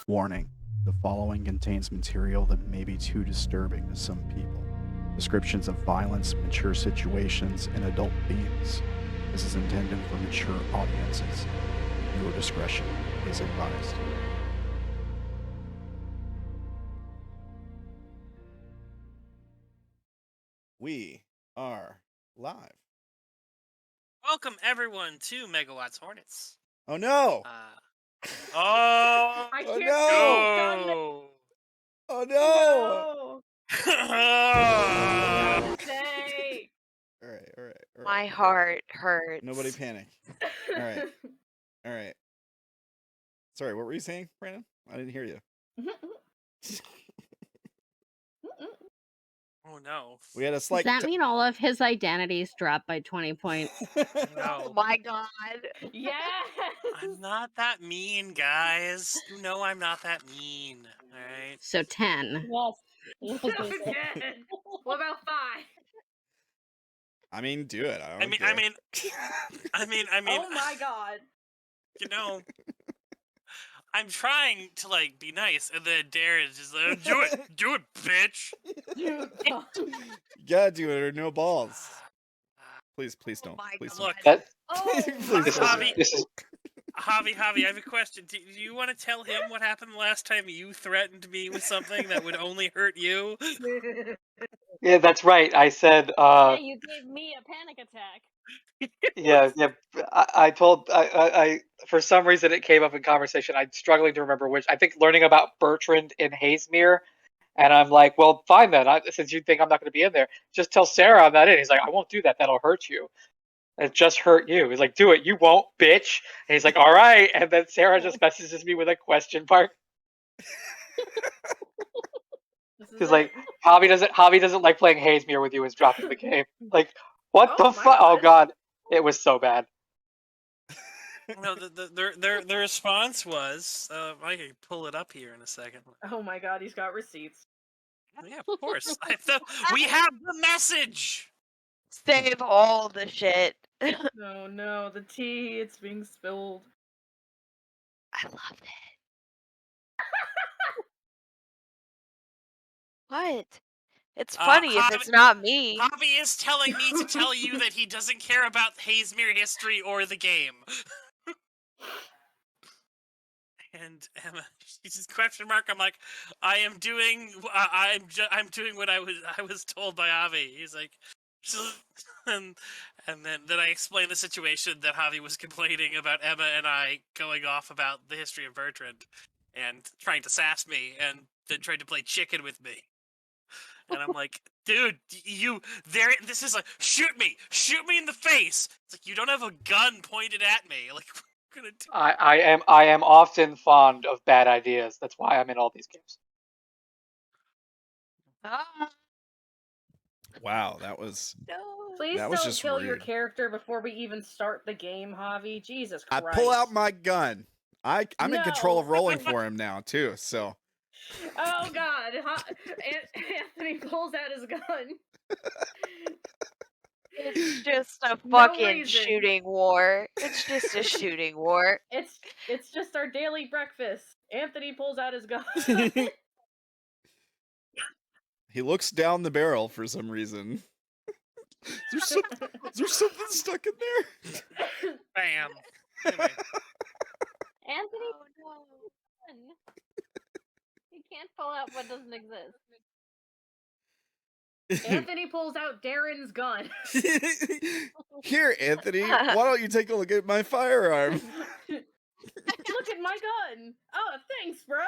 Warning, the following contains material that may be too disturbing to some people. Descriptions of violence, mature situations, and adult themes. This is intended for mature audiences. Viewer discretion is advised. We are live. Welcome everyone to Megawatts Hornets. Oh no! Oh I Oh can't no! Oh no! No. Say. All right. My heart hurts. Nobody panic. All right. Sorry, what were you saying, Brandon? I didn't hear you. Oh no! We had a slight. Does that mean all of his identities dropped by 20 points? Oh No, my god. Yes. I'm not that mean, guys. You know I'm not that mean. All right. So 10. So dead. What about 5? I mean, do it. I mean, Oh my god. you know, I'm trying to like be nice, and then Darren's just like, do it, bitch. Dude. You gotta do it or no balls. Please don't. my Please God. don't. Look, Oh. Please Javi, don't. Javi, I have a question. Do you want to tell him what happened last time you threatened me with something that would only hurt you? Yeah, that's right. I said, Yeah, you gave me a panic attack. yeah. I told, I, for some reason it came up in conversation. I'm struggling to remember which. I think learning about Bertrand in Hazemere, and I'm like, well, fine then. Since you think I'm not going to be in there, just tell Sarah I'm not in. He's like, I won't do that. That'll hurt you. It just hurt you. He's like, do it. You won't, bitch. And he's like, all right. And then Sarah just messages me with a question mark. He's like, Javi doesn't like playing Hazemere with you. Is dropping the game. Like, what Oh the fuck? Oh god, it was so bad. No, the response was, I can pull it up here in a second. Oh my god, he's got receipts. Yeah, of course. We have the message. Save all the shit. Oh no, the tea, it's being spilled. I love it. What? It's funny if it's not me. Javi is telling me to tell you that he doesn't care about Hazemere history or the game. And Emma, she's just question mark. I'm like, I'm doing what I was told by Javi. He's like, and then I explained the situation that Javi was complaining about Emma and I going off about the history of Bertrand and trying to sass me and then tried to play chicken with me. And I'm like, dude, this is like, shoot me in the face. It's like, you don't have a gun pointed at me. Like, what are you gonna do? I am often fond of bad ideas. That's why I'm in all these games. Wow, that was. No. Please That was don't just kill your rude. character before we even start the game, Javi. Jesus Christ. I pull out my gun. I'm in control No. of rolling for him now too. So. Oh god. Anthony pulls out his gun. It's just a No fucking reason. shooting war. It's just a shooting war. It's just our daily breakfast. Anthony pulls out his gun. He looks down the barrel for some reason. Is there something stuck in there? Bam. Anyway. Anthony, Oh, you can't pull out what doesn't exist. Anthony pulls out Darren's gun. Here, Anthony, why don't you take a look at my firearm? Look at my gun. Oh, thanks, bro.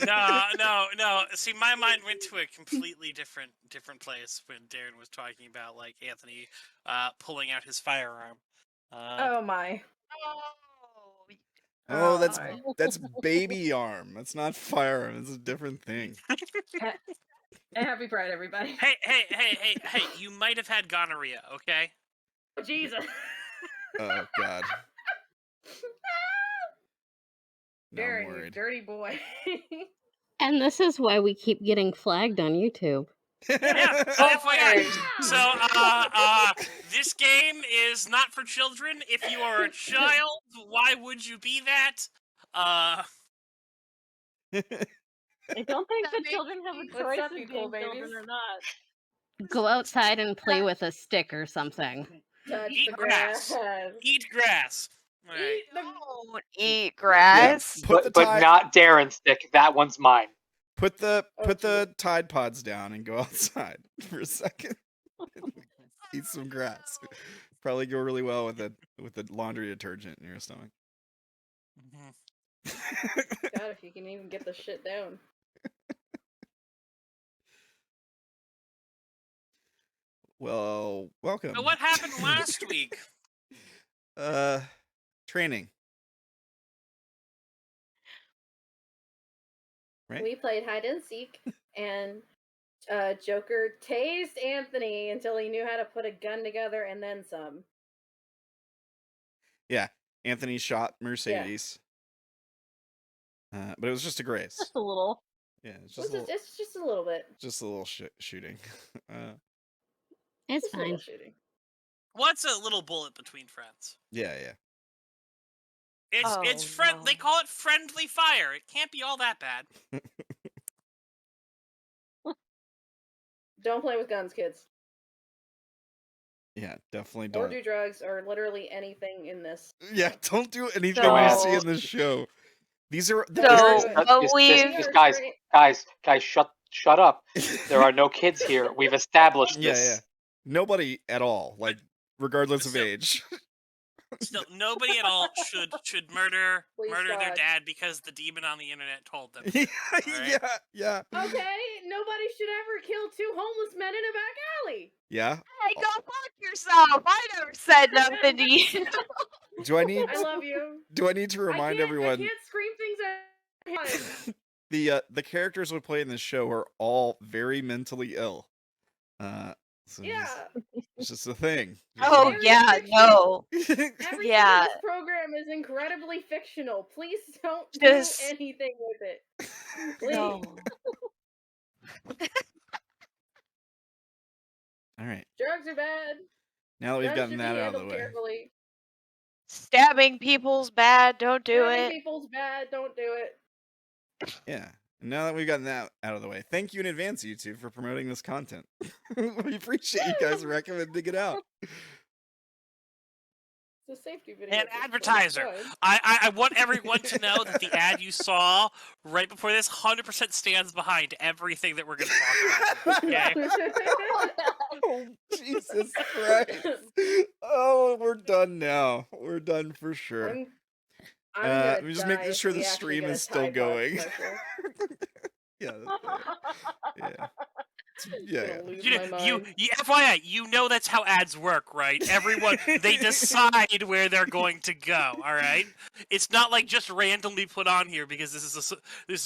No. See, my mind went to a completely different place when Darren was talking about like Anthony pulling out his firearm. Oh my. Oh, my. that's baby arm. That's not firearm. It's a different thing. And happy Pride, everybody. Hey! You might have had gonorrhea, okay? Oh, Jesus. Oh God. Now I'm Darren, you worried. dirty boy. And this is why we keep getting flagged on YouTube. Yeah, and FYI. So, this game is not for children. If you are a child, why would you be that? I don't think That the makes children have a What's choice up, of you being cool children babies? or not. Go outside and play with a stick or something. Touch Eat the grass. grass. Eat grass. All right. Eat the... Don't eat grass. Put But not Darren's stick. That one's mine. Put the Oh, Tide Pods down and go outside for a second. Eat some grass. Probably go really well with the laundry detergent in your stomach. God, if you can even get the shit down. Well, welcome. So what happened last week? Training. Right? We played hide and seek, and Joker tased Anthony until he knew how to put a gun together and then some. Yeah. Anthony shot Mercedes. But it was just a grace. Just a little. Yeah, it's It's just just a little bit. a little shooting. It's Just a little fine. shooting. What's a little bullet between friends? Yeah. It's friend. no. They call it friendly fire. It can't be all that bad. Don't play with guns, kids. Yeah, definitely Or don't. do drugs, or literally anything in this. Yeah, don't do anything So- you see in this show. These are So, But but we've Just guys, shut up. There are no kids here. We've established this. Yeah. Nobody at all, like regardless of Still- age. Still, nobody at all should murder Please their God. dad because the demon on the internet told them. Yeah. Okay, nobody should ever kill two homeless men in a back alley. Yeah. Hey, go fuck yourself! I never said nothing to you. Do I need I love you. to remind I everyone can't scream things at him. the characters we play in this show are all very mentally ill. So Yeah. it's just a thing. Oh Very yeah, fictional. no. Everything Yeah. in this program is incredibly fictional. Please don't Just- do anything with it. Please. No. All right. Drugs are bad. Now that we've Guns gotten should be that out of the handled way. carefully. Stabbing people's bad, don't do Stabbing it. people's bad. Don't do it. Yeah. And now that we've gotten that out of the way, thank you in advance, YouTube, for promoting this content. We appreciate you guys recommending it out. It's a safety video. An at this point, advertiser. it's fine. I want everyone to know that the ad you saw right before this 100% stands behind everything that we're going to talk about. Okay? Oh, Jesus Christ. Oh, we're done now. We're done for sure. I'm gonna Let me just make die sure if the we actually stream get a is still Tide Pod going. special. Yeah. Yeah. Yeah. Gonna lose You, my know, mind. you FYI, you know that's how ads work, right? Everyone, they decide where they're going to go. All right, it's not like just randomly put on here because this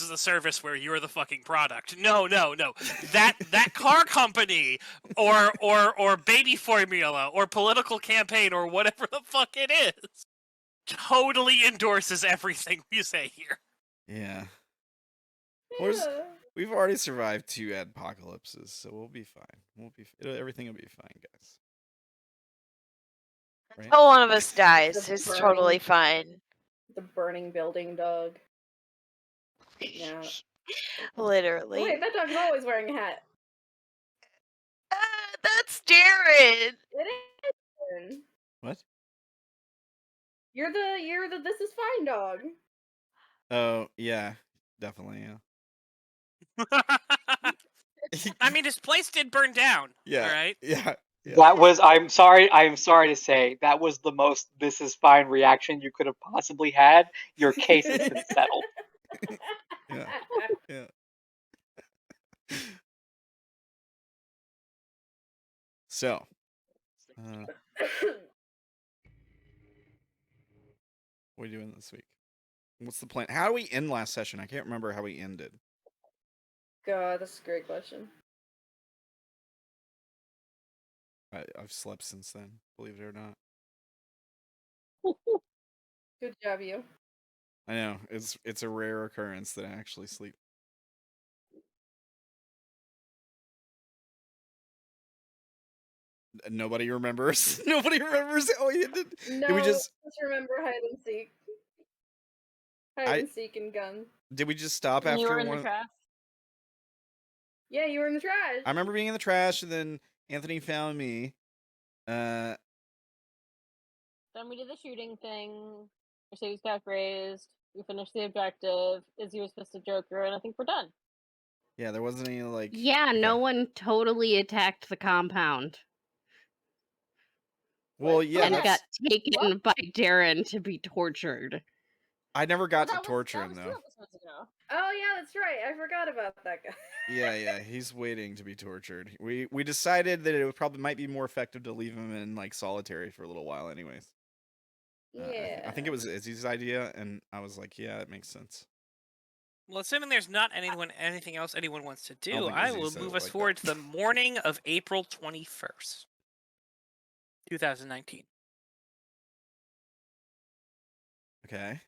is a service where you're the fucking product. No. That car company or baby formula or political campaign or whatever the fuck it is totally endorses everything we say here. Yeah. Yeah. We've already survived 2 apocalypses, so we'll be fine. Everything will be fine, guys. Right? Until one of us dies, The it's burning- totally fine. The burning building dog. Yeah. Literally. Wait, that dog's always wearing a hat. That's Darren. It is. What? You're the this is fine dog. Oh, yeah. Definitely, yeah. I mean, his place did burn down. Yeah. All right. Yeah. That was I'm sorry to say, that was the most "this is fine" reaction you could have possibly had. Your case has been settled. Yeah. Yeah. So, what are you doing this week? What's the plan? How do we end last session? I can't remember how we ended. God, that's a great question. I've slept since then, believe it or not. Good job, you. I know it's a rare occurrence that I actually sleep. Nobody remembers. Nobody remembers how we ended. No, Did we just remember hide and seek. Hide and seek and gun. Did we just stop And after you were in one? the trash. Yeah, you were in the trash. I remember being in the trash, and then Anthony found me. Then we did the shooting thing. Mercedes got raised. We finished the objective. Izzy was pissed at Joker, and I think we're done. Yeah, there wasn't any like. Yeah, no one totally attacked the compound Well, yeah, and got that's. taken by Darren to be tortured. I never got to That torture was him 2 though. episodes ago. Oh yeah, that's right. I forgot about that guy. Yeah, he's waiting to be tortured. We decided that it would probably might be more effective to leave him in like solitary for a little while, anyways. Yeah. I think it was Izzy's idea, and I was like, yeah, it makes sense. Well, assuming there's not anything else anyone wants to do, think I Izzy will said move it us like forward that. to the morning of April 21st, 2019. Okay.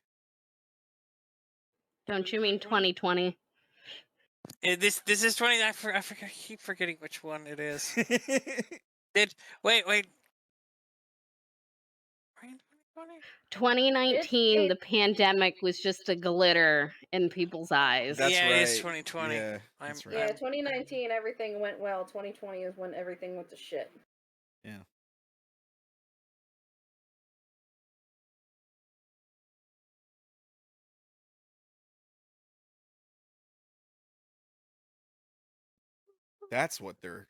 Don't you mean 2020? This is 20. I keep forgetting which one it is. Wait. Right in 2020? 2019, the pandemic was just a glitter in people's eyes. That's Yeah, right. it is 2020. Yeah, that's right. Yeah, 2019 everything went well. 2020 is when everything went to shit. Yeah. That's what they're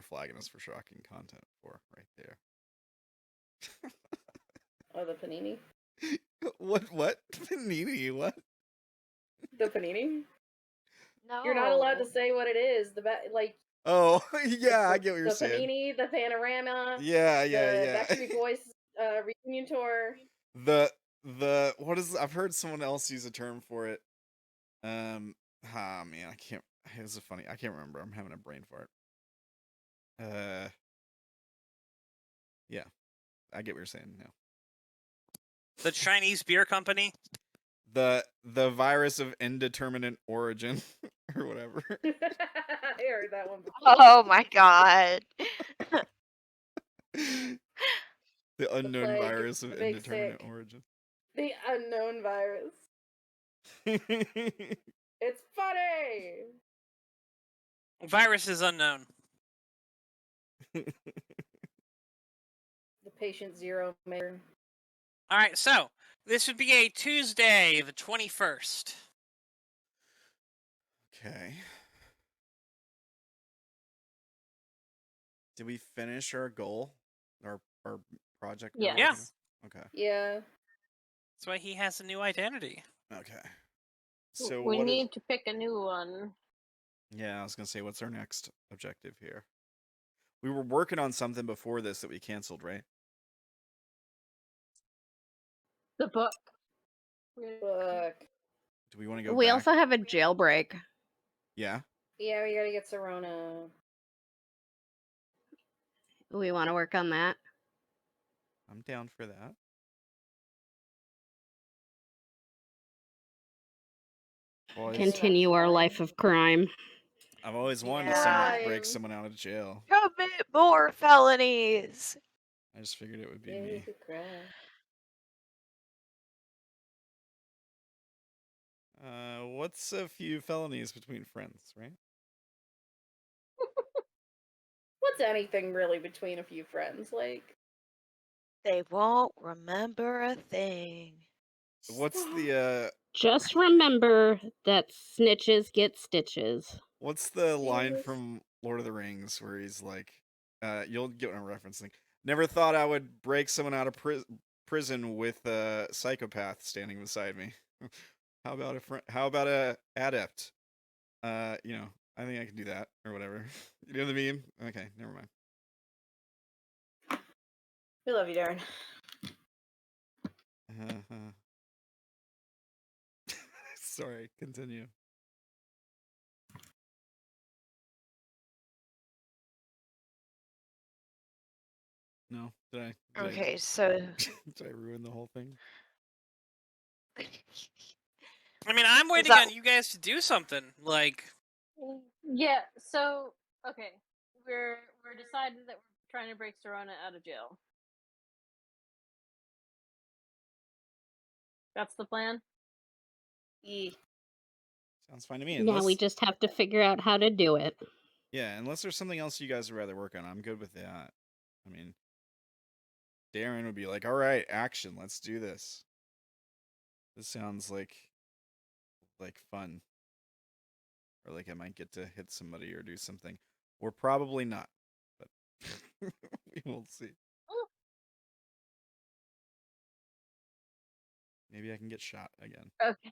flagging us for shocking content for right there. Oh, the panini. What? Panini? What? The panini. No. You're not allowed to say what it is. Like. Oh, yeah, I the, get what you're the saying. panini, the panorama. Yeah. The Backstreet Boys reunion tour. The what is? I've heard someone else use a term for it. Man, I can't. It's a funny. I can't remember. I'm having a brain fart. Yeah, I get what you're saying now. The Chinese beer company. The virus of indeterminate origin, or whatever. I heard that one before. Oh my god. The unknown plague, virus of the big indeterminate sick. origin. The unknown virus. It's funny. Virus is unknown. The patient zero mayor. All right, so this would be a Tuesday, the 21st. Okay. Did we finish our goal? Our project? or Yes. Yeah. whatever? Okay. Yeah. That's why he has a new identity. Okay. So we what is- need to pick a new one. Yeah, I was gonna say, what's our next objective here? We were working on something before this that we canceled, right? The book. Book. Do we want to go We back? also have a jailbreak. Yeah. Yeah, we gotta get Sirona. We want to work on that. I'm down for that. Boys, Continue our life of crime. I've always wanted Yeah. to break someone out of jail. Commit more felonies. I just figured it would be Yeah, you me. could cry. What's a few felonies between friends, right? What's anything really between a few friends? Like, They won't remember a thing. What's the Just remember that snitches get stitches. what's the line Jesus. from Lord of the Rings where he's like, you'll get what I'm referencing. Never thought I would break someone out of prison with a psychopath standing beside me. How about a adept? I think I can do that or whatever. You know the meme? Okay, never mind. we love you, Darren. Sorry, continue. No, did I? Okay, so Did I ruin the whole thing? I mean, I'm waiting that- on you guys to do something. Like, Yeah. So okay, we're decided that we're trying to break Sirona out of jail. That's the plan. Sounds fine to me. Now we Unless, just have to figure out how to do it. yeah, unless there's something else you guys would rather work on, I'm good with that. I mean, Darren would be like, "All right, action, let's do this." This sounds like fun, or like I might get to hit somebody or do something, or probably not, but we will see. Maybe I can get shot again. Okay.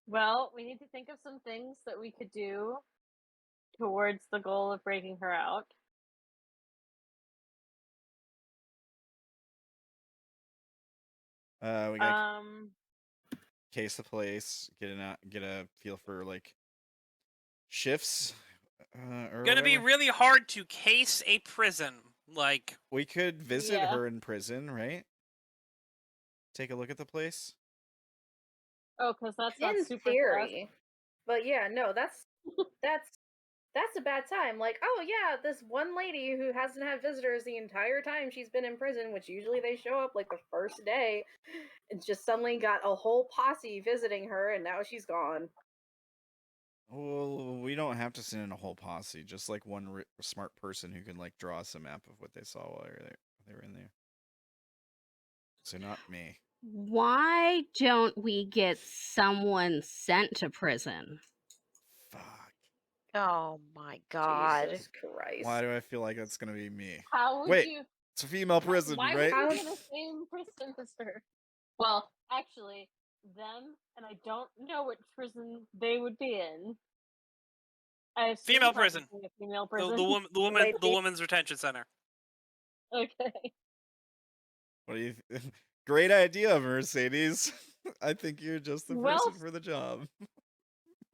Well, we need to think of some things that we could do towards the goal of breaking her out. We got case the place, get a feel for like shifts. Or gonna be whatever. really hard to case a prison. Like, We could visit Yeah. her in prison, right? Take a look at the place. Oh, because that's not In super theory. But yeah, no, that's a bad time. Like, oh yeah, this one lady who hasn't had visitors the entire time she's been in prison, which usually they show up like the first day, and just suddenly got a whole posse visiting her, and now she's gone. Well, we don't have to send in a whole posse. Just like one smart person who can like draw us a map of what they saw while they were in there. So not me. Why don't we get someone sent to prison? Fuck. oh my god. Jesus Christ. Why do I feel like that's gonna be me? How would Wait, you? it's a female prison, Why right? would you in the same prison as her? Well, actually, them, and I don't know what prison they would be in. I assume female prison. probably a female prison. The woman's retention center. Okay. What do you? Great idea, Mercedes. I think you're just the Well- person for the job.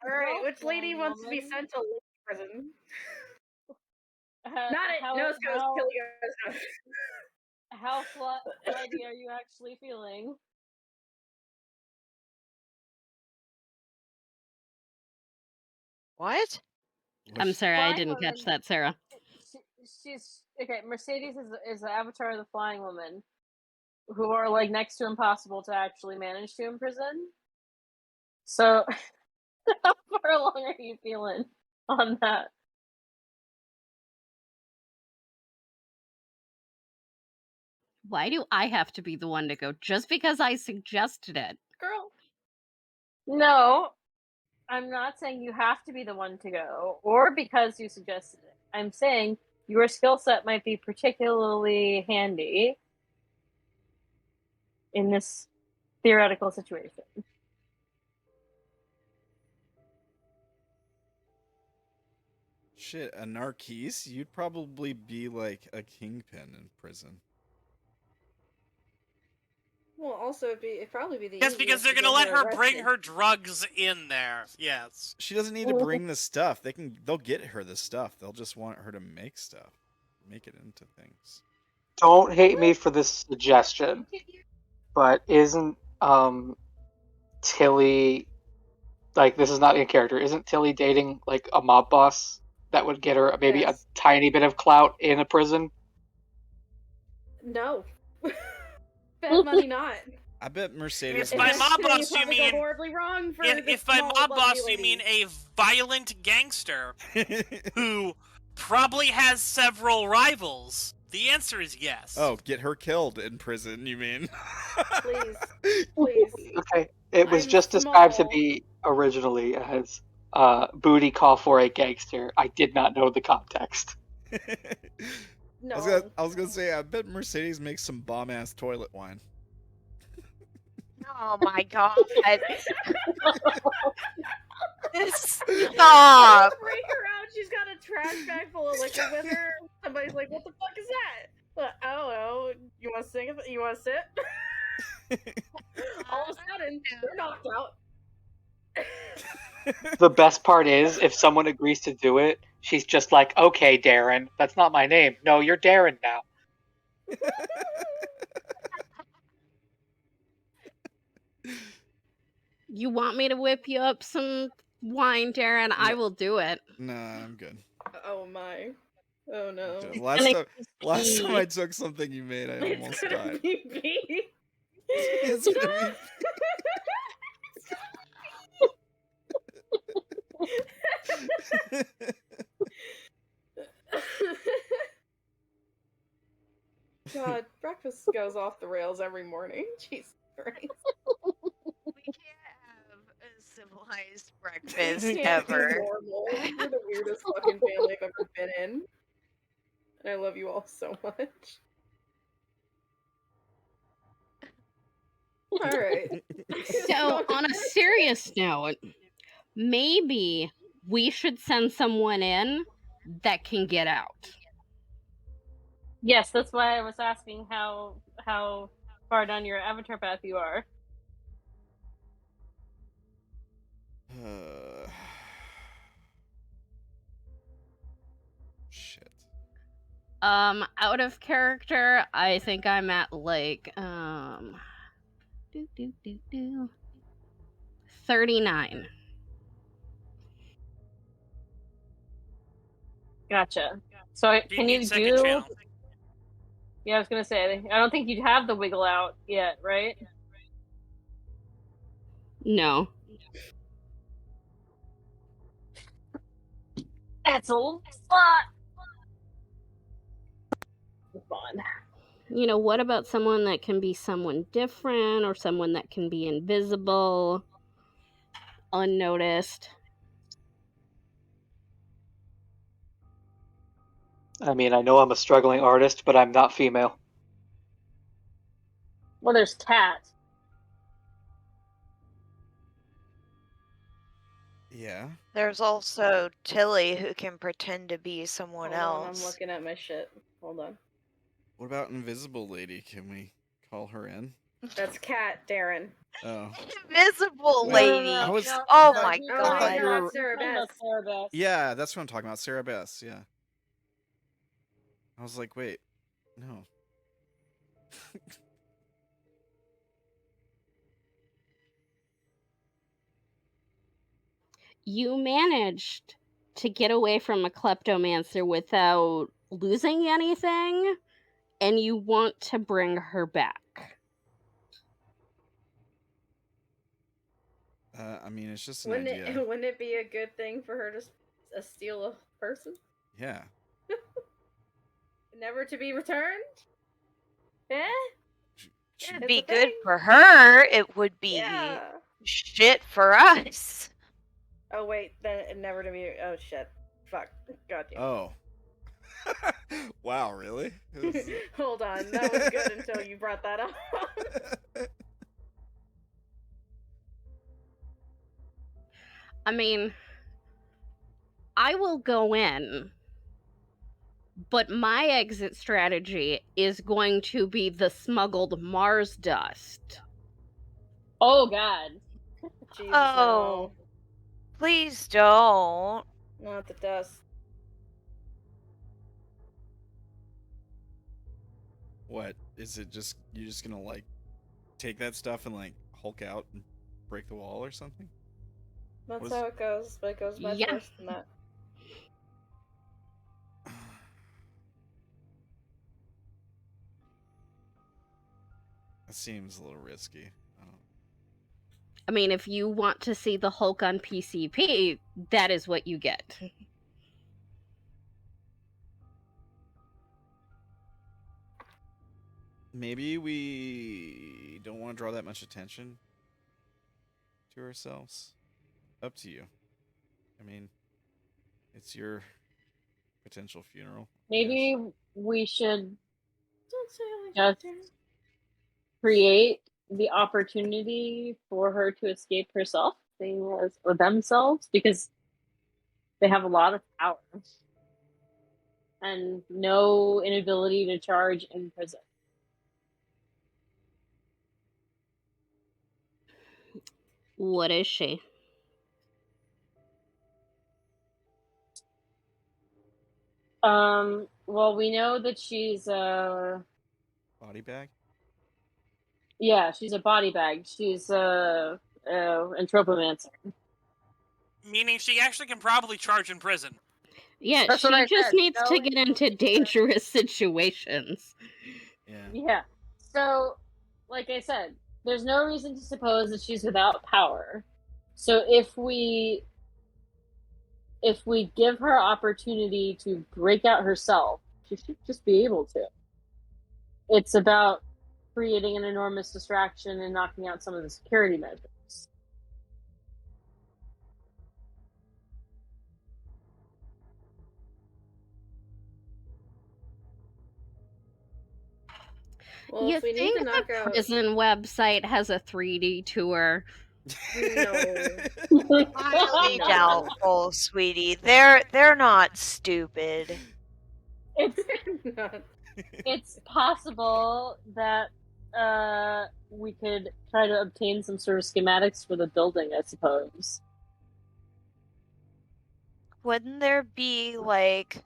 Alright, Well which lady done, wants to be woman. sent to prison? Not Not it. No, it's how, kill you guys. how flighty are you actually feeling? What? I'm Which- sorry, I Flying didn't catch woman. that, Sarah. She's okay. Mercedes is the avatar of the flying woman, who are like next to impossible to actually manage to imprison. So, how far along are you feeling on that? Why do I have to be the one to go just because I suggested it? Girl. No, I'm not saying you have to be the one to go, or because you suggested it. I'm saying your skill set might be particularly handy in this theoretical situation. Shit, a narquise? You'd probably be like a kingpin in prison. Well, also it'd probably be the Yes, because easiest they're to gonna get let her bring arrested. her drugs in there. Yes. She doesn't need to bring the stuff. They'll get her the stuff. They'll just want her to make stuff. Make it into things. Don't hate me for this suggestion, but isn't Tilly, like, this is not in character, isn't Tilly dating like a mob boss that would get her maybe Yes. a tiny bit of clout in a prison? No. Bet money not. I bet Mercedes. If by makes- mob Actually, boss you probably go mean horribly wrong for If, this if by small, mob lovely boss you lady. mean a violent gangster who probably has several rivals, the answer is yes. Oh, get her killed in prison, you mean? Please. Please. Okay, it was I'm just described to small. me originally as booty call for a gangster. I did not know the context. No. I was gonna say, I bet Mercedes makes some bomb ass toilet wine. Oh my god. To Stop. break her out, she's got a trash bag full of liquor with her. Somebody's like, "What the fuck is that?" But I don't know. You want to sing? You want to sit? All of a sudden, they're knocked out. The best part is, if someone agrees to do it, she's just like, okay, Darren, that's not my name. No, you're Darren now. You want me to whip you up some wine, Darren? I will do it. Nah, I'm good. Oh my. Oh no. Good. Last time I took something you made, I almost It's gonna died. be me. It's gonna be. God, breakfast goes off the rails every morning. Jesus Christ. We can't have a civilized breakfast Can't be ever. normal. You're the weirdest fucking family I've ever been in. And I love you all so much. Alright. So, on a serious note, maybe we should send someone in that can get out. Yes, that's why I was asking how far down your avatar path you are. Shit. Out of character, I think I'm at like 39. Gotcha. So Do can need you second do? channel? Yeah, I was gonna say. I don't think you'd have the wiggle out yet, right? No. That's a lot. Fun. You know, what about someone that can be someone different or someone that can be invisible, unnoticed? I mean, I know I'm a struggling artist, but I'm not female. Well, there's Cat. Yeah. There's also Tilly who can pretend to be someone Hold on, I'm else. looking at my shit. Hold on. What about Invisible Lady? Can we call her in? That's Kat, Darren. Oh. Invisible Wait, lady. I was- Oh I my thought- Oh god. wait, no, were- that's Sarah Beth. Sarah Beth. Yeah, that's what I'm talking about. Sarah Bess. Yeah. I was like, wait, no. You managed to get away from a kleptomancer without losing anything, and you want to bring her back. I mean, it's just an Wouldn't idea. wouldn't it be a good thing for her to steal a person? Yeah. Never to be returned? Eh? It'd It's be a good thing. for her. It would be Yeah. shit for us. Oh wait, then never to be. Oh shit. Fuck. Goddamn. Oh. Wow, really? Hold on, that was good until you brought that up. I mean, I will go in, but my exit strategy is going to be the smuggled Mars dust. Oh god. Jesus, Oh. Please don't. no. Not the dust. What? Is it just, you're just gonna, like, take that stuff and, like, Hulk out and break the wall or something? That's Was- how it goes, but it goes much Yeah. worse than that. That seems a little risky. I mean, if you want to see the Hulk on PCP, that is what you get. Maybe we don't want to draw that much attention to ourselves. Up to you. I mean, it's your potential funeral. I Maybe guess. we should Don't say it like that, Just- Darren. create the opportunity for her to escape herself, or themselves, because they have a lot of power and no inability to charge in prison. What is she? Well, we know that she's Body bag? yeah, she's a body bag. She's anthropomancer. Meaning she actually can probably charge in prison. Yeah, That's what she I just said. needs No, to get into dangerous situations. Yeah. Yeah. So, like I said, there's no reason to suppose that she's without power. So if we give her opportunity to break out herself, she should just be able to. It's about creating an enormous distraction and knocking out some of the security measures. Well, You if we need think to knock the out. prison website has a 3D tour? No. Highly No. doubtful, sweetie. They're not stupid. It's it's possible that we could try to obtain some sort of schematics for the building, I suppose. Wouldn't there be, like,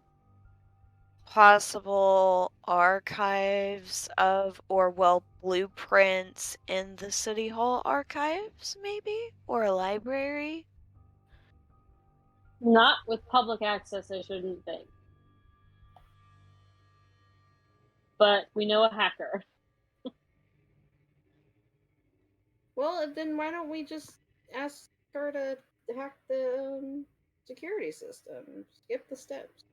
possible archives of, or, well, blueprints in the City Hall archives, maybe? Or a library? Not with public access, I shouldn't think. But we know a hacker. Well, then why don't we just ask her to hack the security system? Skip the steps.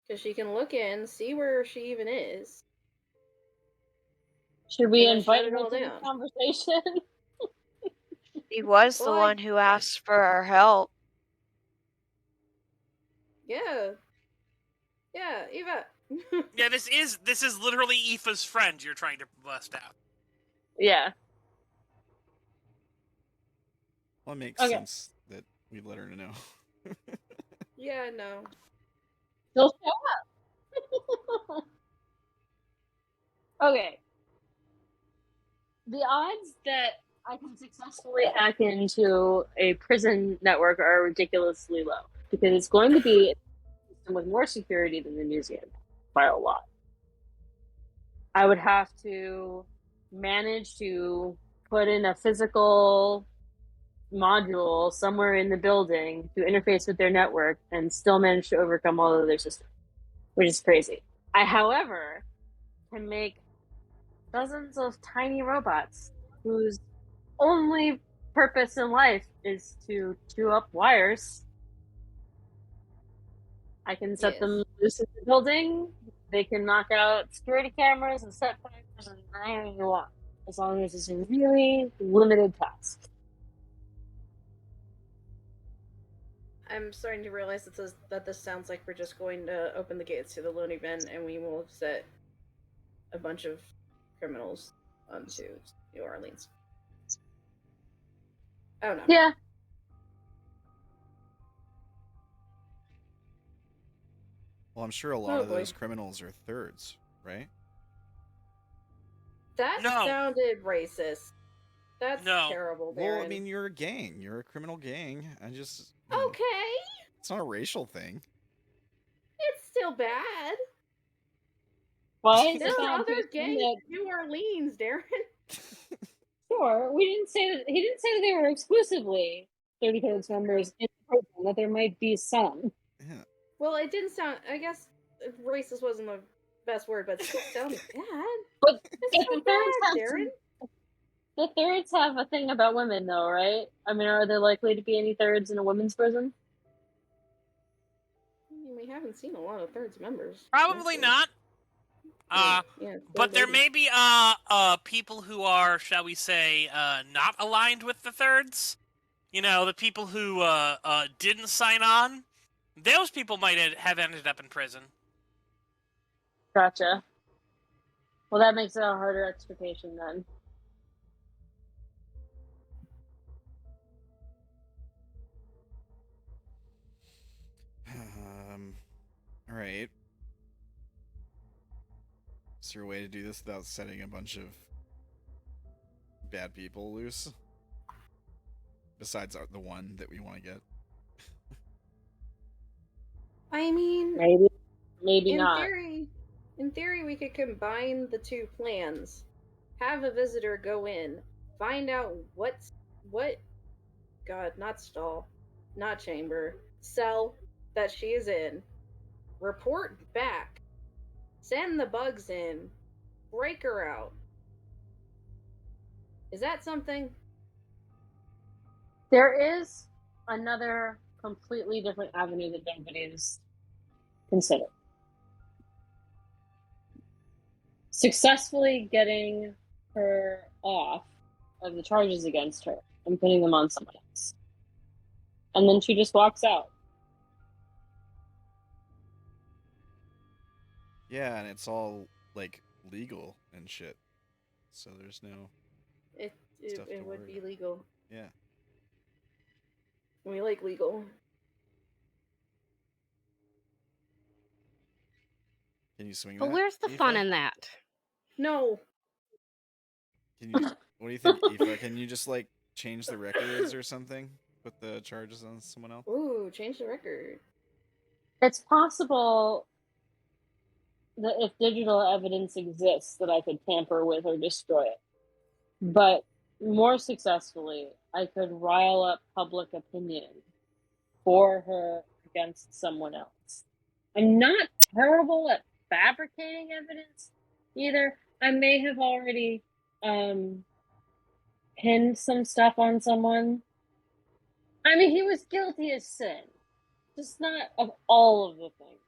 Because she can look in, see where she even is. Should we And then invite shut it her all to the down. conversation? He was the Well, one who asked for our help. Yeah. Yeah, Eva. Yeah, this is literally Aoife's friend you're trying to bust out. Yeah. Well, it makes Okay. sense that we let her know. Yeah, no. She'll show up. Okay. The odds that I can successfully hack into a prison network are ridiculously low because it's going to be a system with more security than the museum by a lot. I would have to manage to put in a physical module somewhere in the building to interface with their network and still manage to overcome all of their systems, which is crazy. I, however, can make dozens of tiny robots whose only purpose in life is to chew up wires. I can set them loose in the building. They can knock out security cameras and set fires and anything you want, as long as it's a really limited task. I'm starting to realize that this sounds like we're just going to open the gates to the loony bin and we will set a bunch of criminals onto New Orleans. Oh no. Yeah. Well, I'm sure a lot of those criminals are thirds, right? That No. sounded racist. That's No. terrible, Darren. Well, I mean, you're a gang. You're a criminal gang. I just... Okay. It's not a racial thing. It's still bad. Why is There it are bad other to gangs that? in New Orleans, Darren. Sure, we didn't say that. He didn't say that they were exclusively 30 Codes members in prison. That there might be some. Yeah. Well, it didn't sound. I guess racist wasn't the best word, but it still sounded bad. But It's so bad, Darren. The thirds have a thing about women, though, right? I mean, are there likely to be any thirds in a women's prison? I mean, we haven't seen a lot of thirds members. Probably not. But there may be people who are, shall we say, not aligned with the thirds. You know, the people who didn't sign on. Those people might have ended up in prison. Gotcha. Well, that makes it a harder expectation then. All right. Is there a way to do this without setting a bunch of bad people loose? besides the one that we want to get. I mean, Maybe in not. theory, we could combine the two plans. Have a visitor go in, find out what, God, not stall, not chamber, cell that she is in, report back, send the bugs in, break her out. Is that something? There is another completely different avenue that nobody's considered. Successfully getting her off of the charges against her and putting them on someone else. And then she just walks out. Yeah, and it's all like legal and shit. So there's no stuff to It would worry be about. legal. Yeah. We like legal. Can you swing But that? where's the fun Aoife? in that? No. Can you? What do you think, Aoife? Can you just like change the records or something? Put the charges on someone else? Ooh, change the record. It's possible that if digital evidence exists that I could tamper with or destroy it. But more successfully, I could rile up public opinion for her against someone else. I'm not terrible at fabricating evidence either. I may have already pinned some stuff on someone. I mean, he was guilty as sin, just not of all of the things.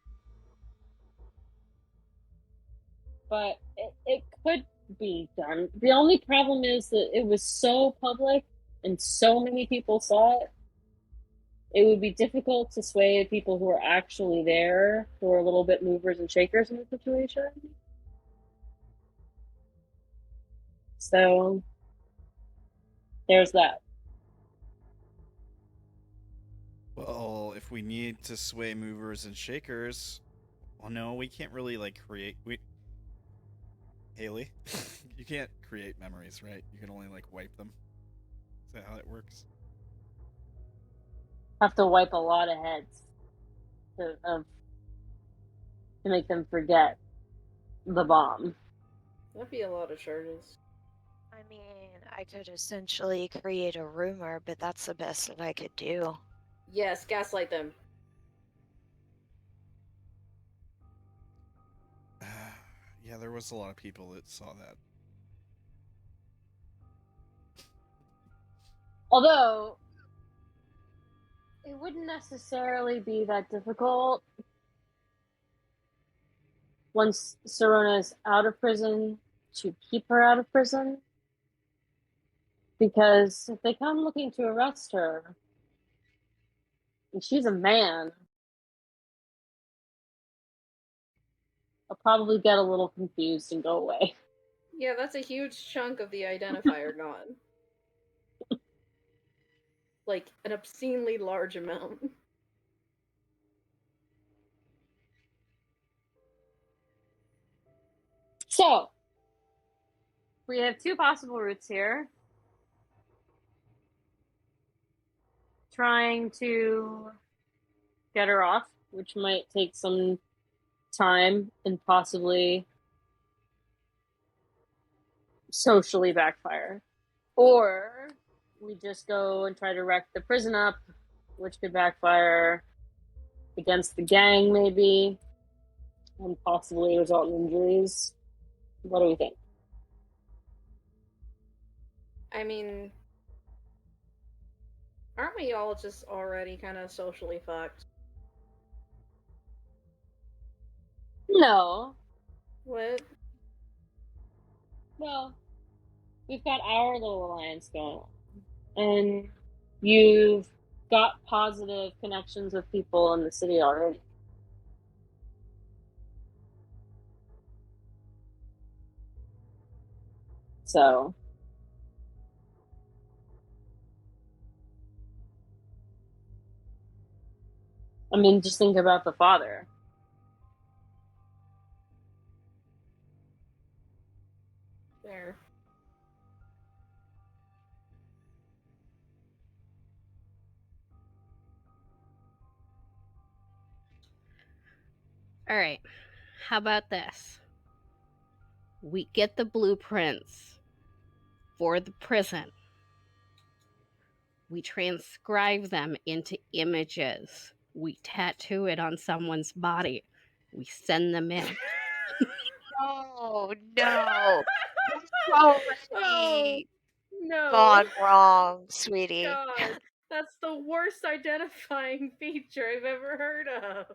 But it could be done. The only problem is that it was so public and so many people saw it. It would be difficult to sway people who are actually there, who are a little bit movers and shakers in the situation. So there's that. Well, if we need to sway movers and shakers, well, no, we can't really like create. Haley, you can't create memories, right? You can only like wipe them. Is that how it works? Have to wipe a lot of heads to make them forget the bomb. That'd be a lot of charges. I mean, I could essentially create a rumor, but that's the best that I could do. Yes, gaslight them. Yeah, there was a lot of people that saw that. Although, it wouldn't necessarily be that difficult once Sirona is out of prison to keep her out of prison. Because if they come looking to arrest her, and she's a man, I'll probably get a little confused and go away. Yeah, that's a huge chunk of the identifier gone. Like, an obscenely large amount. So, we have two possible routes here. Trying to get her off, which might take some time and possibly socially backfire. Or we just go and try to wreck the prison up, which could backfire against the gang, maybe, and possibly result in injuries. What do we think? I mean, aren't we all just already kind of socially fucked? No. What? Well, we've got our little alliance going on. And you've got positive connections with people in the city already. So, I mean, just think about the father. There. All right. How about this? We get the blueprints for the prison. We transcribe them into images. We tattoo it on someone's body. We send them in. Oh no. You've already No. gone wrong, sweetie. God, that's the worst identifying feature I've ever heard of.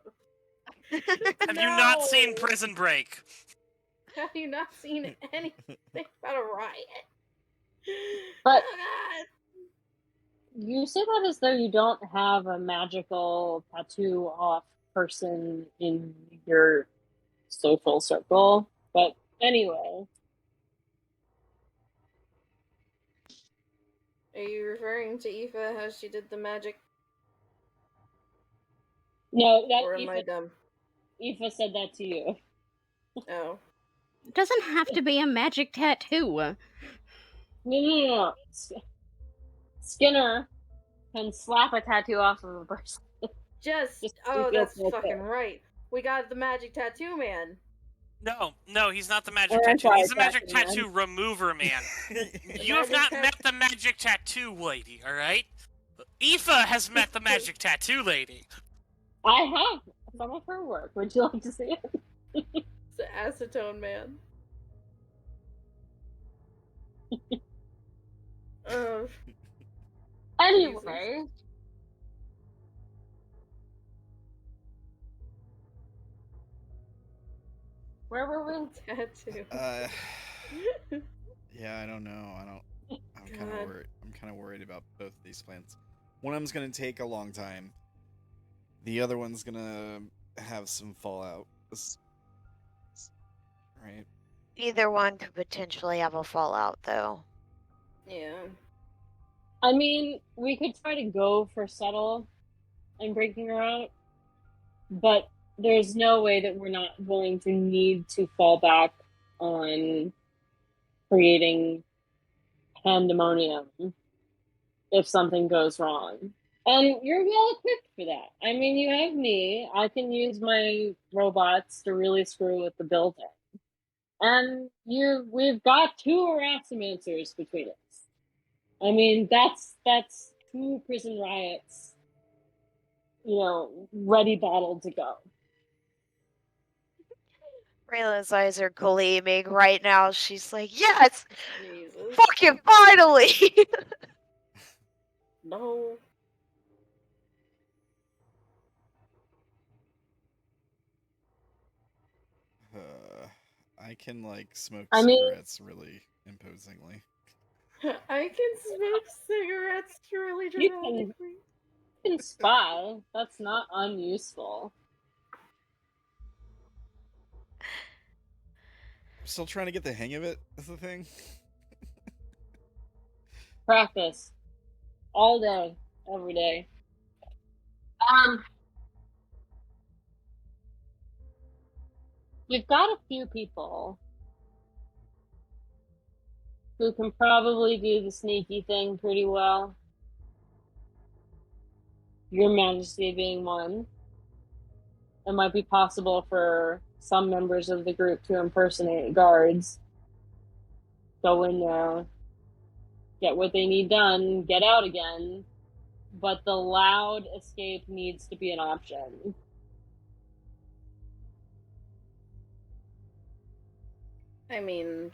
Have you not seen No. Prison Break? Have you not seen anything about a riot? But- Oh, God. You say that as though you don't have a magical tattoo off person in your social circle. But anyway, Are you referring to Aoife, how she did the magic? no, that Or am I Aoife, dumb? Aoife said that to you. Oh. It doesn't have to be a magic tattoo. No. Skinner can slap a tattoo off of a person. Just Oh, to feel that's okay. fucking right. We got the magic tattoo man. No, he's not the magic Or I'm tattoo. sorry, He's the magic tattoo man. tattoo remover man. You have magic not tat- met the magic tattoo lady, alright? Aoife has met the magic tattoo lady. I have some of her work. Would you like to see it? It's the acetone man. Oh, Anyway. Where were we? tattoo. Yeah, I don't know. I'm kind God. of worried. I'm kind of worried about both of these plans. One of them's gonna take a long time. The other one's gonna have some fallout. Right? Either one could potentially have a fallout, though. Yeah. I mean, we could try to go for subtle and breaking her out, but there's no way that we're not going to need to fall back on creating pandemonium if something goes wrong. And you're well equipped for that. I mean, you have me. I can use my robots to really screw with the building. And we've got 2 Erasmuncers between us. I mean, that's 2 prison riots, ready bottled to go. Rayla's eyes are gleaming right now. She's like, yes! Jesus. Fucking finally! No. I can smoke I mean- cigarettes really imposingly. I can smoke cigarettes really You can- dramatically. You can spy. That's not unuseful. I'm still trying to get the hang of it. Is the thing. Practice. All day. Every day. We've got a few people who can probably do the sneaky thing pretty well. Your Majesty being one. It might be possible for some members of the group to impersonate guards. Go in there, get what they need done, get out again. But the loud escape needs to be an option. I mean,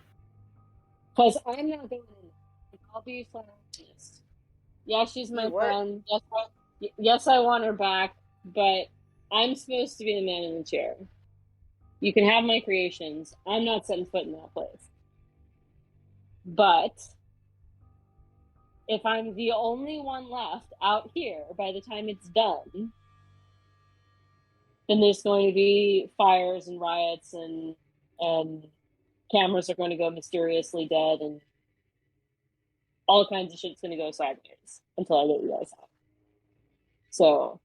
Because I'm not going in. I'll be flat honest. Yeah, she's my What? friend. Yes, I want her back, but I'm supposed to be the man in the chair. You can have my creations. I'm not setting foot in that place. But if I'm the only one left out here by the time it's done, then there's going to be fires and riots and cameras are going to go mysteriously dead and all kinds of shit's going to go sideways until I get you guys out. So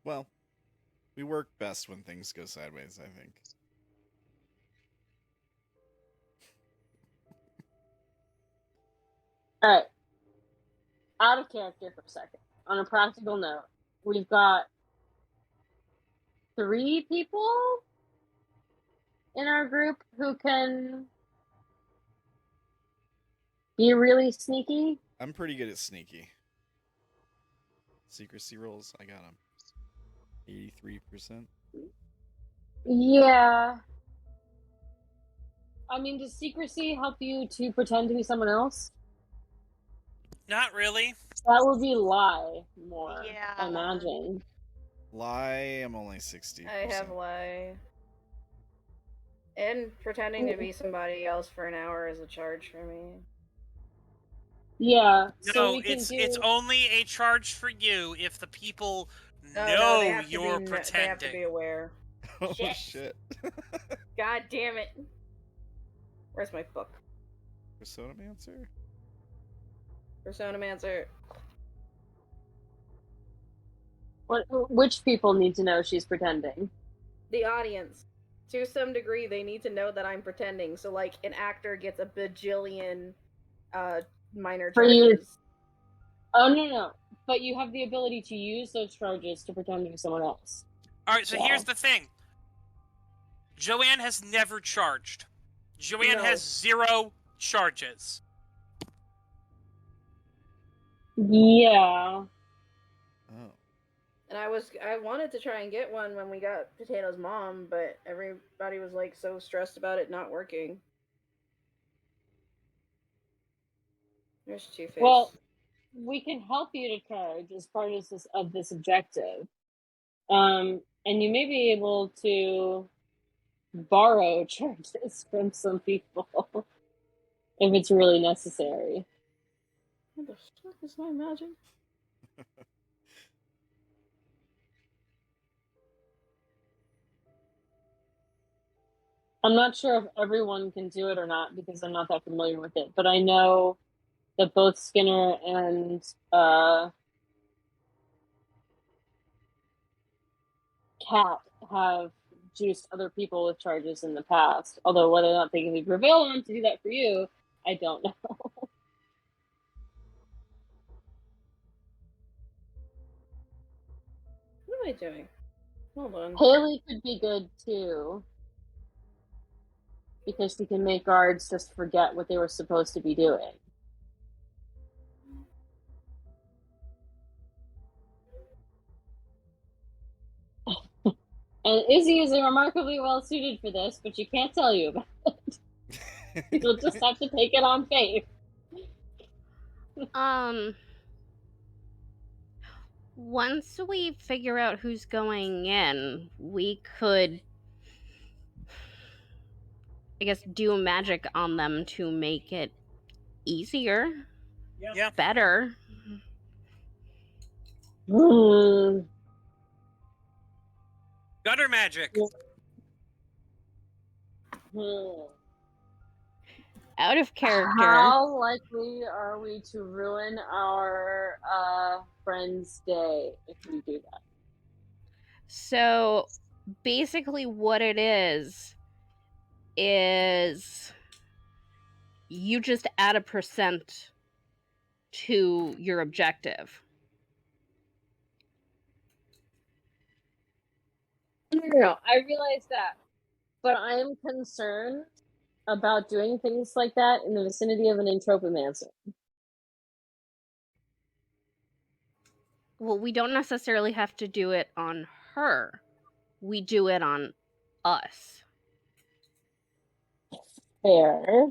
Well, we work best when things go sideways, I think. All right. Out of character for a second. On a practical note, we've got 3 people in our group who can be really sneaky. I'm pretty good at sneaky. Secrecy rolls, I got them. 83%. Yeah. I mean, does secrecy help you to pretend to be someone else? Not really. That would be lie more, Yeah. I imagine. Lie, I'm only 60%. I have lie. And pretending to be somebody else for an hour is a charge for me. Yeah. No, so we can it's only a charge for you if the people Oh, know no, they have to you're be, pretending. They have to be aware. Oh, Shit. shit. God damn it. Where's my book? Personamancer? Personamancer. Which people need to know she's pretending? The audience. To some degree, they need to know that I'm pretending. So, like, an actor gets a bajillion minor For you- charges. Oh, no. But you have the ability to use those charges to pretend to be someone else. Alright, so Wow. here's the thing. Joanne has never charged. Joanne No. has 0 charges. Yeah. Oh. And I wanted to try and get one when we got Potato's mom, but everybody was like so stressed about it not working. There's Two-Face. Well, we can help you to charge as part of this objective. And you may be able to borrow charges from some people if it's really necessary. What the fuck is my magic? I'm not sure if everyone can do it or not because I'm not that familiar with it, but I know that both Skinner and Cat have juiced other people with charges in the past. Although whether or not they can be prevailed on to do that for you, I don't know. What am I doing? Hold on. Haley could be good too. Because she can make guards just forget what they were supposed to be doing. And Izzy is remarkably well suited for this, but she can't tell you about it. You'll just have to take it on faith. Once we figure out who's going in, we could, I guess, do magic on them to make it easier. Yeah. Better. Gutter magic. Out of character. How likely are we to ruin our friend's day if we do that? So basically what it is you just add a % to your objective. No, I realize that. But I am concerned about doing things like that in the vicinity of an entropomancer. Well, we don't necessarily have to do it on her. We do it on us. Fair.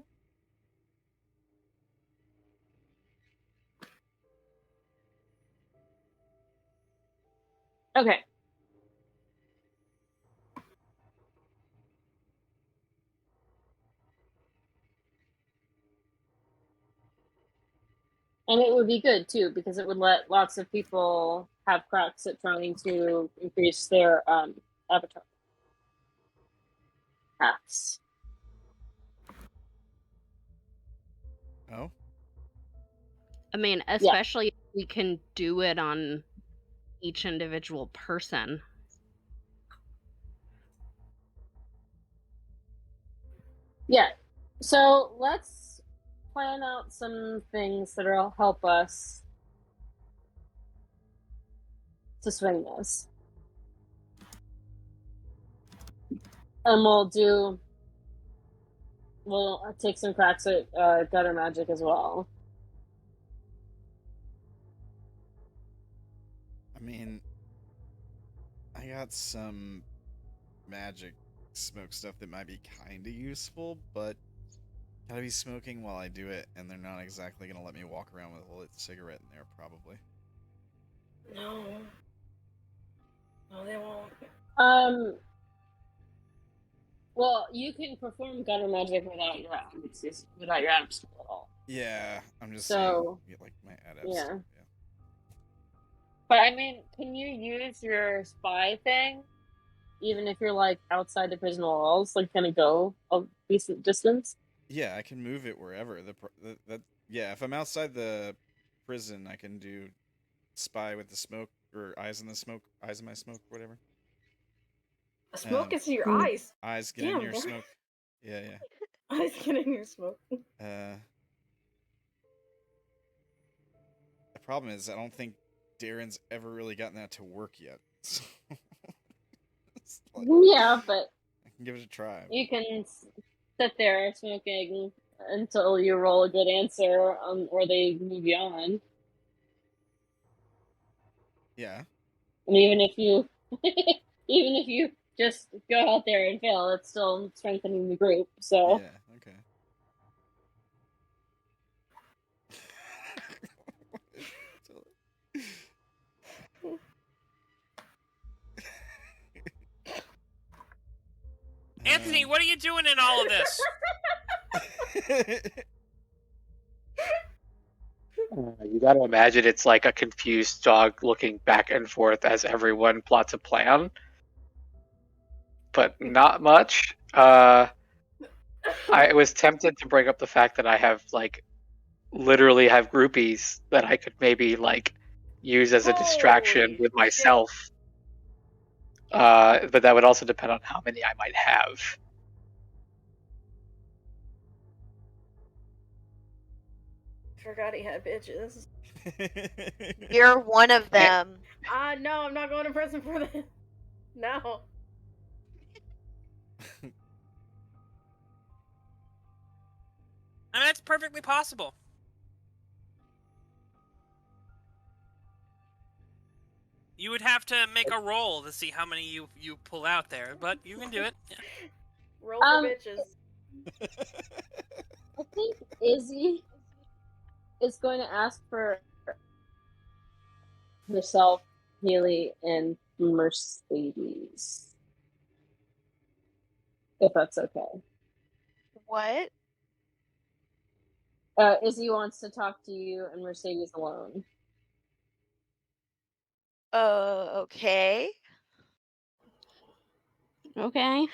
Okay. And it would be good too, because it would let lots of people have cracks at trying to increase their avatar paths. Oh? I mean, especially if we can do it on each individual person. Yeah. So let's plan out some things that'll help us to swing this. And we'll take some cracks at gutter magic as well. I mean, I got some magic smoke stuff that might be kind of useful, but gotta be smoking while I do it, and they're not exactly gonna let me walk around with a lit cigarette in there, probably. No. No, they won't. Well, you can perform gutter magic without your adept skill at all. Yeah, I'm just So, saying, like my adepts. yeah. But I mean, can you use your spy thing, even if you're like outside the prison walls, like kind of go a decent distance? Yeah, I can move it wherever. Yeah, if I'm outside the prison, I can do spy with the smoke or eyes in the smoke, eyes in my smoke, whatever. Smoke is in your eyes. Eyes get in Damn, your Darren. smoke. Yeah. Eyes get in your smoke. The problem is, I don't think Darren's ever really gotten that to work yet. So Yeah, but I can give it a try. you can sit there smoking until you roll a good answer, or they move you on. Yeah. And even if you just go out there and fail, it's still strengthening the group. So Yeah. Okay. Anthony, what are you doing in all of this? You got to imagine it's like a confused dog looking back and forth as everyone plots a plan, but not much. I was tempted to bring up the fact that I have literally have groupies that I could maybe use as a distraction Holy with shit. myself. But that would also depend on how many I might have. Forgot he had bitches. You're one of them. No, I'm not going to prison for this. No. I mean, that's perfectly possible. You would have to make a roll to see how many you pull out there, but you can do it. Yeah. Roll for bitches. I think Izzy is going to ask for herself, Haley, and Mercedes. If that's okay. What? Izzy wants to talk to you and Mercedes alone. Okay. Okay.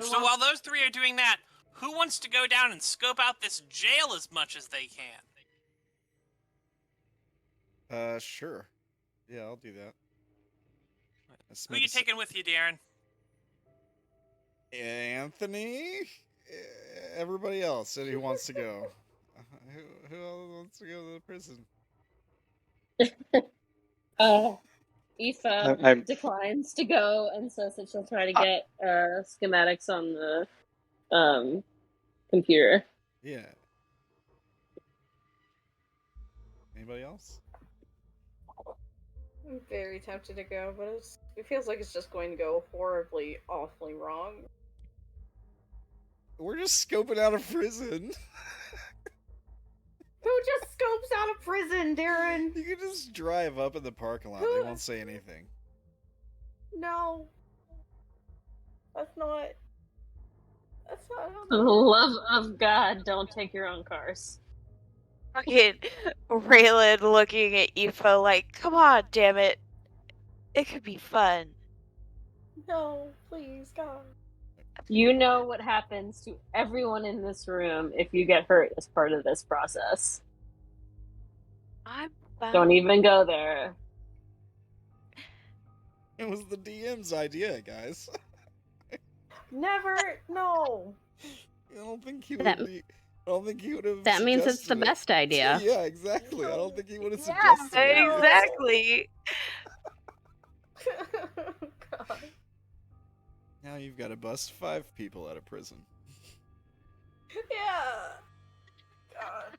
So while those three are doing that, who wants to go down and scope out this jail as much as they can? Sure. Yeah, I'll do that. Who are you taking with you, Darren? Anthony? Everybody else who wants to go. Who else wants to go to the prison? Aoife declines to go and says that she'll try to get schematics on the computer. Yeah. Anybody else? I'm very tempted to go, but it feels like it's just going to go horribly, awfully wrong. We're just scoping out a prison. Who just scopes out a prison, Darren? You can just drive up in the parking lot. They won't say anything. No. That's not how For the love of God, don't take your own cars. Fucking Raylan looking at Aoife like, come on, damn it. It could be fun. No, please, God. You know what happens to everyone in this room if you get hurt as part of this process. I'm fine. Don't even go there. It was the DM's idea, guys. Never, no. I don't think he would be. I don't think he would have. That means it's the suggested it. best idea. Yeah, exactly. I don't think he would have Yeah, suggested it. Exactly. God. Now you've got to bust 5 people out of prison. Yeah. God.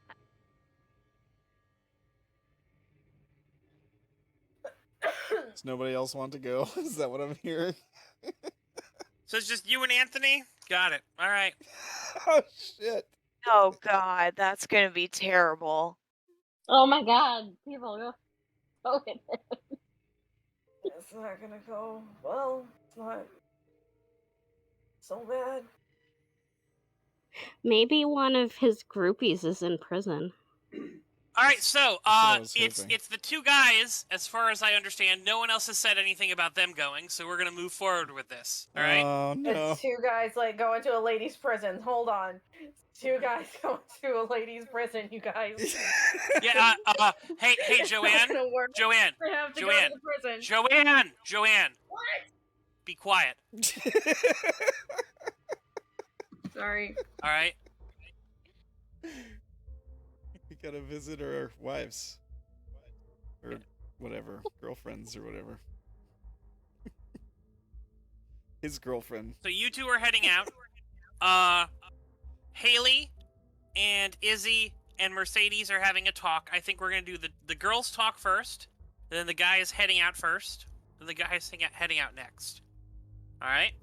Does nobody else want to go? Is that what I'm hearing? So it's just you and Anthony? Got it. All right. Oh, shit. Oh God, that's gonna be terrible. Oh my god, people go. Okay. It's not gonna go well. It's not so bad. Maybe one of his groupies is in prison. All right, so what I was it's hoping. the 2 guys, as far as I understand. No one else has said anything about them going, so we're gonna move forward with this. All right. Oh, no. It's 2 guys like going to a ladies' prison. Hold on. 2 guys going to a ladies' prison, you guys. Yeah. Hey, It's not Joanne. gonna work. Joanne. They have to Joanne. go to the prison. Joanne. What? Be quiet. Sorry. All right. We gotta visit our wives. Or whatever. Girlfriends or whatever. His girlfriend. So you 2 are heading out. Haley and Izzy and Mercedes are having a talk. I think we're gonna do the girls talk first, then the guys heading out first, then the guys heading out next. All right.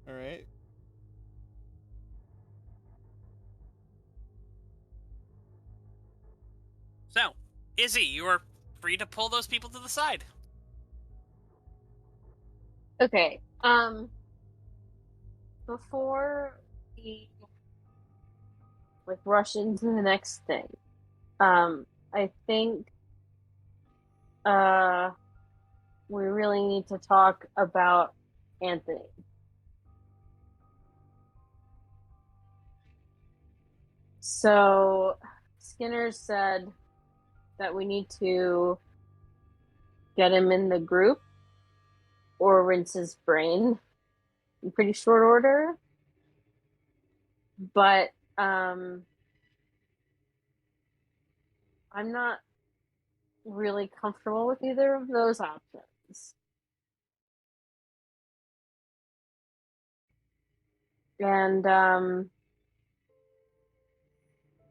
All right. So, Izzy, you are free to pull those people to the side. Okay. Before we rush into the next thing, I think we really need to talk about Anthony. So Skinner said that we need to get him in the group or rinse his brain in pretty short order. But I'm not really comfortable with either of those options. And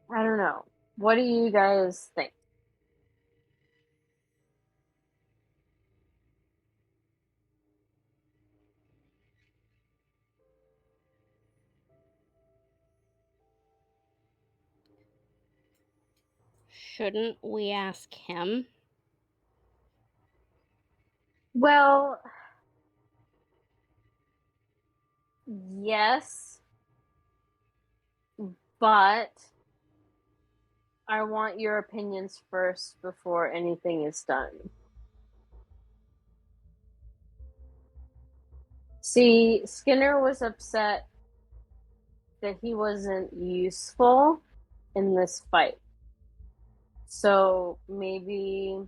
I don't know. What do you guys think? Shouldn't we ask him? Well, yes, but I want your opinions first before anything is done. See, Skinner was upset that he wasn't useful in this fight. So maybe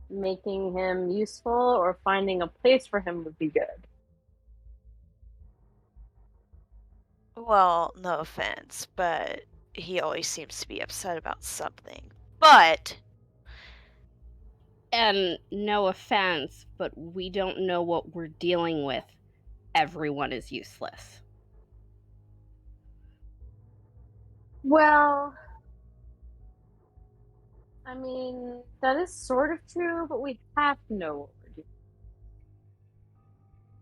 making him useful or finding a place for him would be good. Well, no offense, but he always seems to be upset about something. But And no offense, but we don't know what we're dealing with. Everyone is useless. Well, I mean, that is sort of true, but we have to know what we're doing.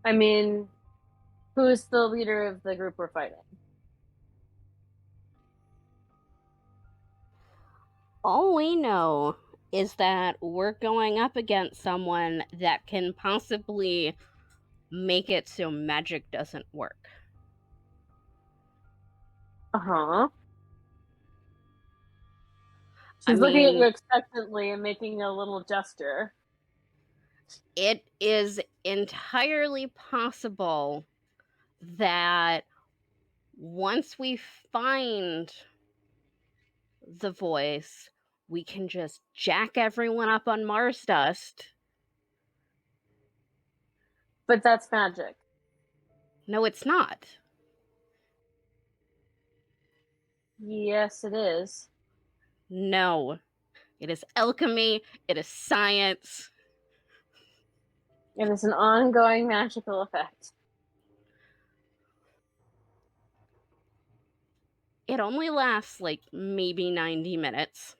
I mean, who's the leader of the group we're fighting? All we know is that we're going up against someone that can possibly make it so magic doesn't work. Uh-huh. I She's looking at mean- you expectantly and making a little gesture. It is entirely possible that once we find the voice, we can just jack everyone up on Mars dust. But that's magic. No, it's not. Yes, it is. No. It is alchemy. It is science. It is an ongoing magical effect. It only lasts like maybe 90 minutes.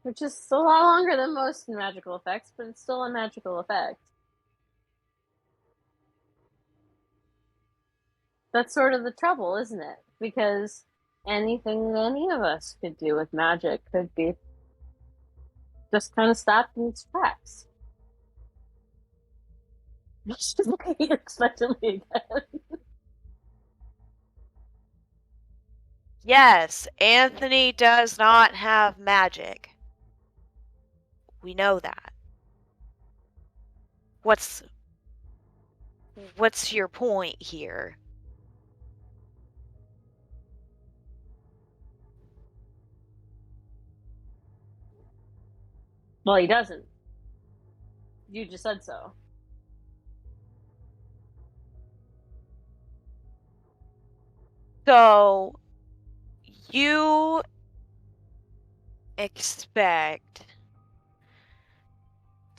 Which is a lot longer than most magical effects, but it's still a magical effect. That's sort of the trouble, isn't it? Because anything that any of us could do with magic could be just kind of stopped in its tracks. She's looking at you expectantly again. Yes, Anthony does not have magic. We know that. What's your point here? Well, he doesn't. You just said so. So, you expect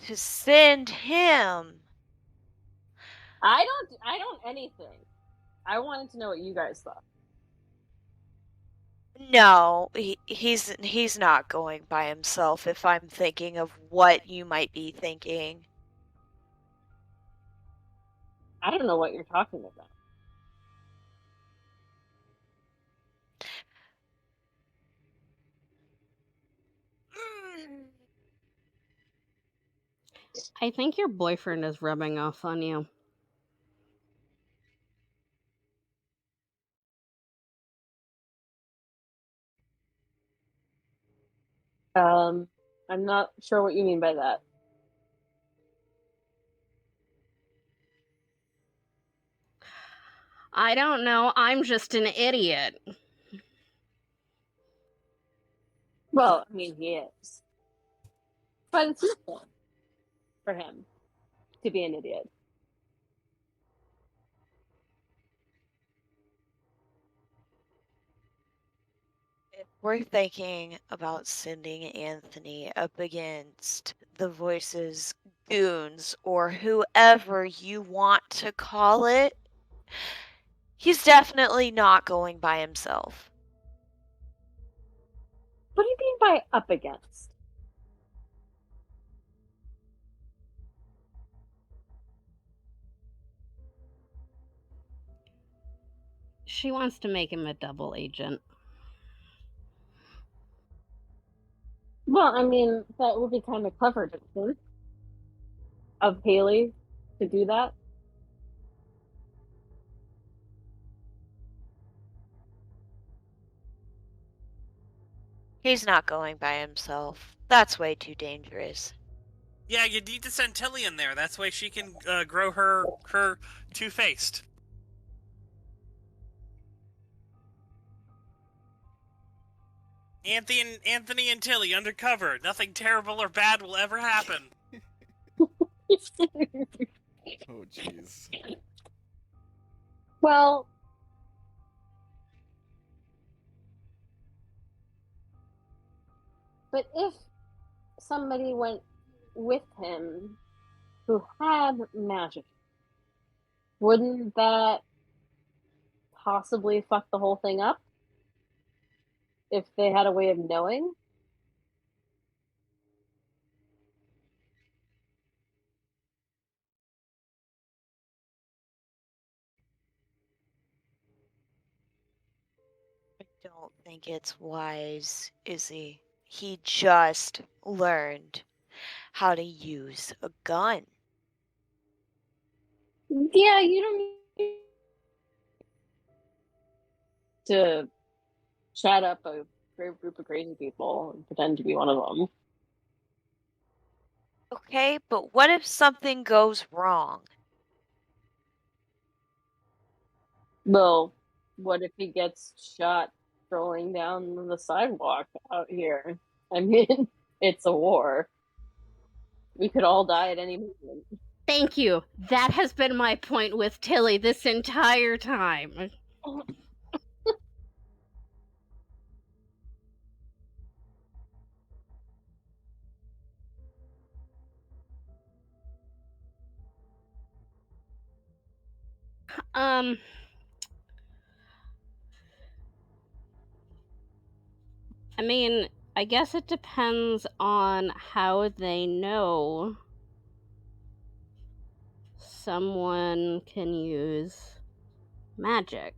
to send him? I don't anything. I wanted to know what you guys thought. No, he's not going by himself if I'm thinking of what you might be thinking. I don't know what you're talking about. I think your boyfriend is rubbing off on you. I'm not sure what you mean by that. I don't know. I'm just an idiot. Well, I mean, he is. But it's useful for him to be an idiot. If we're thinking about sending Anthony up against the Voices, goons, or whoever you want to call it, he's definitely not going by himself. What do you mean by up against? She wants to make him a double agent. Well, I mean, that would be kind of clever, don't you think? Of Haley to do that. He's not going by himself. That's way too dangerous. Yeah, you need to send Tilly in there. That's why she can grow her two-faced. Anthony and Tilly undercover. Nothing terrible or bad will ever happen. Oh, jeez. Well, but if somebody went with him who had magic, wouldn't that possibly fuck the whole thing up? If they had a way of knowing? I don't think it's wise, is he? He just learned how to use a gun. Yeah, you don't need to chat up a great group of crazy people and pretend to be one of them. Okay, but what if something goes wrong? Well, what if he gets shot strolling down the sidewalk out here? I mean, it's a war. We could all die at any moment. Thank you. That has been my point with Tilly this entire time. I mean, I guess it depends on how they know someone can use magic.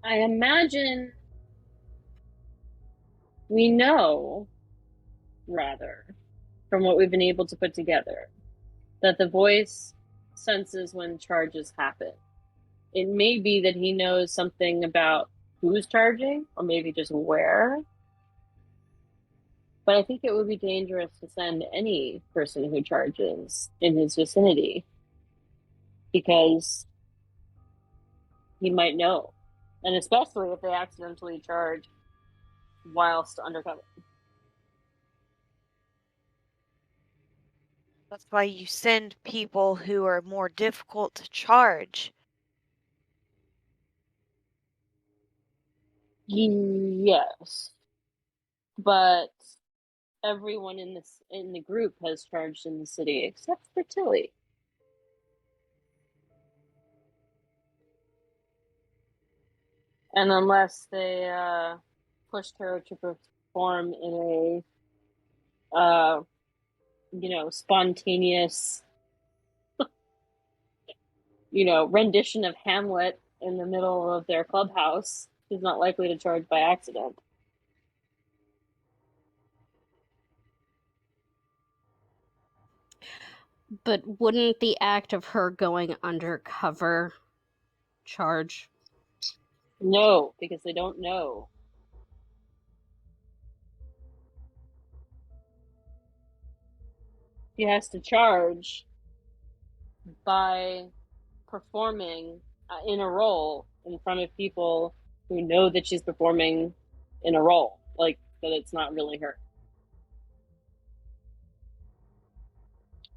I imagine we know, rather, from what we've been able to put together, that the voice senses when charges happen. It may be that he knows something about who's charging, or maybe just where. But I think it would be dangerous to send any person who charges in his vicinity, because he might know. And especially if they accidentally charge whilst undercover. That's why you send people who are more difficult to charge. Yes. But everyone in the group has charged in the city except for Tilly. And unless they pushed her to perform in a spontaneous rendition of Hamlet in the middle of their clubhouse, she's not likely to charge by accident. But wouldn't the act of her going undercover charge? No, because they don't know. She has to charge by performing in a role in front of people who know that she's performing in a role, like that it's not really her,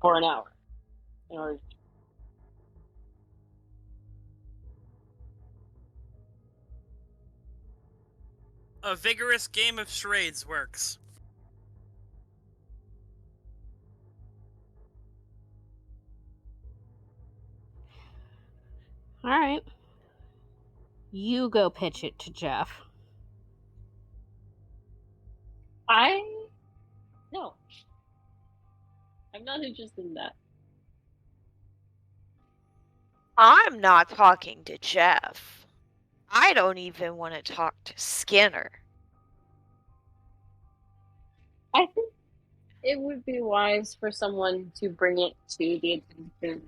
for an hour. In order A vigorous game of charades works. All right. You go pitch it to Jeff. No, I'm not interested in that. I'm not talking to Jeff. I don't even want to talk to Skinner. I think it would be wise for someone to bring it to the attention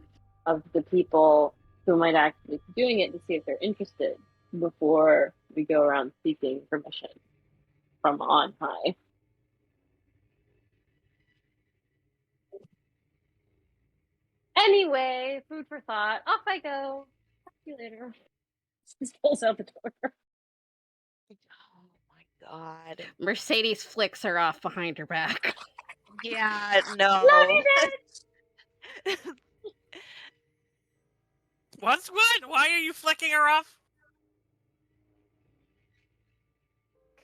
of the people who might actually be doing it to see if they're interested before we go around seeking permission from on high. Anyway, food for thought. Off I go. Talk to you later. Just pulls out the door. Oh my god. Mercedes flicks her off behind her back. Yeah, no. Love you, Dad. What? Why are you flicking her off?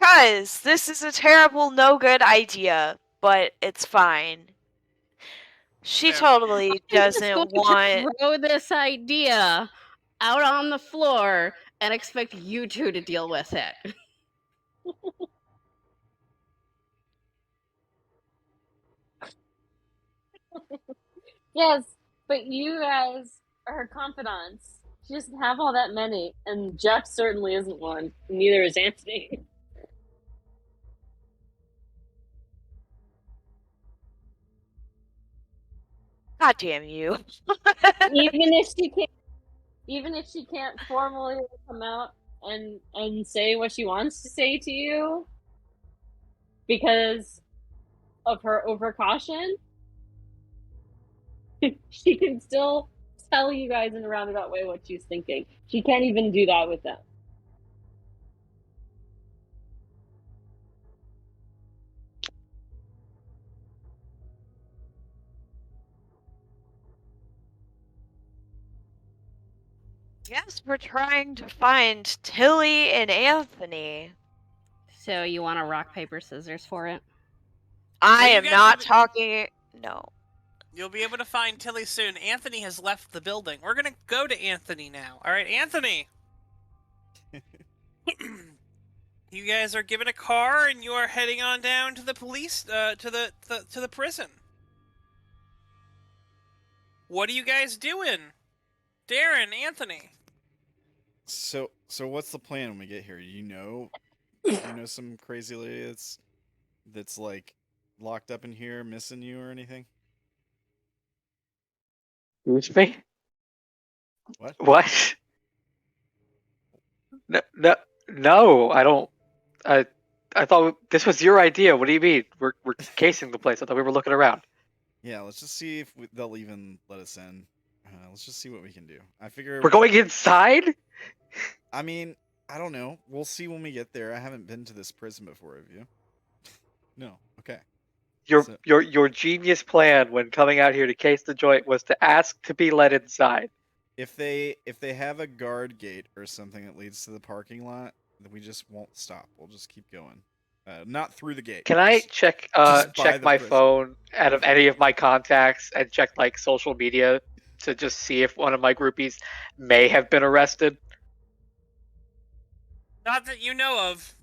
Cause this is a terrible, no good idea, but it's fine. She Fair. totally I'm just doesn't going want. to throw this idea out on the floor and expect you two to deal with it. Yes, but you guys are her confidants. She doesn't have all that many, and Jeff certainly isn't one. Neither is Anthony. God damn you. even if she can't formally come out and say what she wants to say to you because of her overcaution, she can still tell you guys in a roundabout way what she's thinking. She can't even do that with them. Yes, we're trying to find Tilly and Anthony. So you want to rock, paper, scissors for it? I Well, you am guys not have- talking. No. You'll be able to find Tilly soon. Anthony has left the building. We're gonna go to Anthony now. All right, Anthony. You guys are given a car and you are heading on down to the police, to the prison. What are you guys doing, Darren, Anthony? So what's the plan when we get here? You know some crazy lady that's like locked up in here, missing you or anything? Excuse me? What? What? No, I don't. I thought this was your idea. What do you mean? We're casing the place. I thought we were looking around. Yeah, let's just see if they'll even let us in. Let's just see what we can do. I figure We're going inside? I mean, I don't know. We'll see when we get there. I haven't been to this prison before, have you? No. Okay. Your genius plan when coming out here to case the joint was to ask to be let inside. If they have a guard gate or something that leads to the parking lot, then we just won't stop. We'll just keep going. Not through the gate. Can I check by check the my prison. phone out of any of my contacts and check like social media to just see if one of my groupies may have been arrested? Not that you know of.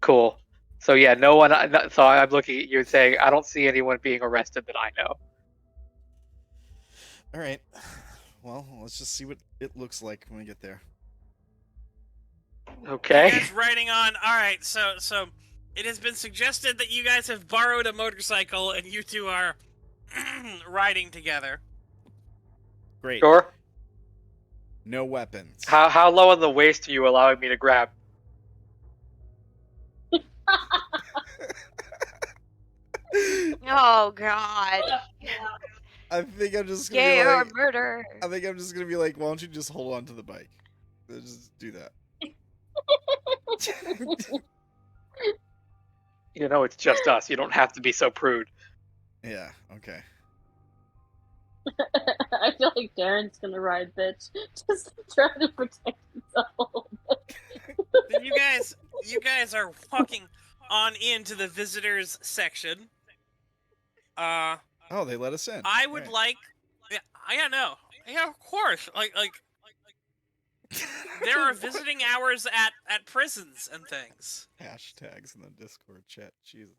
Cool. So yeah, no one. So I'm looking at you and saying I don't see anyone being arrested that I know. All right. Well, let's just see what it looks like when we get there. Okay. You guys riding on. All right. So it has been suggested that you guys have borrowed a motorcycle and you two are riding together. Great. Sure. No weapons. How low on the waist are you allowing me to grab? Oh God. I think I'm just gonna Gay be or like, murder. I think I'm just gonna be like, why don't you just hold on to the bike? Just do that. You know, it's just us. You don't have to be so prude. Yeah. Okay. I feel like Darren's gonna ride bitch, just trying to protect himself a little bit. You guys are walking on into the visitors section. Oh, they let us in. I would Right. like. Yeah, no. Yeah, of course. Like there are visiting hours at prisons and things. Hashtags in the Discord chat. Jesus.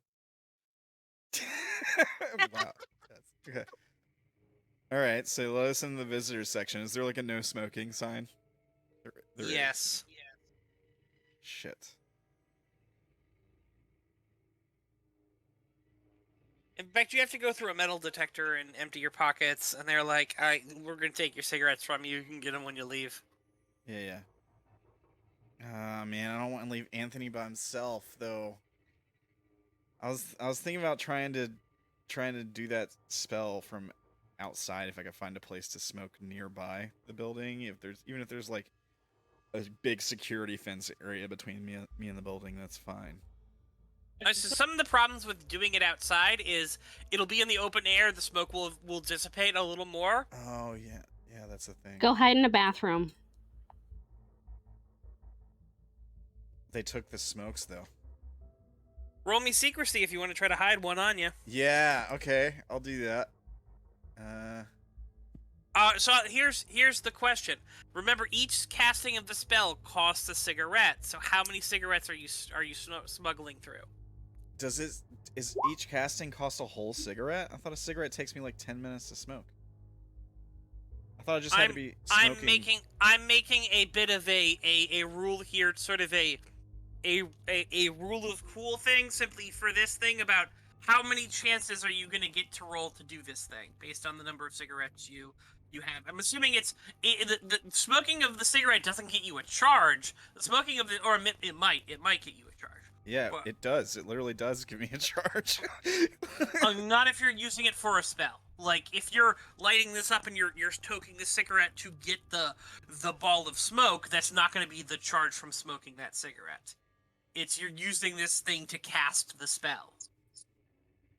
Wow. Okay. All right. So let us in the visitors section. Is there like a no smoking sign? There is. Yes. Shit. In fact, you have to go through a metal detector and empty your pockets, and they're like, "All right, we're gonna take your cigarettes from you. You can get them when you leave." Yeah. Man, I don't want to leave Anthony by himself though. I was thinking about trying to do that spell from outside if I could find a place to smoke nearby the building. If there's like a big security fence area between me and the building, that's fine. So some of the problems with doing it outside is it'll be in the open air. The smoke will dissipate a little more. Oh yeah, that's the thing. Go hide in a bathroom. They took the smokes though. Roll me secrecy if you want to try to hide one on you. Yeah, okay, I'll do that. So here's the question. Remember, each casting of the spell costs a cigarette. So how many cigarettes are you smuggling through? Is each casting cost a whole cigarette? I thought a cigarette takes me like 10 minutes to smoke. I thought I just had to be smoking. I'm making a bit of a rule here, sort of a rule of cool thing, simply for this thing about how many chances are you gonna get to roll to do this thing based on the number of cigarettes you have. I'm assuming the smoking of the cigarette doesn't get you a charge. The smoking of it might get you a charge. Yeah, But- it does. It literally does give me a charge. Not if you're using it for a spell. Like if you're lighting this up and you're toking the cigarette to get the ball of smoke, that's not going to be the charge from smoking that cigarette. It's you're using this thing to cast the spell.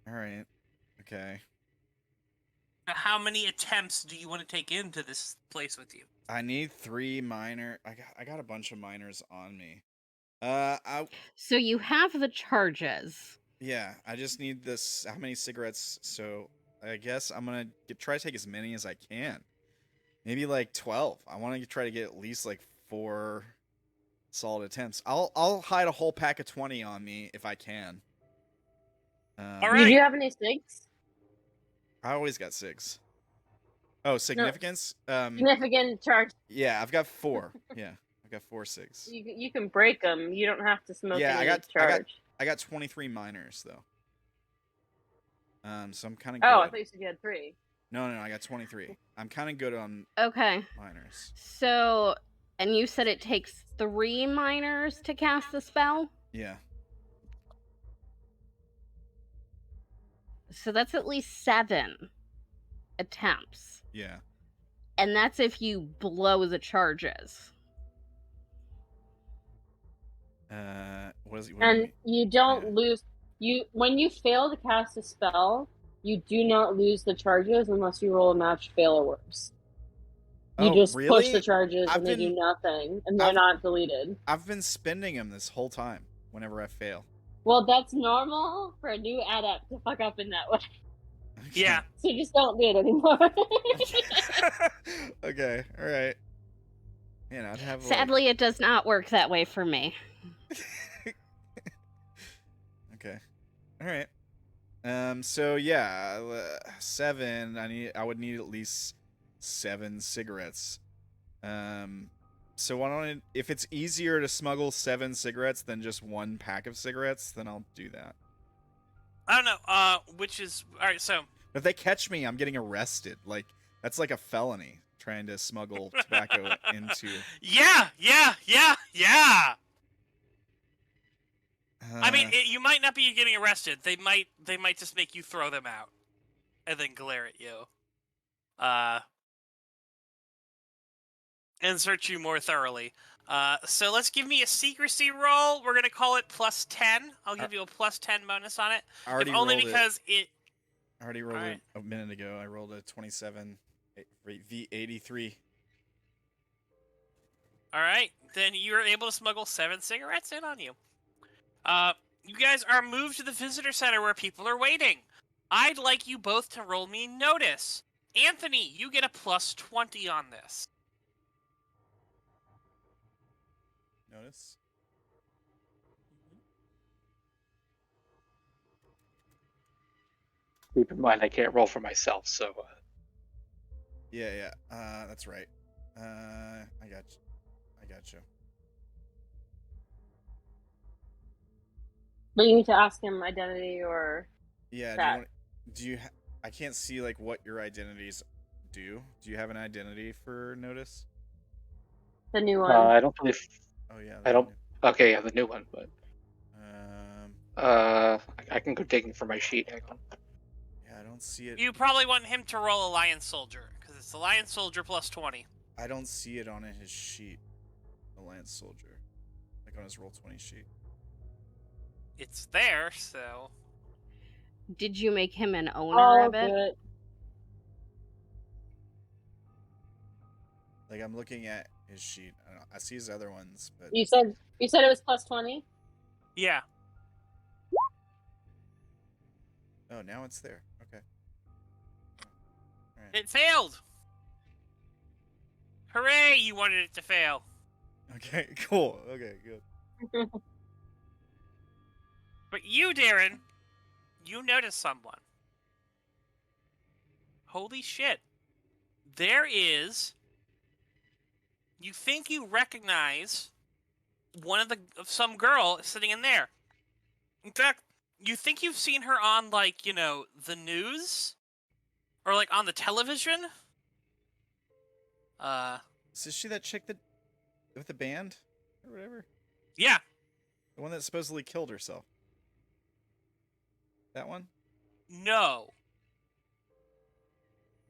All right. Okay. Now, how many attempts do you want to take into this place with you? I need 3 minor. I got a bunch of minors on me. So you have the charges. Yeah, I just need this. How many cigarettes? So I guess I'm gonna try to take as many as I can. Maybe like 12. I want to try to get at least like 4 solid attempts. I'll hide a whole pack of 20 on me if I can. All You right. do have any SIGs? I always got 6. Oh, significance? Significant charge. Yeah, I've got 4. Yeah, I've got 4 6. You can break them. You don't have to smoke Yeah, any charge. I got 23 minors though. So I'm kind of Oh, I good. thought you said you had 3. No, I got 23. I'm kind of good on Okay. minors. So, and you said it takes 3 minors to cast the spell? Yeah. So that's at least 7 attempts. Yeah. And that's if you blow the charges. What is it? And you don't Yeah. lose. When you fail to cast a spell, you do not lose the charges unless you roll a match fail or worse. You just push the charges and they do nothing, and they're not deleted. I've been spending them this whole time whenever I fail. Well, that's normal for a new adept to fuck up in that way. Yeah. So just don't do it anymore. Okay, all right. Man, I'd have Sadly, it does not work that way for me. Okay. All right. So yeah, 7. I would need at least 7 cigarettes. So why don't if it's easier to smuggle 7 cigarettes than just 1 pack of cigarettes, then I'll do that. I don't know. Which is all right. So If they catch me, I'm getting arrested. Like that's like a felony trying to smuggle tobacco into. Yeah. I mean, you might not be getting arrested. They might just make you throw them out, and then glare at you, and search you more thoroughly. So let's give me a secrecy roll. We're gonna call it +10. I'll give you a +10 bonus on it. I already if only rolled because it. I already rolled Alright. it a minute ago. I rolled a 27 V83. All right, then you are able to smuggle 7 cigarettes in on you. You guys are moved to the visitor center where people are waiting. I'd like you both to roll me notice. Anthony, you get a +20 on this. Notice. Keep in mind, I can't roll for myself, so. Yeah. That's right. I got you. But you need to ask him identity or. Yeah. Do you? I can't see like what your identities do. Do you have an identity for notice? The new one. I don't believe. Oh yeah. I don't. Okay, yeah, the new one, but. I can go digging for my sheet. Hang on. Yeah, I don't see it. You probably want him to roll a Lion Soldier, because it's the Lion Soldier +20. I don't see it on his sheet. The Lance Soldier, like on his Roll20 sheet. It's there, so. Did you make him an owner of it? Good. Like I'm looking at his sheet. I don't know. I see his other ones, but You said it was +20. Yeah. oh, now it's there. Okay. All right. It failed! Hooray, you wanted it to fail. Okay. Cool. Okay. Good. But you, Darren, you notice someone. Holy shit. There is... You think you recognize some girl sitting in there. In fact, you think you've seen her on, like, you know, the news? Or, like, on the television? Is she that chick with the band or whatever? Yeah. The one that supposedly killed herself. That one? No.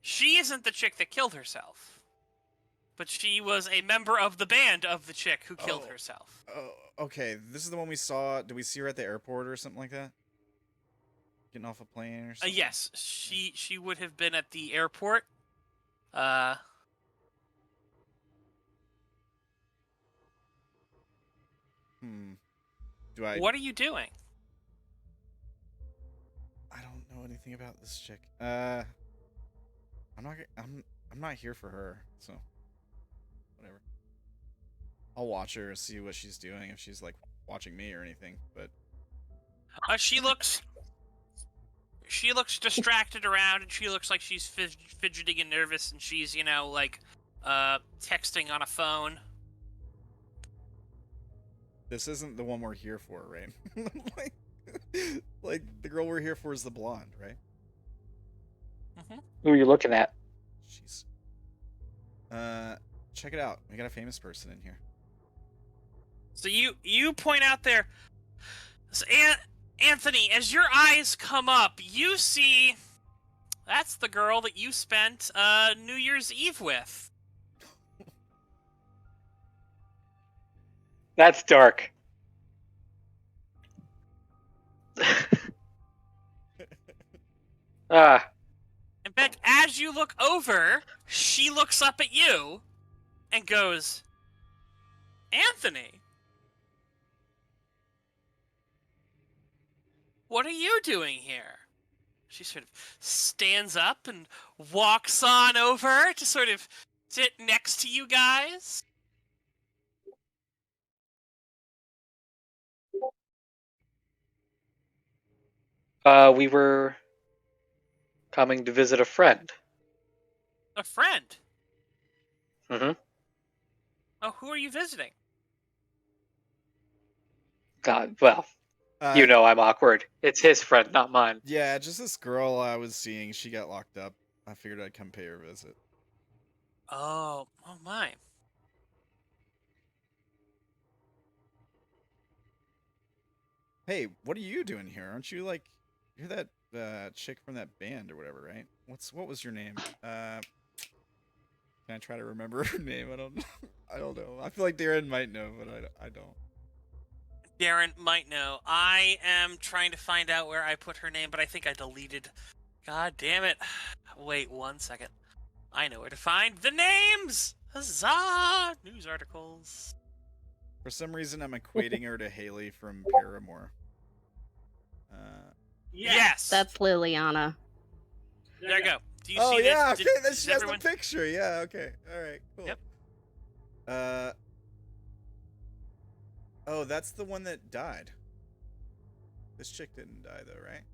She isn't the chick that killed herself. But she was a member of the band of the chick who killed herself. Oh, okay. This is the one we saw. Did we see her at the airport or something like that? Getting off a plane or something? Yes, she would have been at the airport. Do I? What are you doing? I don't know anything about this chick. I'm not here for her, so whatever. I'll watch her, see what she's doing, if she's like watching me or anything. But She looks distracted around, and she looks like she's fidgeting and nervous, and she's texting on a phone. this isn't the one we're here for, right? like the girl we're here for is the blonde, right? Who are you looking at? Jeez. Check it out. We got a famous person in here. So you point out there, so Anthony, as your eyes come up, you see that's the girl that you spent New Year's Eve with. That's dark. In fact, as you look over, she looks up at you and goes, Anthony, what are you doing here? She sort of stands up and walks on over to sort of sit next to you guys. We were coming to visit a friend. A friend? Mm-hmm. Oh, who are you visiting? God, well, you know I'm awkward. It's his friend, not mine. Yeah, just this girl I was seeing. She got locked up. I figured I'd come pay her a visit. Oh my. Hey, what are you doing here? Aren't you like, you're that chick from that band or whatever, right? What was your name? Can I try to remember her name? I don't know. I feel like Darren might know, but I don't. Darren might know. I am trying to find out where I put her name, but I think I deleted. God damn it. Wait 1 second. I know where to find the names! Huzzah! News articles. For some reason, I'm equating her to Haley from Paramore. Yes! That's Liliana. There you go. Do you Oh see yeah, this? okay, then Does she has everyone... the picture. Yeah, okay, all right, cool. Yep. Oh, that's the one that died. This chick didn't die though, right?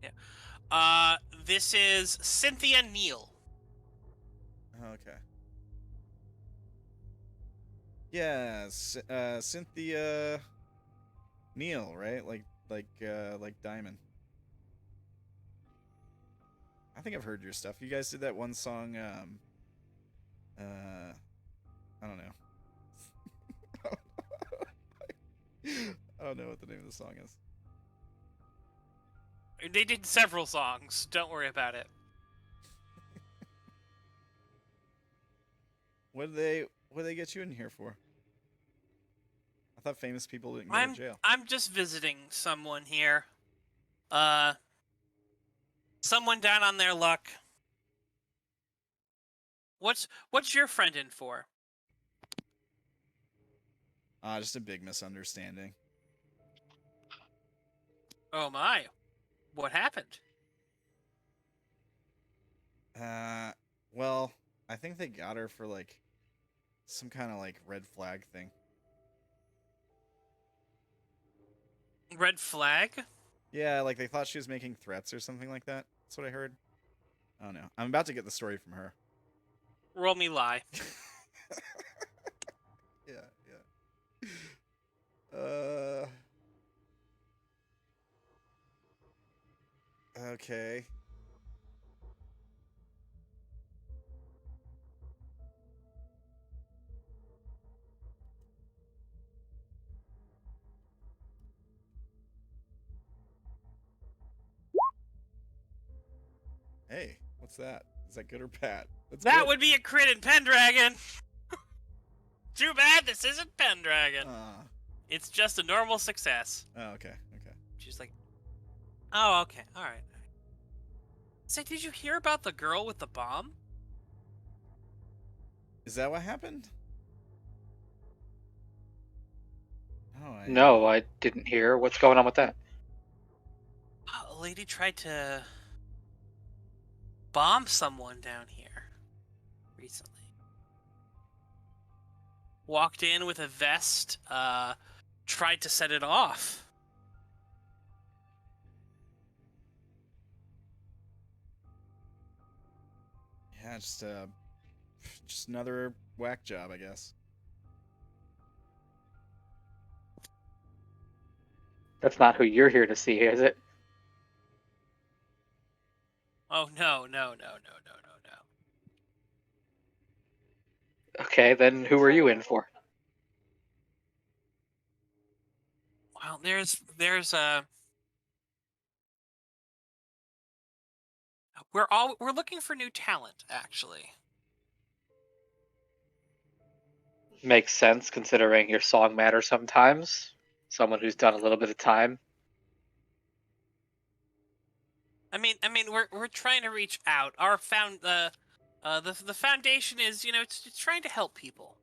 Yeah. This is Cynthia Neal. Oh, okay. Yeah, Cynthia Neal, right? Like Diamond. I think I've heard your stuff. You guys did that one song. I don't know. I don't know what the name of the song is. They did several songs. Don't worry about it. What did they get you in here for? I thought famous people didn't go to jail. I'm just visiting someone here. Someone down on their luck. What's your friend in for? Just a big misunderstanding. Oh my. What happened? Well, I think they got her for like some kind of like red flag thing. Red flag? Yeah, like they thought she was making threats or something like that. That's what I heard. I don't know. I'm about to get the story from her. Roll me lie. Yeah. Okay. Hey, what's that? Is that good or bad? That's That good. would be a crit in Pendragon. Too bad this isn't Pendragon. It's just a normal success. Oh, okay. She's like, oh, okay, all right. Say, did you hear about the girl with the bomb? Is that what happened? No, I didn't hear. What's going on with that? lady tried to bomb someone down here recently. Walked in with a vest, tried to set it off. Yeah, just another whack job, I guess. That's not who you're here to see, is it? Oh, no. Okay, then who are you in for? Well, there's we're looking for new talent, actually. Makes sense considering your song matters sometimes. Someone who's done a little bit of time. I mean, we're trying to reach out. Our the foundation is, it's trying to help people.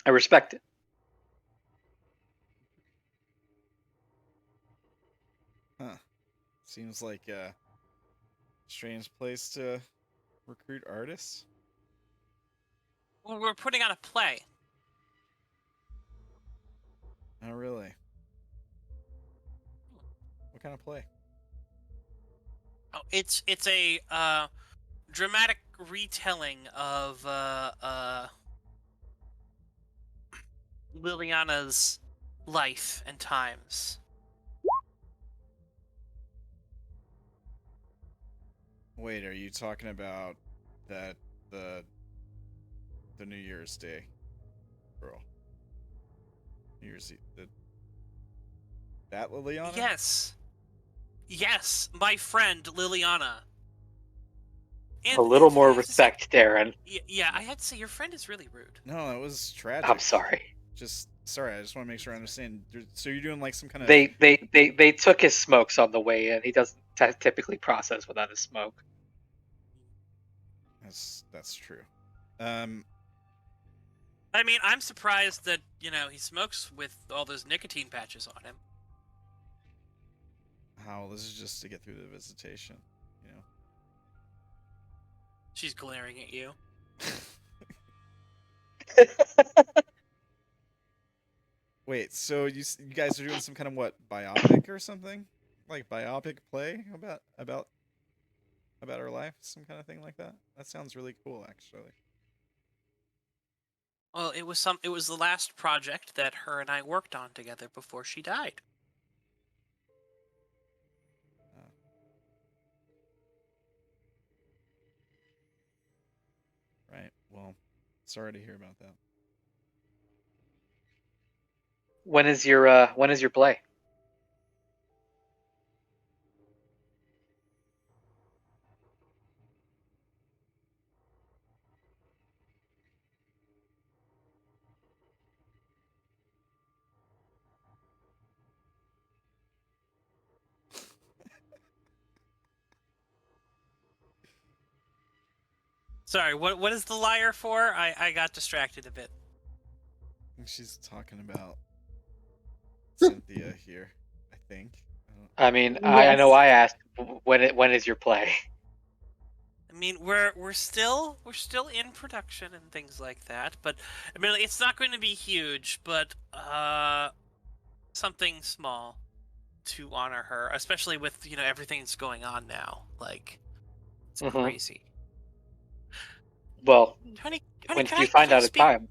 I respect it. Huh. Seems like a strange place to recruit artists. Well, we're putting on a play. Oh, really? What kind of play? Oh, it's a dramatic retelling of Liliana's life and times. Wait, are you talking about the New Year's Day girl? New Year's Eve. That Liliana? Yes, my friend Liliana. A little more respect, Darren. Yeah, I had to say your friend is really rude. No, it was tragic. I'm sorry. I just want to make sure I understand. So you're doing like some kind of... They took his smokes on the way in. He doesn't typically process without his smoke. That's true. I mean, I'm surprised that, he smokes with all those nicotine patches on him. How? This is just to get through the visitation, She's glaring at you. Wait, so you guys are doing some kind of biopic or something? Like biopic play about her life, some kind of thing like that? That sounds really cool, actually. Well, it was the last project that her and I worked on together before she died. Right. Well, sorry to hear about that. When is your play? Sorry, what is the liar for? I got distracted a bit. I think she's talking about Cynthia here, I think. I mean, Yes. I know I asked when is your play? I mean, we're still in production and things like that, but I mean, it's not going to be huge, but something small to honor her, especially with everything that's going on now. Like, it's crazy. Well, Honey, when did you find out a time?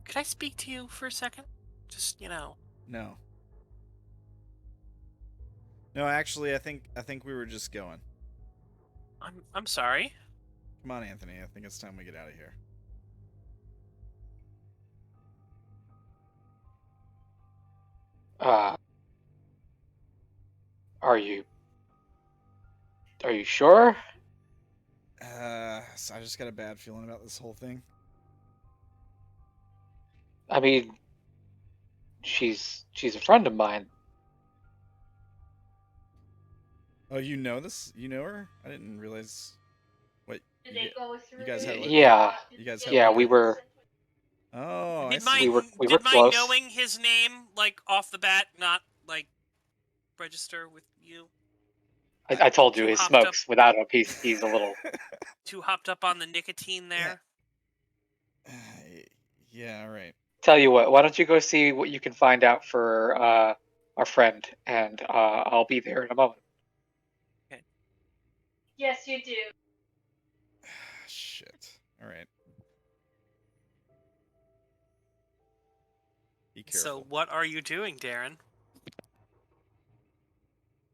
Could I speak to you for a second? Just No. No, actually, I think we were just going. I'm sorry. Come on, Anthony. I think it's time we get out of here. Are you sure? So I just got a bad feeling about this whole thing. I mean, she's a friend of mine. Oh, you know this? You know her? I didn't realize. Wait, you guys had Yeah. You guys had Yeah, we were. Oh, I Did see. We were my close. knowing his name, like, off the bat, not, like, register with you? I told you, Too he hopped up. smokes without him. He's a little. Too hopped up on the nicotine there. Yeah, all right. Tell you what, why don't you go see what you can find out for our friend, and I'll be there in a moment. Yes, you do. Shit. All right. Be careful. So what are you doing, Darren?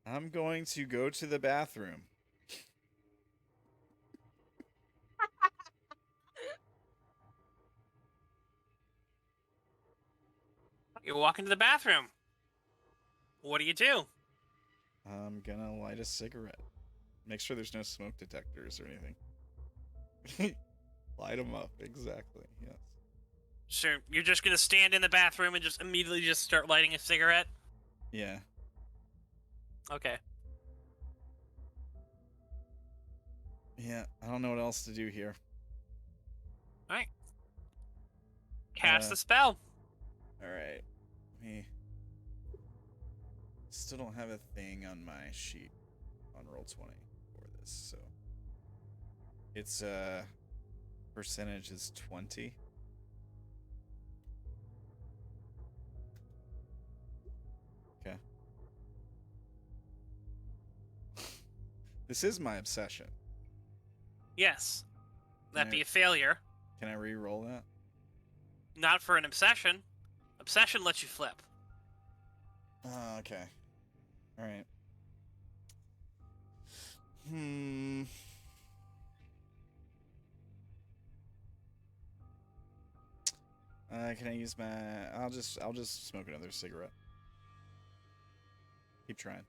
I'm going to go to the bathroom. You're walking to the bathroom. What do you do? I'm gonna light a cigarette. Make sure there's no smoke detectors or anything. Light them up, exactly, yes. So you're just gonna stand in the bathroom and just immediately just start lighting a cigarette? Yeah. Okay. Yeah, I don't know what else to do here. Alright. Cast the spell. Alright. Me. Still don't have a thing on my sheet on Roll20 for this, so. It's, percentage is 20. Okay. This is my obsession. Yes. That'd Can I- be a failure. Can I re-roll that? Not for an obsession. Obsession lets you flip. Okay. Alright. Can I use my... I'll just smoke another cigarette. Keep trying.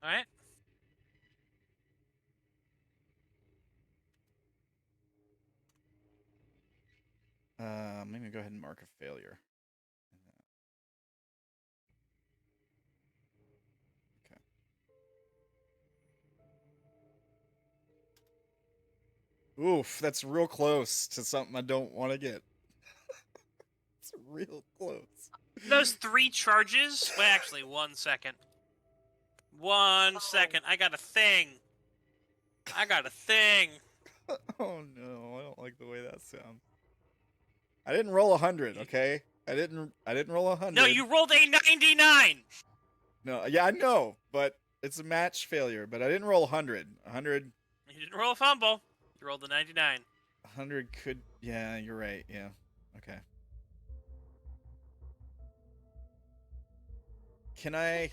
Alright. I'm gonna go ahead and mark a failure. Okay. Oof, that's real close to something I don't want to get. It's real close. Those 3 charges... Wait, actually, 1 second. 1 second. I got a thing. I got a thing. Oh no, I don't like the way that sounds. I didn't roll 100, okay? I didn't roll 100. No, you rolled a 99! No, yeah, I know, but it's a match failure. But I didn't roll 100. 100. You didn't roll a fumble. You rolled a 99. 100 could. Yeah, you're right. Yeah. Okay. Can I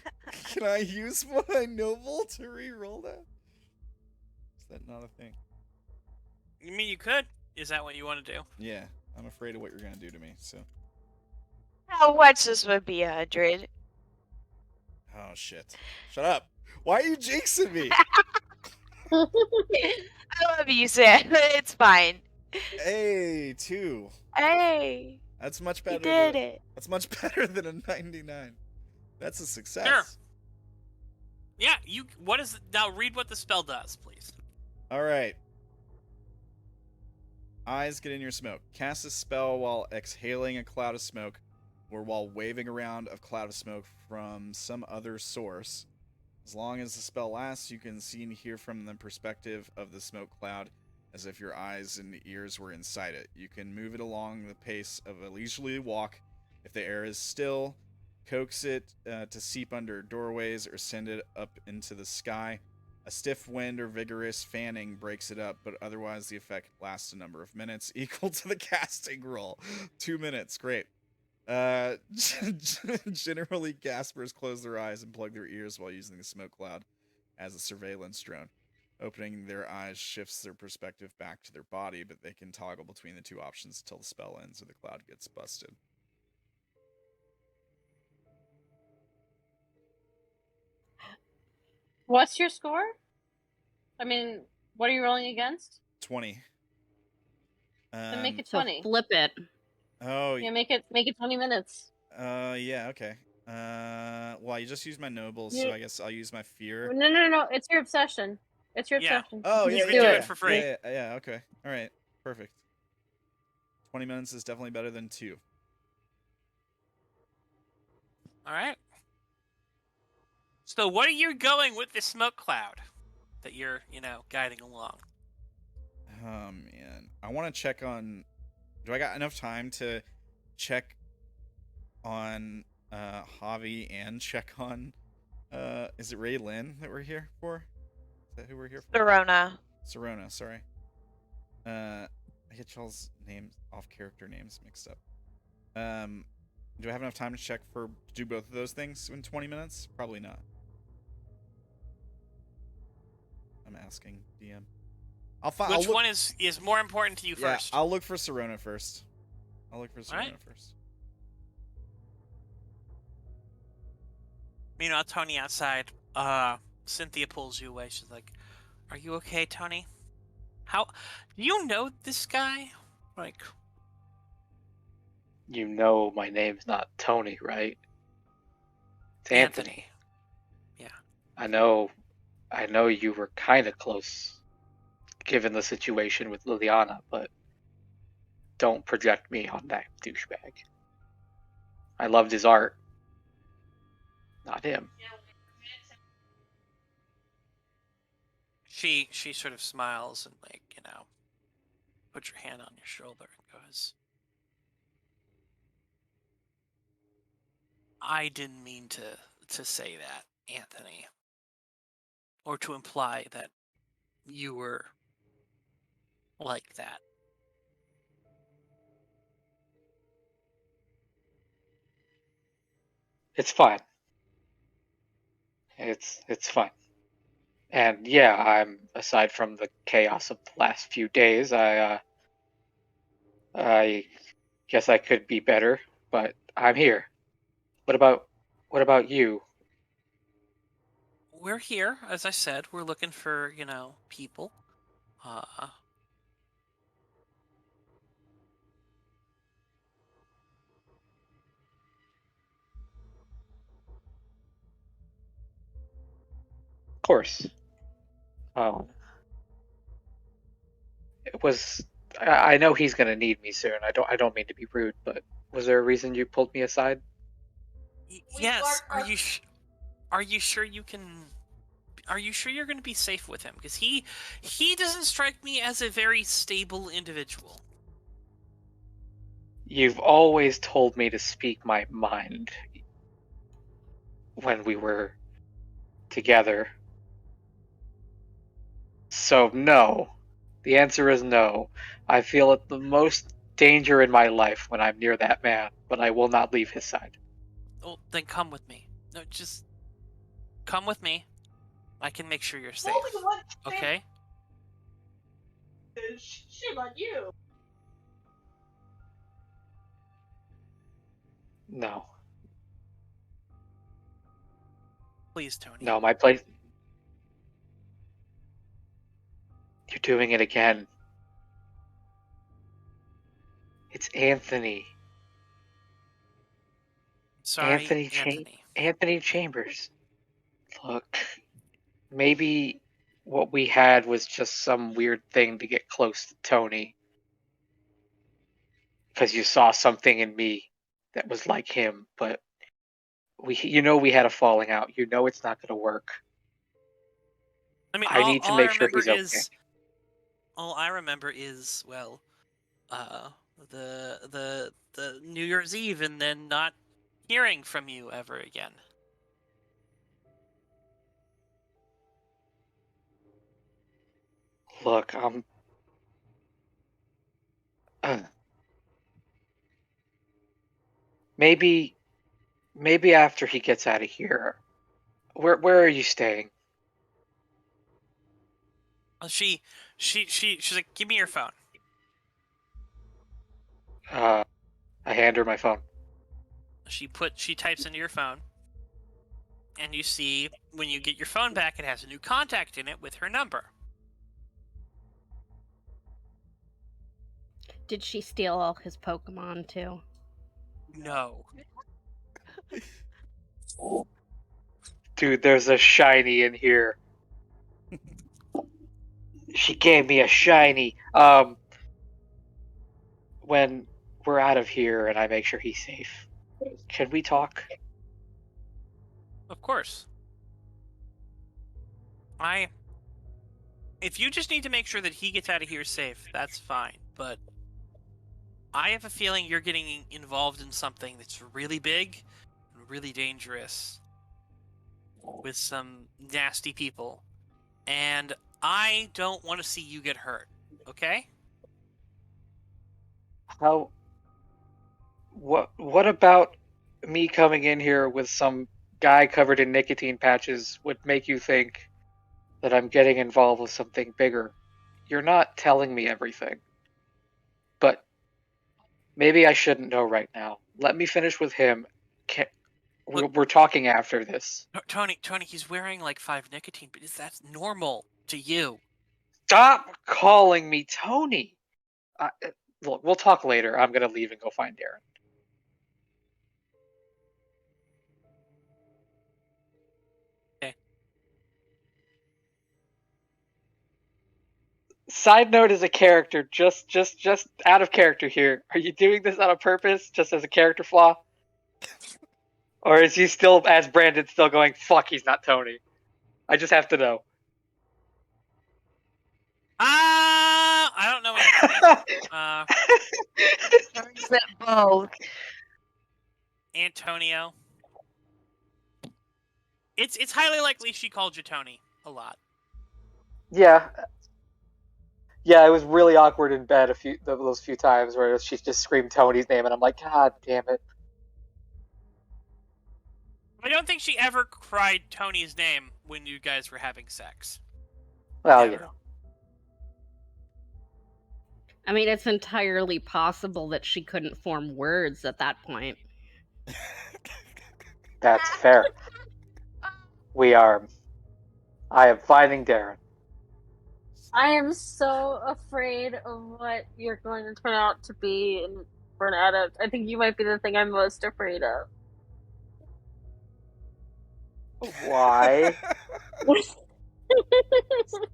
use my noble to re-roll that? Is that not a thing? You mean you could? Is that what you want to do? Yeah, I'm afraid of what you're gonna do to me. So. How much this would be 100? Oh shit! Shut up! Why are you jinxing me? I love you, Sam. It's fine. Hey, 2. Hey, That's much you better. did than, it. That's much better than a 99. That's a success. Sure. Yeah, you. What is now? Read what the spell does, please. All right. Eyes get in your smoke. Cast a spell while exhaling a cloud of smoke, or while waving around a cloud of smoke from some other source. As long as the spell lasts, you can see and hear from the perspective of the smoke cloud, as if your eyes and ears were inside it. You can move it along the pace of a leisurely walk if the air is still, coax it to seep under doorways, or send it up into the sky. A stiff wind or vigorous fanning breaks it up, but otherwise the effect lasts a number of minutes, equal to the casting roll. 2 minutes, great. Generally, gaspers close their eyes and plug their ears while using the smoke cloud as a surveillance drone. Opening their eyes shifts their perspective back to their body, but they can toggle between the 2 options until the spell ends or the cloud gets busted. What's your score? I mean, what are you rolling against? 20. Then make it So 20. flip it. Oh, Yeah, make it 20 minutes. yeah, okay. Well, you just used my nobles, so I guess I'll use my fear. No. It's your obsession. It's your Yeah. obsession. Oh, Just yeah, You do can do it. it for free. Yeah, okay. All right, perfect. 20 minutes is definitely better than 2. All right. So what are you going with this smoke cloud that you're, guiding along? Oh man, I want to check on. Do I got enough time to check on Javi and check on? Is it Ray Lynn that we're here for? Is that who we're here for? Sirona. Sirona, sorry. I get y'all's names off character names mixed up. Do I have enough time to check to do both of those things in 20 minutes? Probably not. I'm asking DM. Which one is more important to you first? I'll look for Sirona first. First. Meanwhile, Tony outside, Cynthia pulls you away. She's like, "Are you okay, Tony? How do you know this guy? Like, You know my name's not Tony, right? It's Anthony. Yeah. I know you were kind of close given the situation with Liliana, but don't project me on that douchebag. I loved his art. Not him. She sort of smiles and puts your hand on your shoulder and goes, I didn't mean to say that, Anthony. Or to imply that you were like that. It's fine. It's fine. And yeah, I'm aside from the chaos of the last few days, I guess I could be better, but I'm here. What about you? We're here, as I said. We're looking for, people. Of course. It was. I know he's gonna need me soon. I don't mean to be rude, but was there a reason you pulled me aside? Yes. Are you sure you can? Are you sure you're going to be safe with him? Because he doesn't strike me as a very stable individual. You've always told me to speak my mind when we were together. So no. The answer is no. I feel at the most danger in my life when I'm near that man, but I will not leave his side. Well, then come with me. No, just come with me. I can make sure you're safe. Okay? Shame on you. No. Please, Tony. No, my place. You're doing it again. It's Anthony. Sorry, Anthony Chambers. Look, maybe what we had was just some weird thing to get close to Tony. Because you saw something in me that was like him, but we had a falling out. You know it's not going to work. I mean, I need to make sure he's okay. All I remember is, well, the New Year's Eve and then not hearing from you ever again. Look, maybe after he gets out of here. Where are you staying? She's like, give me your phone. I hand her my phone. She types into your phone, and you see when you get your phone back, it has a new contact in it with her number. Did she steal all his Pokemon too? No. Dude, there's a shiny in here. She gave me a shiny. When we're out of here and I make sure he's safe, can we talk? Of course. If you just need to make sure that he gets out of here safe, that's fine. But I have a feeling you're getting involved in something that's really big and really dangerous with some nasty people. And I don't want to see you get hurt, okay? How? What about me coming in here with some guy covered in nicotine patches would make you think that I'm getting involved with something bigger? You're not telling me everything. But maybe I shouldn't know right now. Let me finish with him. We're talking after this. Tony, he's wearing like 5 nicotine, but that's normal to you. Stop calling me Tony. Look, we'll talk later. I'm gonna leave and go find Darren. Okay. Side note as a character, just out of character here. Are you doing this on purpose, just as a character flaw? Or is he still, as Brandon, still going, fuck, he's not Tony? I just have to know. I don't know Anthony. Is it both? Antonio. It's highly likely she called you Tony a lot. Yeah. Yeah, it was really awkward in bed those few times where she just screamed Tony's name, and I'm like, God damn it. I don't think she ever cried Tony's name when you guys were having sex. Well, Never. you know. I mean, it's entirely possible that she couldn't form words at that point. That's fair. I am finding Darren. I am so afraid of what you're going to turn out to be for an adept. I think you might be the thing I'm most afraid of. Why?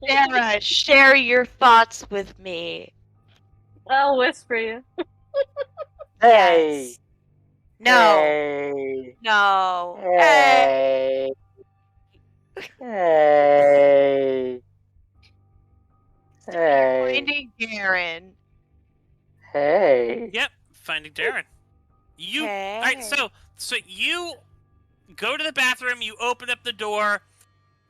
Sarah, share your thoughts with me. I'll whisper you. Hey! Yes. No. Hey! No. Hey! Hey! Hey! Finding Darren. Hey! Yep, finding Darren. You Hey. all right? So you go to the bathroom. You open up the door,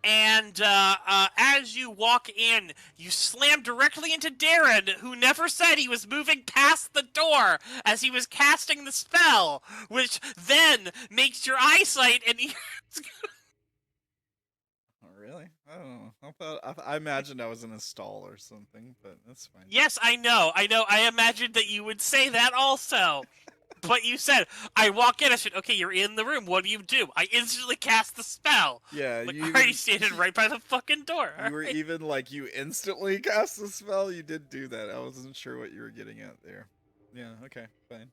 and as you walk in, you slam directly into Darren, who never said he was moving past the door as he was casting the spell, which then makes your eyesight and ears. Oh, really? I don't know. I imagined I was in a stall or something, but that's fine. Yes, I know. I imagined that you would say that also. But you said, I walk in, I said, okay, you're in the room, what do? I instantly cast the spell. Yeah, Like, you already even, standing right by the fucking door. you were even like, you instantly cast the spell? You did do that. I wasn't sure what you were getting at there. Yeah, okay, fine.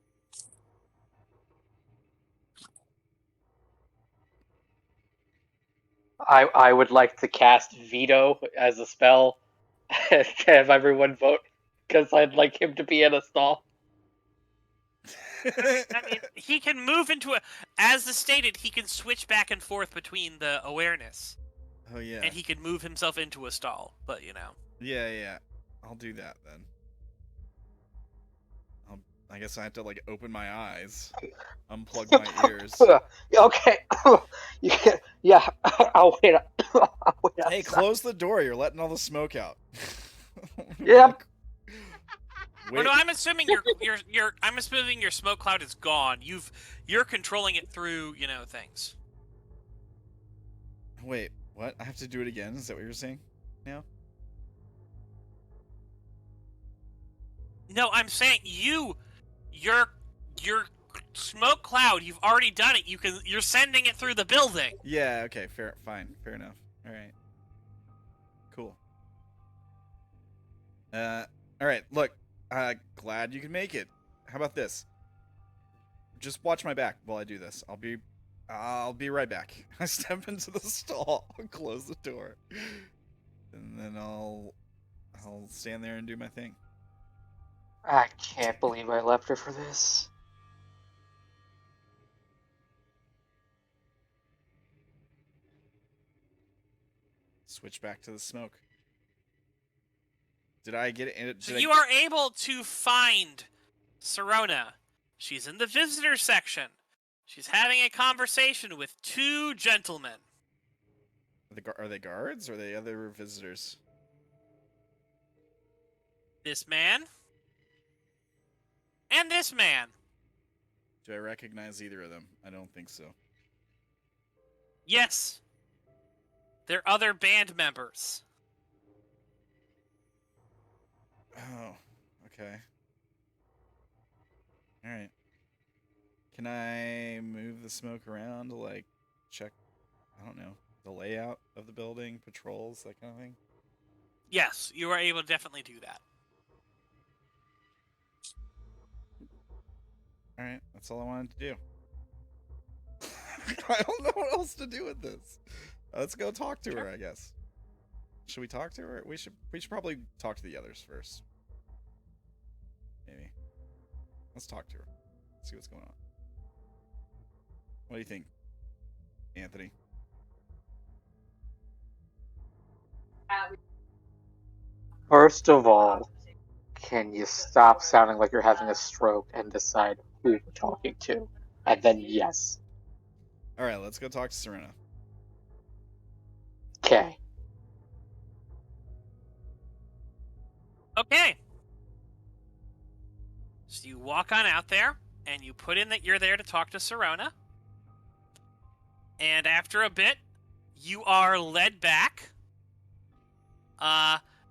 I would like to cast Veto as a spell to have everyone vote, because I'd like him to be in a stall. I mean, he can move into a... As stated, he can switch back and forth between the awareness. Oh, yeah. And he can move himself into a stall, but you know. Yeah. I'll do that then. I guess I have to, like, open my eyes, unplug my ears. Okay. Yeah, I'll wait. Hey, close the door. You're letting all the smoke out. Yep. Well, no, I'm assuming I'm assuming your smoke cloud is gone. You're controlling it through, things. Wait, what? I have to do it again? Is that what you're saying now? No, I'm saying your smoke cloud, you've already done it. You're sending it through the building. Yeah, okay, fair enough. All right. Cool. All right, look. Glad you can make it. How about this? Just watch my back while I do this. I'll be right back. I step into the stall, close the door, and then I'll stand there and do my thing. I can't believe I left her for this. switch back to the smoke. Did I get it? So you are able to find Sirona. She's in the visitor section. She's having a conversation with two gentlemen. Are they guards or are they other visitors? This man and this man. Do I recognize either of them? I don't think so. Yes. They're other band members. Oh, okay. All right. Can I move the smoke around to, like, check, I don't know, the layout of the building, patrols, that kind of thing? Yes, you are able to definitely do that. All right, that's all I wanted to do. I don't know what else to do with this. Let's go talk to her, I guess. Should we talk to her? We should probably talk to the others first. Maybe. Let's talk to her. See what's going on. What do you think, Anthony? First of all, can you stop sounding like you're having a stroke and decide who you're talking to? And then yes. All right, let's go talk to Sirona. Okay. Okay. So you walk on out there, and you put in that you're there to talk to Sirona. And after a bit, you are led back.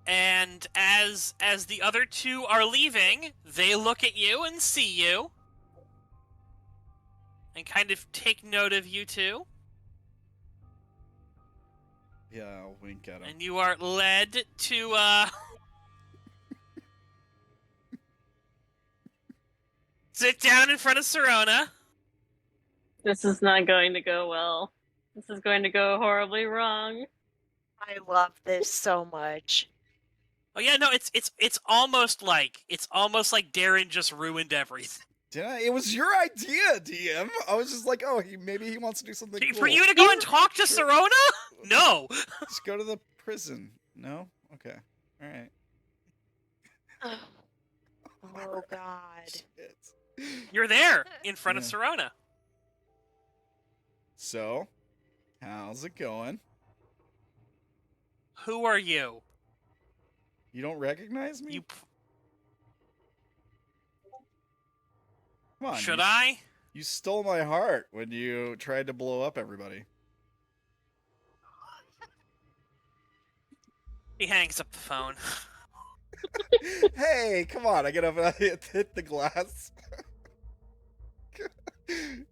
And as the other two are leaving, they look at you and see you. And kind of take note of you too. Yeah, I'll wink at him. And you are led to, sit down in front of Sirona. This is not going to go well. This is going to go horribly wrong. I love this so much. Oh yeah, no, it's almost like Darren just ruined everything. Did I? It was your idea, DM. I was just like, oh, maybe he wants to do something cool. For you to go and talk to Sirona? No. Just go to the prison. No? Okay. All right. Oh God. Shit. You're there in front of Yeah. Sirona. So, how's it going? Who are you? You don't recognize me? You Come on. should I? You stole my heart when you tried to blow up everybody. He hangs up the phone. Hey, come on. I get up and I hit the glass. Did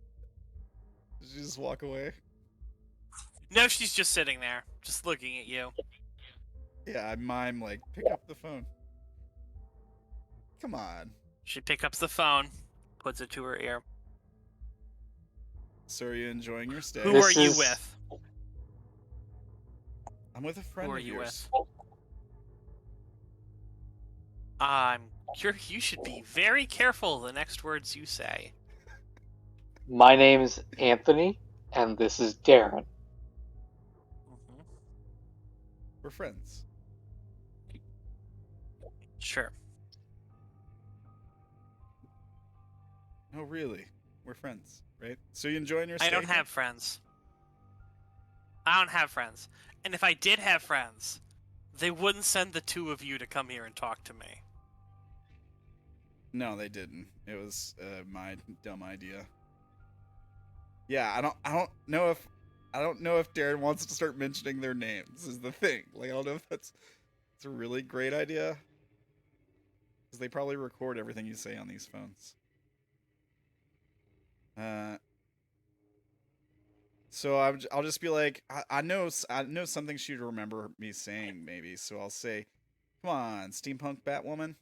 you just walk away? No, she's just sitting there, just looking at you. Yeah, I mime like, pick up the phone. Come on. She picks up the phone, puts it to her ear. So are you enjoying your stay? Who This are you is- with? I'm with a friend Who are of you yours. with? You should be very careful the next words you say. My name's Anthony, and this is Darren. Mhm. We're friends. Sure. No, really. We're friends, right? So you enjoying your stay? I don't have friends. I don't have friends. And if I did have friends, they wouldn't send the two of you to come here and talk to me. No, they didn't. It was my dumb idea. Yeah, I don't know if Darren wants to start mentioning their names is the thing. Like, I don't know if it's a really great idea. Because they probably record everything you say on these phones. So I'll just be like, I know something she'd remember me saying maybe. So I'll say, come on, steampunk Batwoman.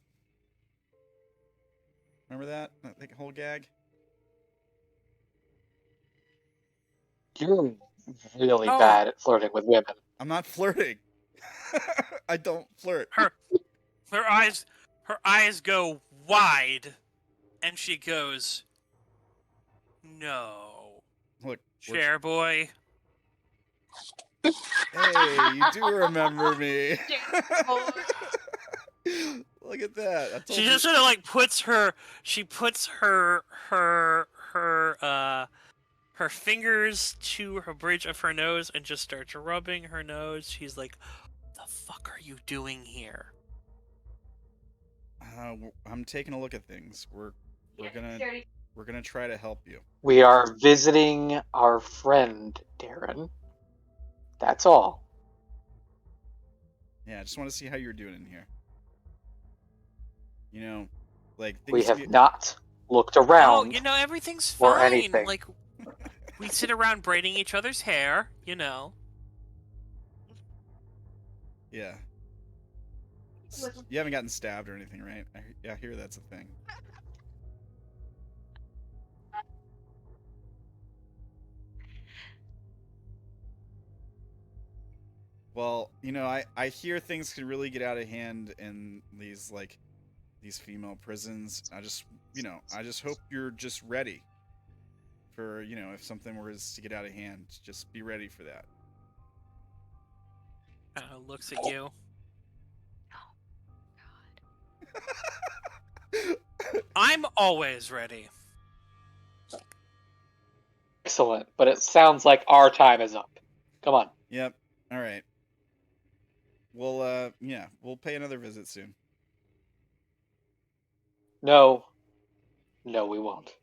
Remember that whole gag? You're really Oh. bad at flirting with women. I'm not flirting. I don't flirt. Her eyes go wide, and she goes, "No, Look, chair boy." Hey, you do remember me. Boy. Look at that. I told She you. just sort of like puts her her fingers to her bridge of her nose and just starts rubbing her nose. She's like, "The fuck are you doing here?" I'm taking a look at things. We're gonna try to help you. We are visiting our friend, Darren. That's all. Yeah, I just want to see how you're doing in here. You know, like We things. have not looked Oh, around you know, everything's or fine. anything. Like, we sit around braiding each other's hair, you know. Yeah. You haven't gotten stabbed or anything, right? I hear that's a thing. Well, you know, I hear things can really get out of hand in these female prisons. I just hope you're just ready for, if something was to get out of hand, just be ready for that. Looks at you. I'm always ready. Excellent, but it sounds like our time is up. Come on. Yep. All right. We'll pay another visit soon. No, we won't.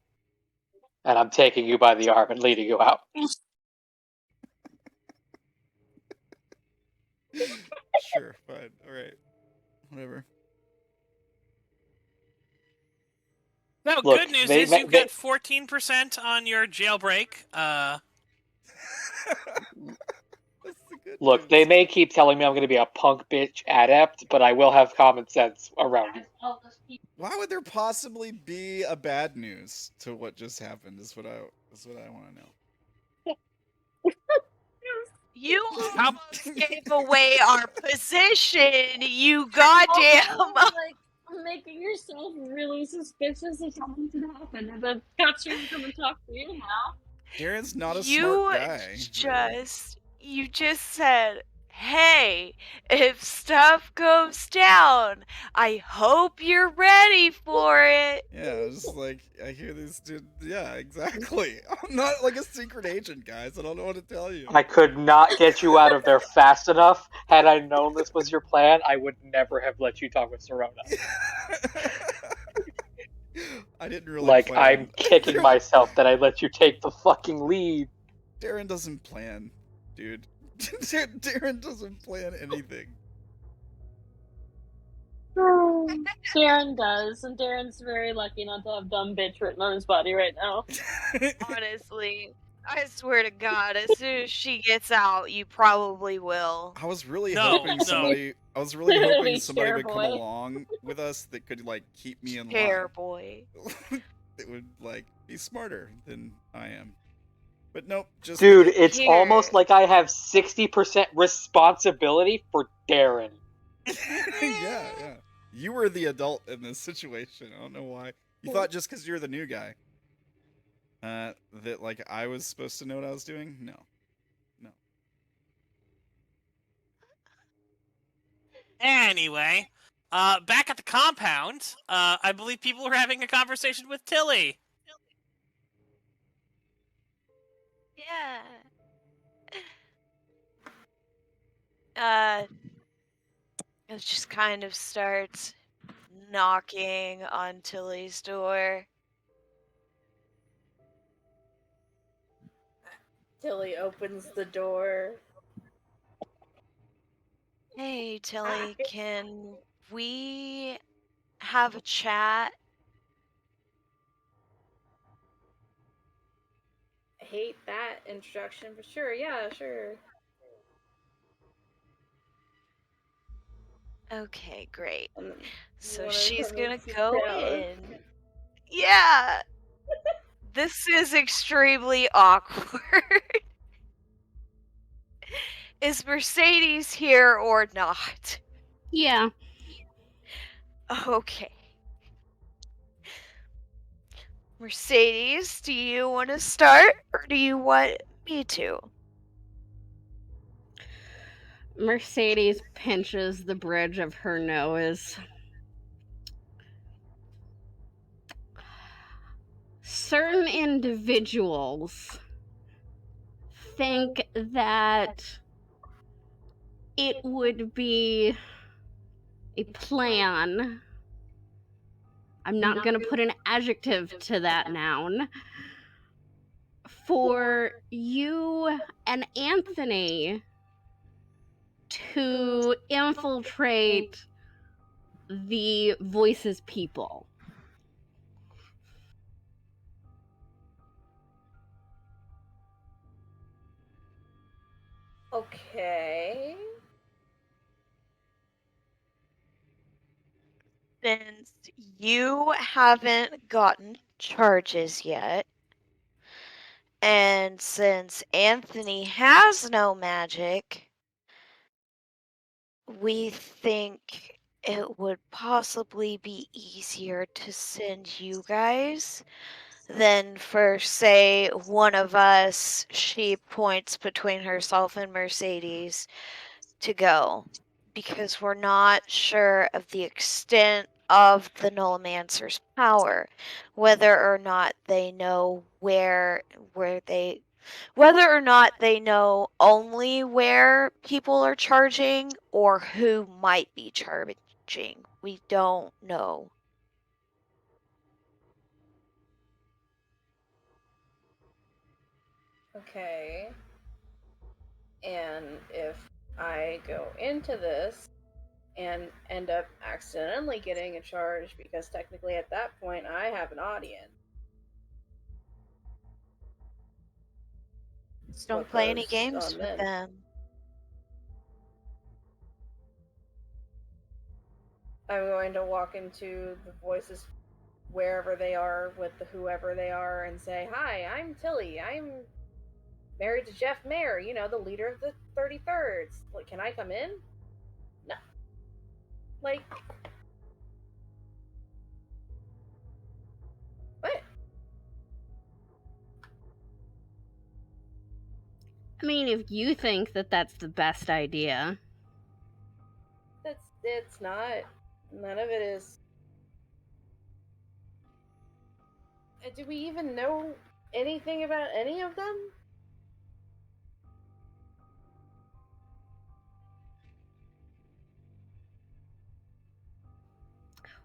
And I'm taking you by the arm and leading you out. Sure, fine. All right. Whatever. No, Look, good news is you get 14% on your jailbreak. Look, they may keep telling me I'm going to be a punk bitch adept, but I will have common sense around you. Why would there possibly be a bad news to what just happened? Is what I want to know. You almost gave away our position, you goddamn. Like making yourself really suspicious of something could happen, and the cops are gonna come and talk to you now. Darren's not a smart guy. You just said, hey, if stuff goes down, I hope you're ready for it. Yeah, just like I hear this dude. Yeah, exactly. I'm not like a secret agent, guys. I don't know what to tell you. I could not get you out of there fast enough. Had I known this was your plan, I would never have let you talk with Sirona. I didn't really like, plan. I'm kicking myself that I let you take the fucking lead. Darren doesn't plan, dude. Darren doesn't plan anything. Darren does, and Darren's very lucky not to have dumb bitch written on his body right now. Honestly, I swear to God, as soon as she gets out, you probably will. I was really hoping somebody. I was really hoping somebody would come along with us that could like keep me in line. Chair boy. It would like be smarter than I am. But nope, just dude, it's almost like I have 60% responsibility for Darren. yeah. You were the adult in this situation. I don't know why. You thought just because you're the new guy, that like I was supposed to know what I was doing? No. Anyway, back at the compound, I believe people were having a conversation with Tilly. Yeah. It just kind of starts knocking on Tilly's door. Tilly opens the door. Hey, Tilly, can we have a chat? I hate that introduction, but sure, yeah, sure. Okay, great. So wanna she's come gonna and sit go down? in. Yeah! This is extremely awkward. Is Mercedes here or not? Yeah. Okay. Mercedes, do you want to start or do you want me to? Mercedes pinches the bridge of her nose. Certain individuals think that it would be a plan. I'm not going to put an adjective to that noun. For you and Anthony to infiltrate the Voices people. Okay. Since you haven't gotten charges yet, and since Anthony has no magic, we think it would possibly be easier to send you guys than for, say, one of us, she points between herself and Mercedes, to go. Because we're not sure of the extent of the Nullmancer's power, whether or not they know whether or not they know only where people are charging or who might be charging. We don't know. Okay. And if I go into this and end up accidentally getting a charge, because technically at that point I have an audience. Just don't What play any goes games on with then? them. I'm going to walk into the Voices wherever they are with the whoever they are and say, "Hi, I'm Tilly. I'm married to Jeff Mayer, you know, the leader of the 33rds. Like, can I come in?" No. Like, what? I mean, if you think that that's the best idea. It's not. None of it is. Do we even know anything about any of them?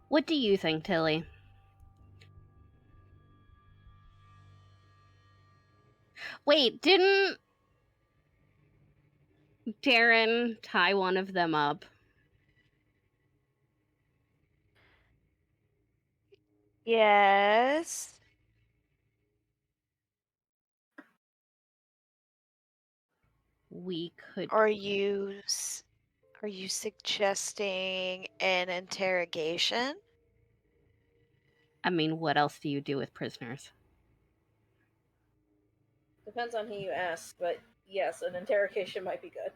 What do you think, Tilly? Wait, didn't Darren tie one of them up? Yes. We could. Are you suggesting an interrogation? I mean, what else do you do with prisoners? Depends on who you ask, but yes, an interrogation might be good.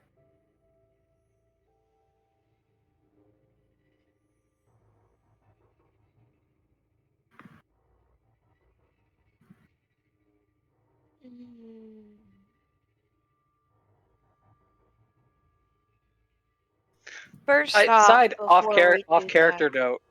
First Side off before we do character that, note.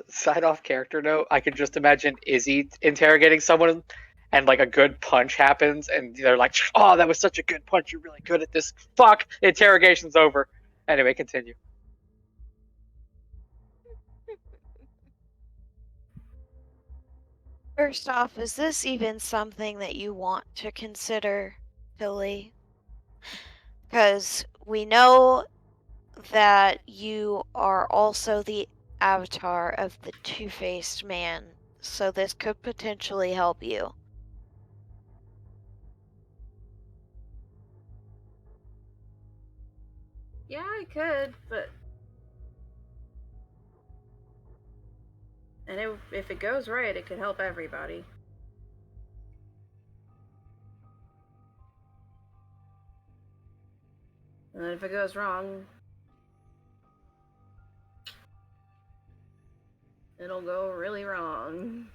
Side off character note. I can just imagine Izzy interrogating someone, and like a good punch happens, and they're like, "Oh, that was such a good punch. You're really good at this." Fuck. Interrogation's over. Anyway, continue. first off, is this even something that you want to consider, Tilly? Because we know that you are also the avatar of the two-faced man, so this could potentially help you. Yeah, I could, but and if it goes right, it could help everybody. And then if it goes wrong, it'll go really wrong.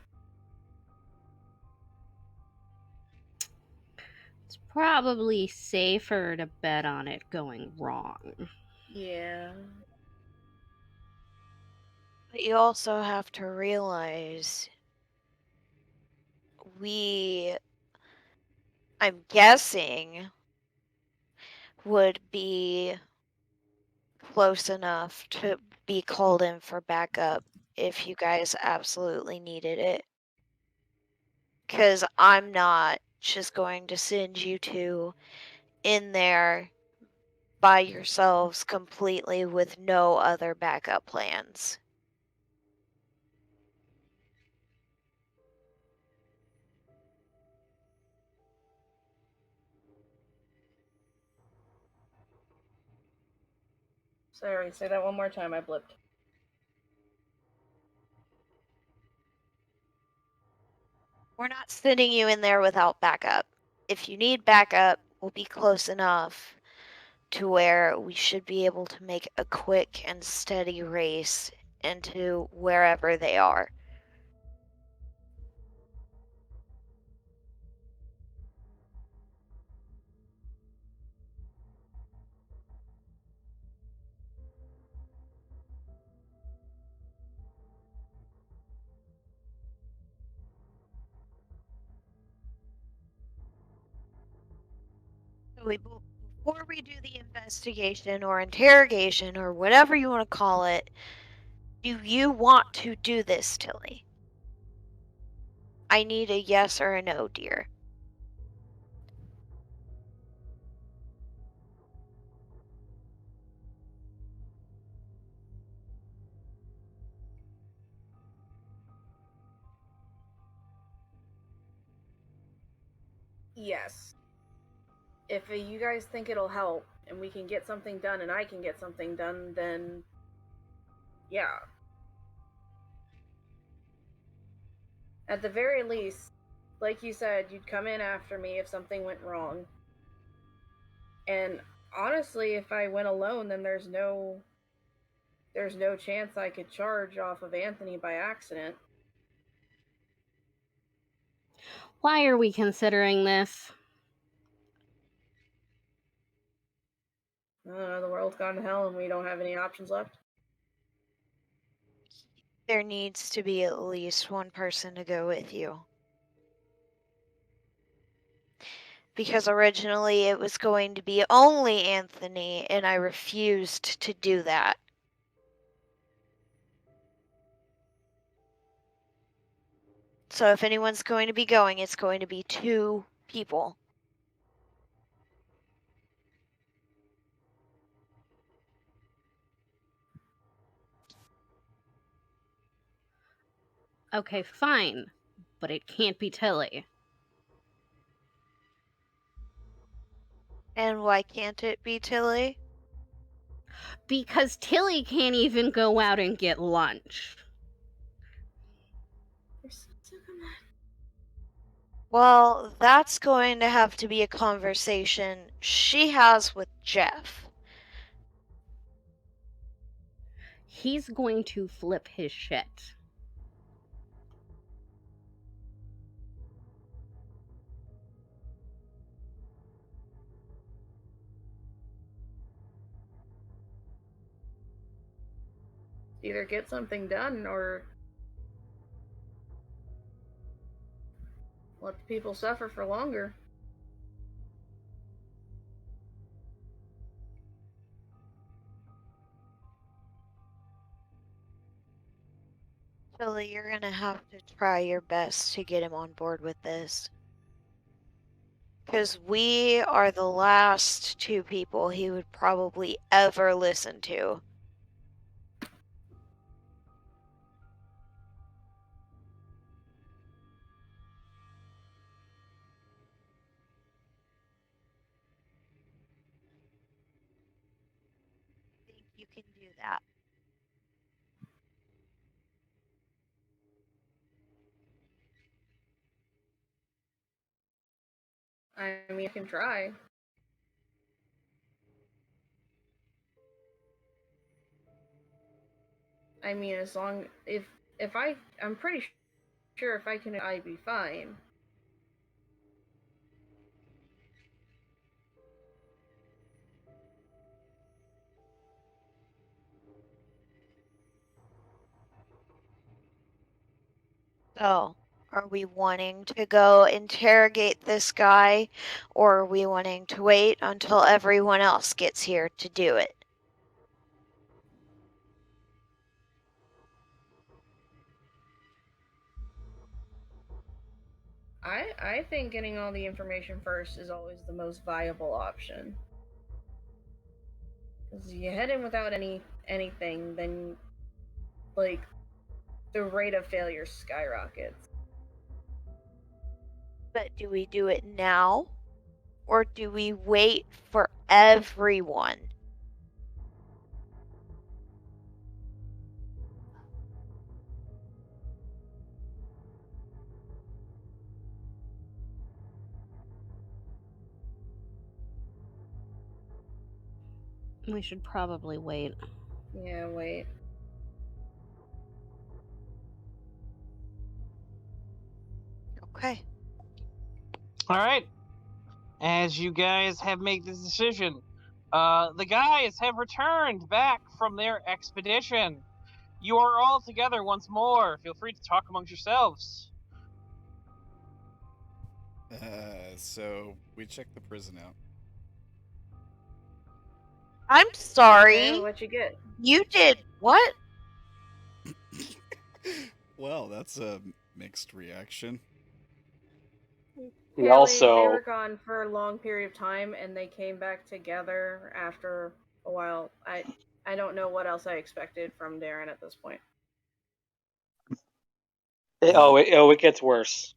It's probably safer to bet on it going wrong. Yeah. But you also have to realize I'm guessing, would be close enough to be called in for backup if you guys absolutely needed it. Because I'm not just going to send you two in there by yourselves completely with no other backup plans. Sorry, say that one more time. I blipped. We're not sending you in there without backup. If you need backup, we'll be close enough to where we should be able to make a quick and steady race into wherever they are. So before we do the investigation or interrogation or whatever you want to call it, do you want to do this, Tilly? I need a yes or a no, dear. Yes. If you guys think it'll help and we can get something done and I can get something done, then yeah. At the very least, like you said, you'd come in after me if something went wrong. And honestly, if I went alone, then there's no chance I could charge off of Anthony by accident. Why are we considering this? I don't know, the world's gone to hell and we don't have any options left. There needs to be at least one person to go with you. Because originally it was going to be only Anthony, and I refused to do that. So if anyone's going to be going, it's going to be 2 people. Okay, fine. But it can't be Tilly. And why can't it be Tilly? Because Tilly can't even go out and get lunch. Well, that's going to have to be a conversation she has with Jeff. He's going to flip his shit. Either get something done or let the people suffer for longer. Tilly, you're gonna have to try your best to get him on board with this. Because we are the last 2 people he would probably ever listen to. I think you can do that. I mean, I can try. I mean, as long if I'm pretty sure if I can, I'd be fine. So, are we wanting to go interrogate this guy, or are we wanting to wait until everyone else gets here to do it? I think getting all the information first is always the most viable option. Because you head in without anything, then like the rate of failure skyrockets. But do we do it now, or do we wait for everyone? We should probably wait. Yeah, wait. Okay. All right. As you guys have made this decision, the guys have returned back from their expedition. You are all together once more. Feel free to talk amongst yourselves. So we checked the prison out. I'm sorry. Okay, what you get? You did what? Well, that's a mixed reaction. We Apparently, they also were gone for a long period of time, and they came back together after a while. I don't know what else I expected from Darren at this point. it gets worse.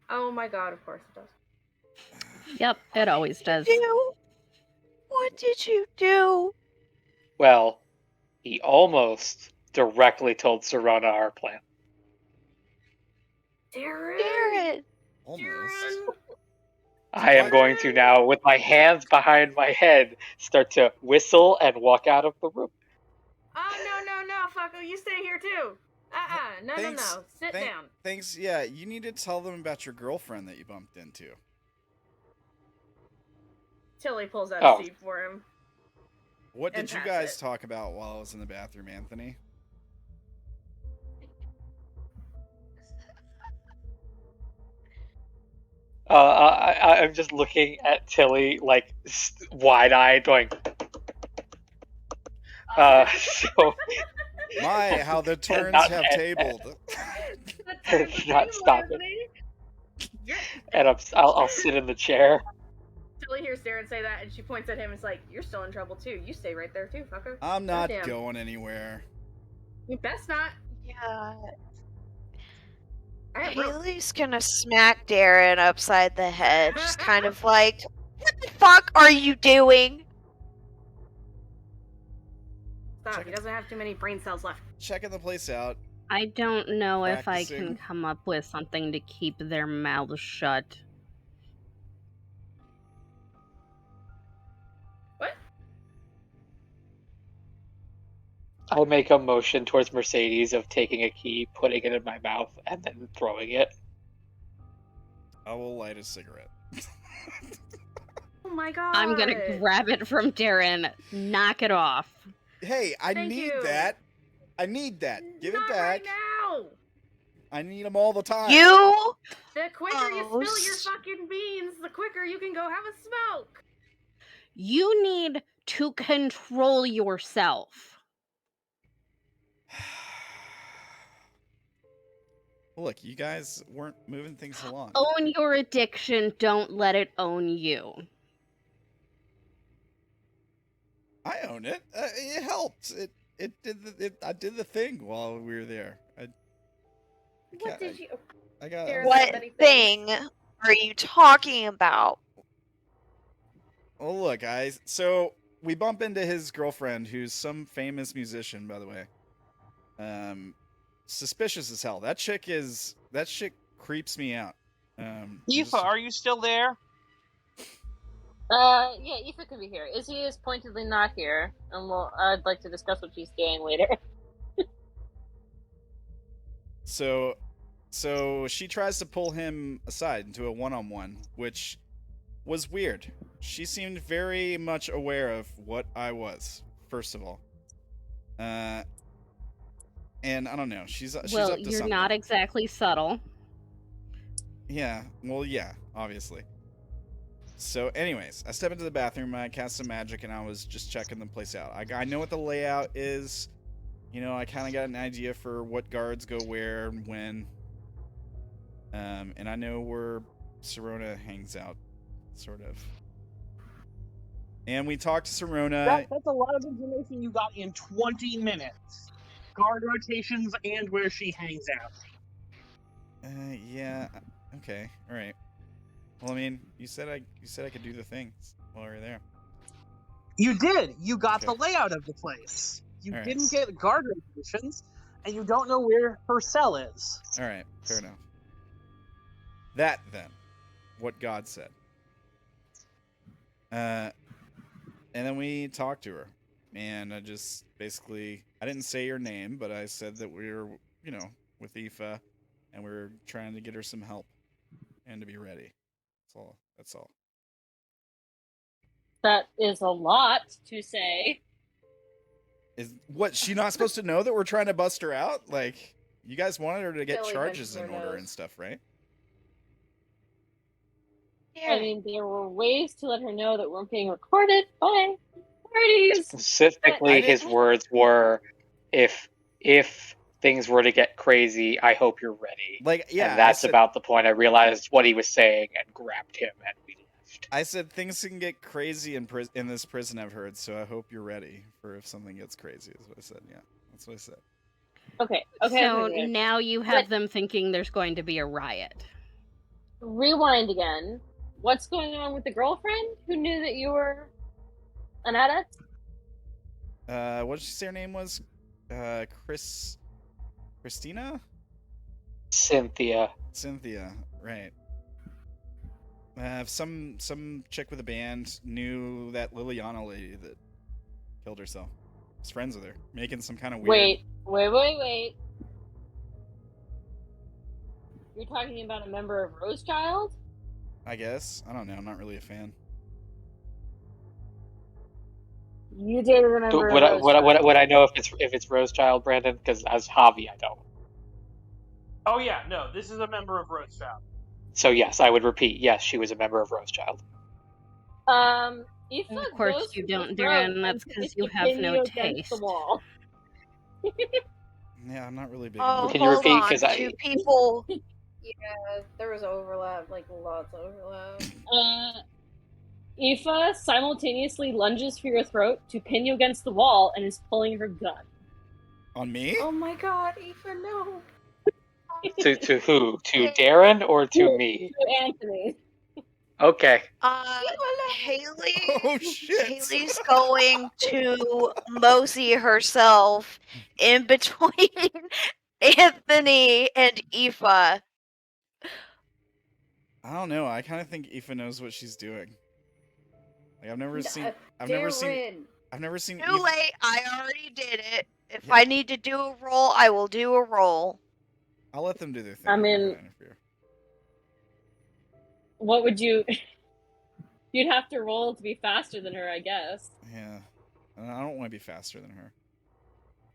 Oh my god, of course it does. Yep, it always does. What did you do? Well, he almost directly told Sirona our plan. Darren! Almost. Darren! I am going to now, with my hands behind my head, start to whistle and walk out of the room. Oh, no, fucker, you stay here too. No, Thanks- sit down. Thanks. Yeah, you need to tell them about your girlfriend that you bumped into. Tilly pulls out Oh. a seat for him. What And did you pass guys it. talk about while I was in the bathroom, Anthony? I'm just looking at Tilly, like, wide-eyed, going... so... My, how the turns Not have bad. tabled. Not stop it. And I'll sit in the chair. Tilly hears Darren say that, and she points at him and is like, "You're still in trouble too. You stay right there too, fucker." I'm not Goddamn. going anywhere. You best not. Yeah. I have rope. Haley's gonna smack Darren upside the head, just kind of like, what the fuck are you doing? Stop. Check He it. doesn't have too many brain cells left. Checking the place out. I don't know if I can Practicing. come up with something to keep their mouths shut. What? I make a motion towards Mercedes of taking a key, putting it in my mouth, and then throwing it. I will light a cigarette. Oh my god. I'm gonna grab it from Darren, knock it off. Hey, I Thank need you. that. I need that. Give Not it back. right now. I need them all the time. You? The quicker you spill your Gross. fucking beans, the quicker you can go have a smoke. You need to control yourself. Look, you guys weren't moving things along. Own your addiction, don't let it own you. I own it. It helped. I did the thing while we were there. What did you? I got. Darren, What many thing are you talking about? Oh, look, guys. So we bump into his girlfriend, who's some famous musician, by the way. Suspicious as hell. That chick creeps me out. Aoife, are you still there? Yeah, Aoife could be here. Izzy is pointedly not here, and I'd like to discuss what she's doing later. So she tries to pull him aside into a one-on-one, which was weird. She seemed very much aware of what I was, first of all. And I don't know. She's up to Well, something. you're not exactly subtle. Yeah. Well, yeah. Obviously. So, anyways, I step into the bathroom. I cast some magic, and I was just checking the place out. I know what the layout is. You know, I kind of got an idea for what guards go where and when. And I know where Sirona hangs out, sort of. And we talked to Sirona. That's a lot of information you got in 20 minutes. Guard rotations and where she hangs out. Yeah. Okay. All right. Well, I mean, you said I could do the things while we were there. You did. You got Okay. the layout of the place. You All right. didn't get guard rotations, and you don't know where her cell is. All right. Fair enough. That then, what God said. And then we talked to her, and I just basically, I didn't say your name, but I said that we were, you know, with Aoife, and we were trying to get her some help and to be ready. That's all. That is a lot to say. Is what she not supposed to know that we're trying to bust her out? Like, you guys wanted her to get Billy charges in mentioned her order nose. and stuff, right? I mean, there were ways to let her know that we're being recorded by parties. Specifically, his words were, "If things were to get crazy, I hope you're ready." Like, yeah, and that's I said, about the point I realized what he was saying and grabbed him and we left. I said things can get crazy in this prison, I've heard, so I hope you're ready for if something gets crazy, is what I said. Yeah, that's what I said. Okay. So okay. now you have them thinking there's going to be a riot. Rewind again. What's going on with the girlfriend who knew that you were an adept? What did she say her name was? Christina? Cynthia, right. Some chick with a band knew that Liliana lady that killed herself. Was friends with her, making some kind of weird... Wait. You're talking about a member of Rosechild? I guess. I don't know. I'm not really a fan. You dated a member of Rosechild. would I know if it's Rosechild, Brandon? Because as Javi, I don't. Oh yeah, no, this is a member of Rosechild. So yes, I would repeat. Yes, she was a member of Rosechild. Of Of course you don't, Darren. That's because you have no taste. The wall. Yeah, I'm not really big. Oh, Can you hold repeat? on. 'Cause Two people. Yeah, there was overlap, like lots of overlap. Aoife simultaneously lunges for your throat to pin you against the wall and is pulling her gun. On me? Oh my god, Aoife, no. To who? To Darren or to me? To Anthony. Okay. Haley. Oh shit! Haley's going to mosey herself in between Anthony and Aoife. I don't know. I kind of think Aoife knows what she's doing. Like I've never seen Too late. I already did it. If I need to do a roll, I will do a roll. I'll let them do their thing. I mean, what would you... You'd have to roll to be faster than her, I guess. Yeah. I don't want to be faster than her.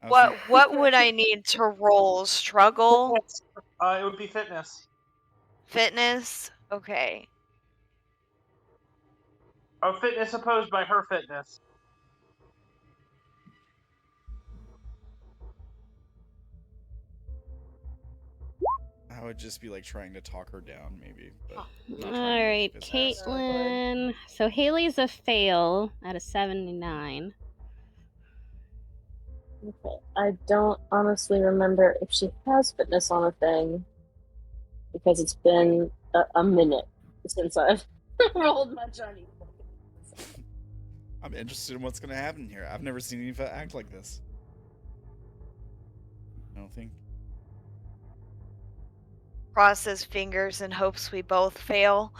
What would I need to roll? Struggle? It would be fitness. Fitness? Okay. Oh, fitness opposed by her fitness. I would just be like trying to talk her down, maybe. But All right, Caitlin. So Haley's a fail at a 79. Okay. I don't honestly remember if she has fitness on a thing, because it's been a minute since I've rolled much on you. I'm interested in what's going to happen here. I've never seen Aoife act like this. I don't think. Crosses fingers and hopes we both fail.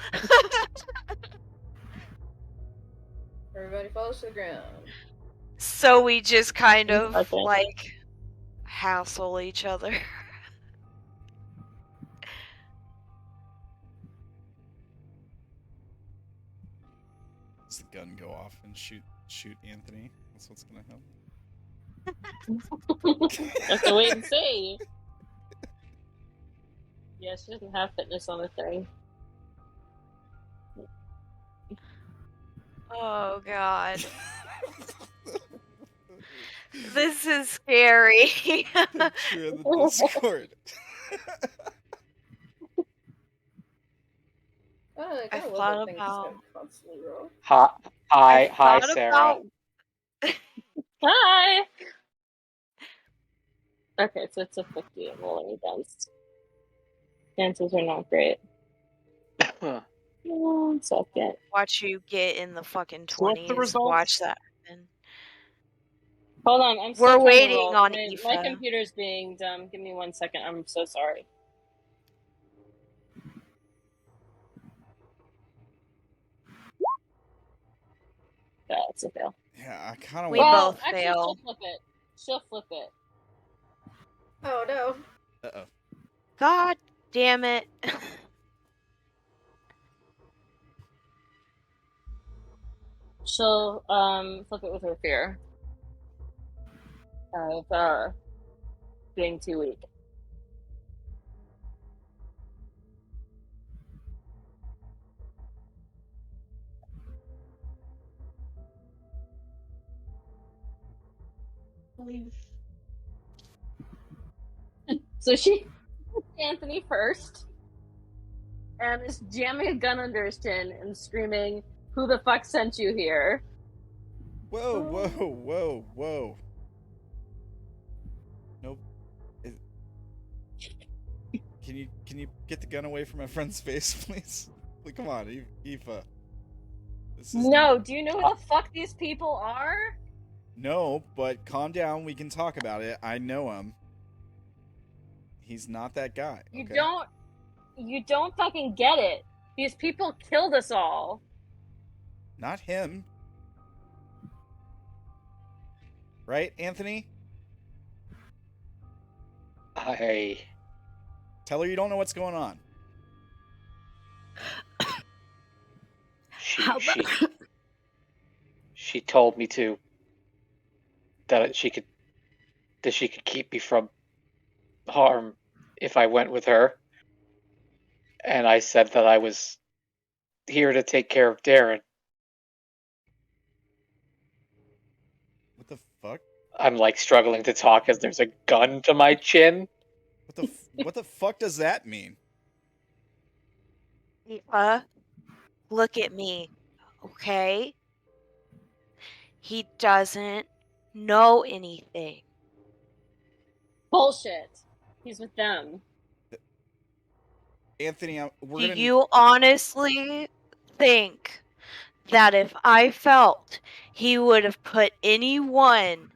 Everybody falls to the ground. So we just kind of like hassle each other. Does the gun go off and shoot Anthony? That's what's gonna happen. Have to wait and see. Yeah, she doesn't have fitness on the thing. Oh god. This is scary. Picture in the Discord. I I kind of love thought that thing just about- gonna constantly roll. Hi, thought Sarah. about- Hi! Okay, so it's a 50 at rolling against. Chances are not great. 1 second. Watch you get in the fucking So what's the 20s. results? Watch that happen. Hold on, I'm still We're trying to waiting roll. on My Aoife. computer's being dumb. Give me 1 second. I'm so sorry. Yeah, it's a fail. Yeah, I kind of We want. both actually, fail. she'll flip it. She'll flip it. Oh no. Uh-oh. God damn it. She'll flip it with her fear of being too weak. So she Anthony first and is jamming a gun under his chin and screaming, "Who the fuck sent you here?" Whoa, whoa, whoa, whoa. Nope. Can you get the gun away from my friend's face, please? Like, come on, Aoife. This is No, do you know who the fuck these people are? No, but calm down. We can talk about it. I know him. He's not that guy. You okay? don't fucking get it. These people killed us all. Not him. Right, Anthony? Tell her you don't know what's going on. She told me to. That she could keep me from harm if I went with her. And I said that I was here to take care of Darren. What the fuck? I'm like struggling to talk as there's a gun to my chin. What the fuck does that mean? Aoife, look at me, okay? He doesn't know anything. Bullshit. He's with them. Anthony, we're Do gonna. you honestly think that if I felt he would have put anyone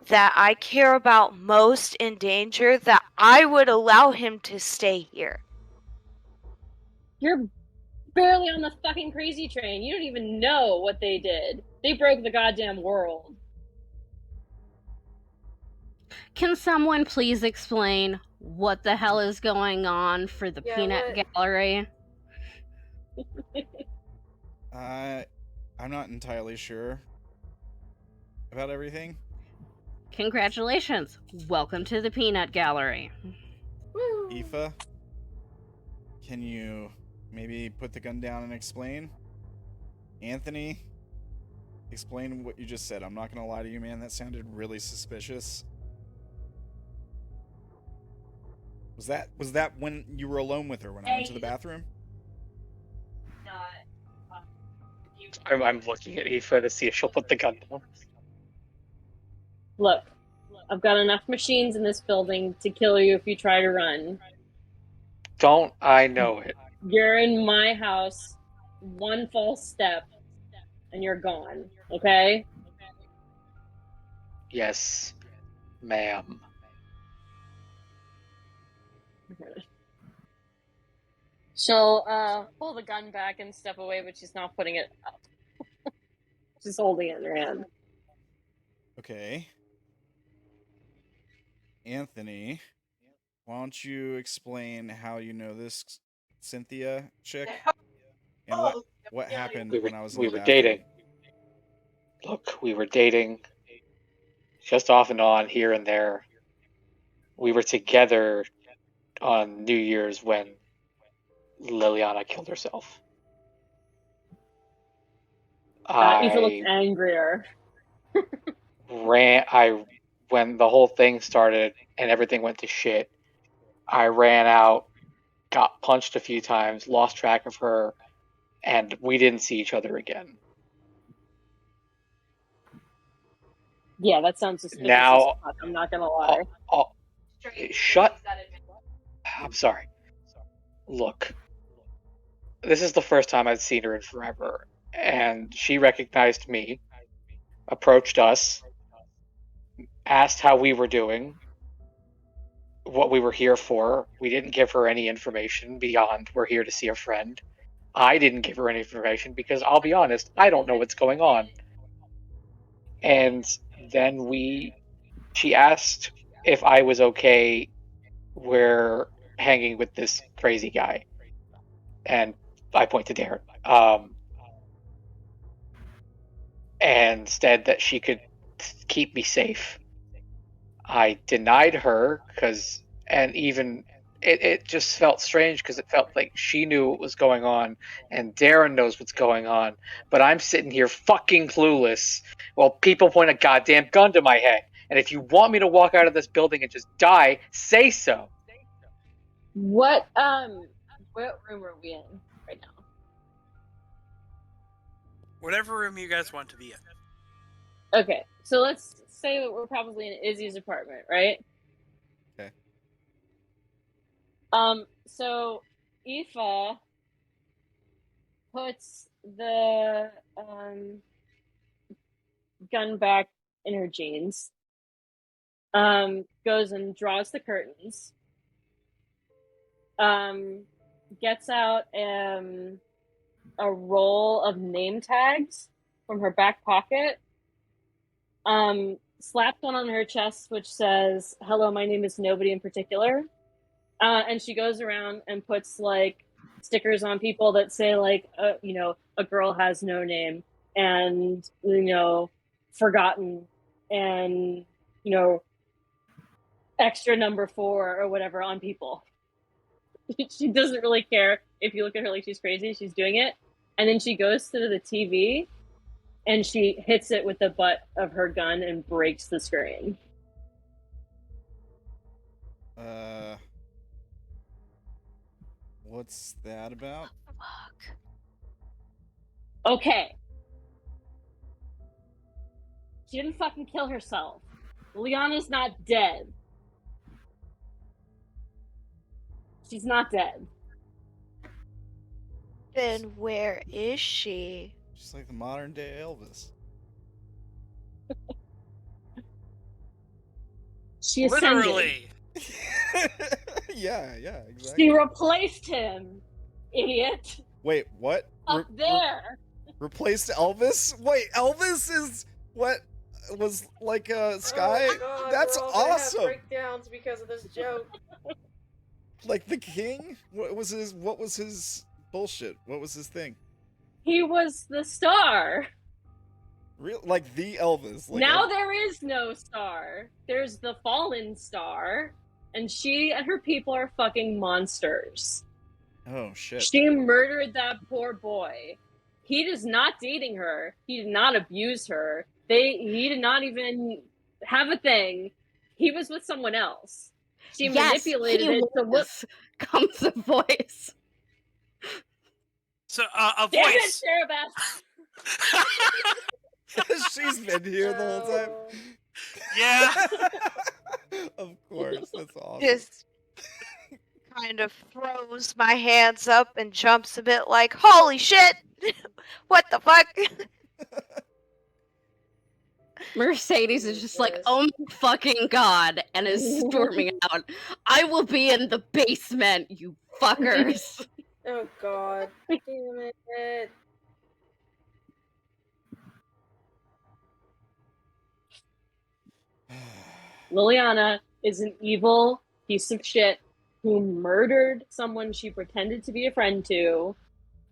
that I care about most in danger, that I would allow him to stay here? You're barely on the fucking crazy train. You don't even know what they did. They broke the goddamn world. Can someone please explain what the hell is going on for the peanut gallery? I'm not entirely sure about everything. Congratulations. Welcome to the peanut gallery. Aoife, can you maybe put the gun down and explain? Anthony, explain what you just said. I'm not gonna lie to you, man. That sounded really suspicious. Was that when you were alone with her when I went to the bathroom? I'm looking at Aoife to see if she'll put the gun down. Look, I've got enough machines in this building to kill you if you try to run. Don't I know it? You're in my house. One false step, and you're gone. Okay? Yes, ma'am. She'll pull the gun back and step away, but she's not putting it up. She's holding it in her hand. Okay. Anthony, why don't you explain how you know this Cynthia chick? And what happened when I was in the we were bathroom? dating. Look, we were dating. just off and on, here and there. We were together on New Year's when Liliana killed herself. Aoife looks I angrier. when the whole thing started and everything went to shit, I ran out, got punched a few times, lost track of her, and we didn't see each other again. Yeah, that sounds suspicious Now, as fuck, I'm not gonna lie. Shut. I'm sorry. Look, this is the first time I'd seen her in forever, and she recognized me, approached us, asked how we were doing, what we were here for. We didn't give her any information beyond we're here to see a friend. I didn't give her any information because, I'll be honest, I don't know what's going on. And then she asked if I was okay we're hanging with this crazy guy. And I point to Darren. And said that she could keep me safe. I denied her it just felt strange because it felt like she knew what was going on and Darren knows what's going on, but I'm sitting here fucking clueless while people point a goddamn gun to my head. And if you want me to walk out of this building and just die, say so. What room are we in right now? Whatever room you guys want to be in. Okay, so let's say that we're probably in Izzy's apartment, right? Okay. So Aoife puts the gun back in her jeans, goes and draws the curtains, gets out a roll of name tags from her back pocket, slapped one on her chest which says, "Hello, my name is nobody in particular," and she goes around and puts like stickers on people that say like a girl has no name, and forgotten, and extra number 4 or whatever on people. She doesn't really care if you look at her like she's crazy. She's doing it. And then she goes to the TV and she hits it with the butt of her gun and breaks the screen. What's that about? Fuck. Okay. She didn't fucking kill herself. Liana's not dead. She's not dead. Then where is she? Just like the modern day Elvis. She ascended. Literally. yeah, exactly. She replaced him, idiot. Wait, what? Up there. Replaced Elvis? Wait, Elvis is what was like a Sky? Oh God, That's we're all gonna have awesome. breakdowns because of this joke. Like the king? What was his bullshit? What was his thing? He was the star. Real like the Elvis. Like Now there is no star. There's the fallen star, and she and her people are fucking monsters. Oh shit. She murdered that poor boy. He is not dating her. He did not abuse her. He did not even have a thing. He was with someone else. She manipulated it to look. Comes a voice. So a Damn it, voice. Sarah She's been here the whole time. Yeah. Of course, that's awesome. Just kind of throws my hands up and jumps a bit like, holy shit! What the fuck? Mercedes is just like, oh my fucking god, and is storming out. I will be in the basement, you fuckers. Oh God. Damn it. Liliana is an evil piece of shit who murdered someone she pretended to be a friend to,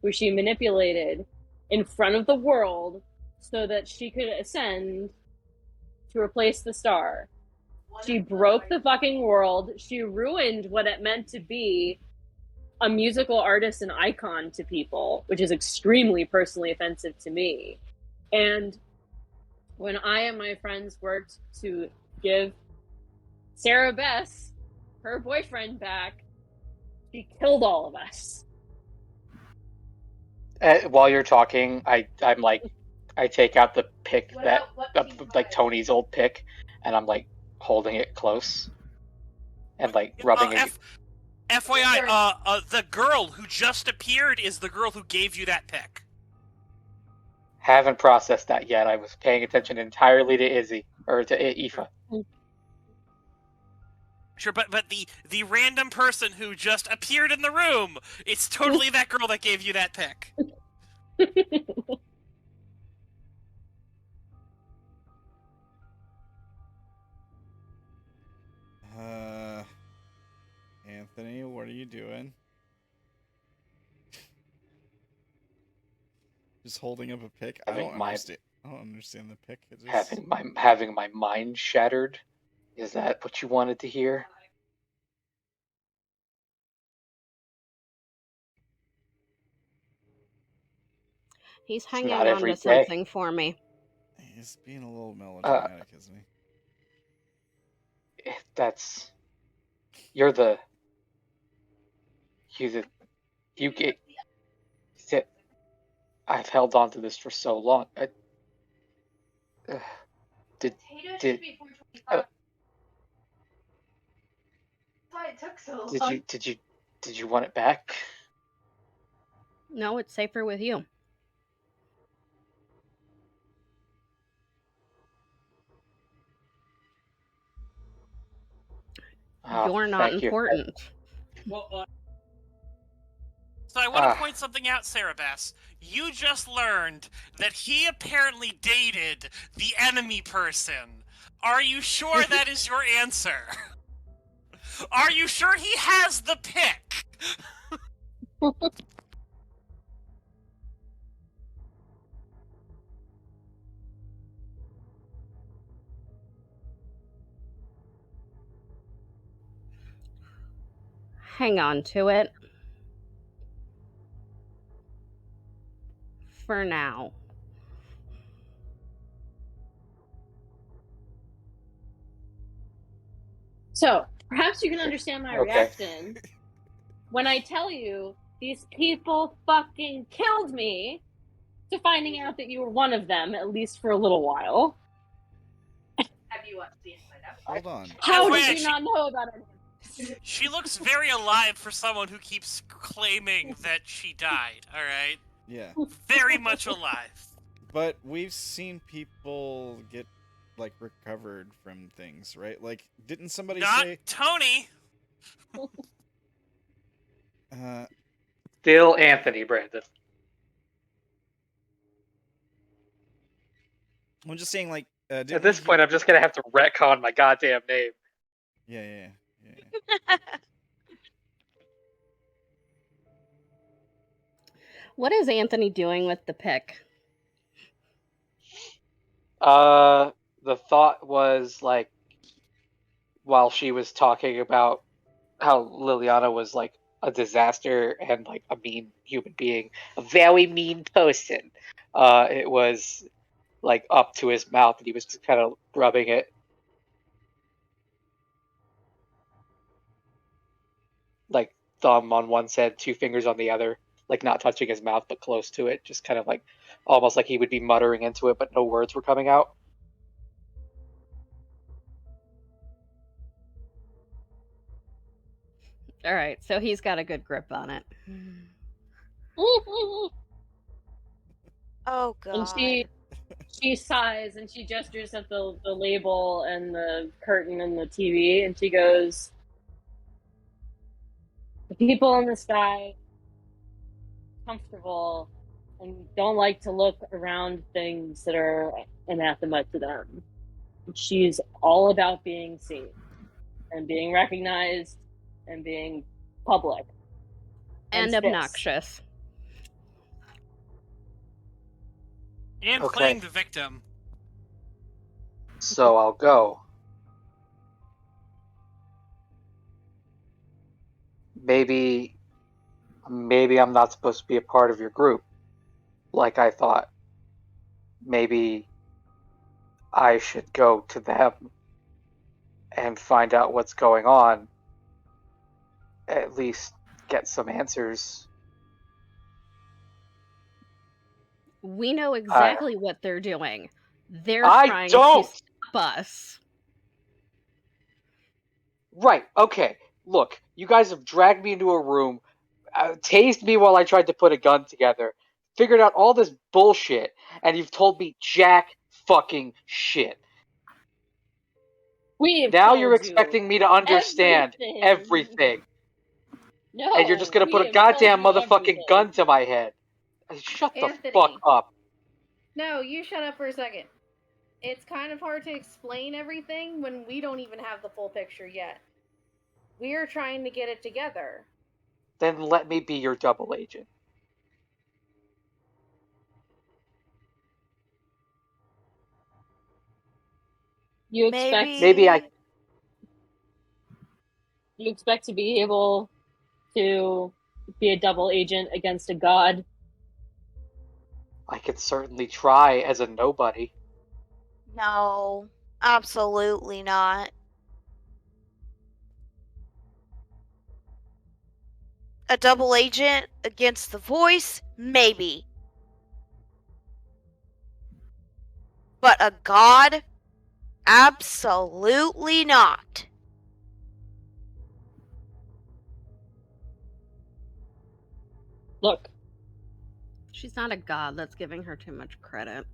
who she manipulated in front of the world so that she could ascend to replace the star. She broke the fucking world. She ruined what it meant to be a musical artist and icon to people, which is extremely personally offensive to me. And when I and my friends worked to give Sarah Bess her boyfriend back, she killed all of us. While you're talking, I'm like, I take out the pick like Tony's old pick, and I'm like holding it close and like rubbing it. FYI, the girl who just appeared is the girl who gave you that pick. Haven't processed that yet. I was paying attention entirely to Izzy or to Aoife. Sure, but the random person who just appeared in the room, it's totally that girl that gave you that pick. Anthony, what are you doing? Just holding up a pick? I don't understand the pick. Having my mind shattered. Is that what you wanted to hear? He's hanging on to something for me. He's being a little melodramatic, isn't he? I've held on to this for so long. Did you want it back? No, it's safer with you. You're not important. Well, so I want to point something out, Sarah Bass. You just learned that he apparently dated the enemy person. Are you sure that is your answer? Are you sure he has the pick? Hang on to it. For now. So, perhaps you can understand my reaction when I tell you these people fucking killed me to finding out that you were one of them, at least for a little while. Have you watched the Inside Out? Hold on. How did you not know about it? She looks very alive for someone who keeps claiming that she died, alright? Yeah. Very much alive. But we've seen people get, like, recovered from things, right? Like, didn't somebody Not say... Tony! Still Anthony, Brandon. I'm just saying, like... At this point, I'm just going to have to retcon my goddamn name. Yeah. What is Anthony doing with the pick? The thought was, like, while she was talking about how Liliana was, like, a disaster and, like, a mean human being, a very mean person, it was, like, up to his mouth, and he was just kind of rubbing it. Like, thumb on one side, 2 fingers on the other, like, not touching his mouth, but close to it, just kind of, like, almost like he would be muttering into it, but no words were coming out. All right, so he's got a good grip on it. Oh god. And she sighs and she gestures at the label and the curtain and the TV, and she goes, "The people in the sky, comfortable, and don't like to look around things that are anathema to them. She's all about being seen and being recognized and being public. And obnoxious. And playing the victim. So I'll go. Maybe I'm not supposed to be a part of your group, like I thought. Maybe I should go to them and find out what's going on. At least get some answers. We know exactly what they're doing. They're I trying don't! to stop us. Right, okay. Look, you guys have dragged me into a room, tased me while I tried to put a gun together, figured out all this bullshit, and you've told me jack fucking shit. Now you're expecting me to understand everything. No, And you're just gonna put a we have told goddamn you motherfucking everything. gun to my head. Shut the Anthony. fuck up. No, you shut up for a second. It's kind of hard to explain everything when we don't even have the full picture yet. We're trying to get it together. Then let me be your double agent. You expect You expect to be able to be a double agent against a god? I could certainly try as a nobody. No, absolutely not. A double agent against the voice? Maybe. But a god? Absolutely not. Look. She's not a god. That's giving her too much credit.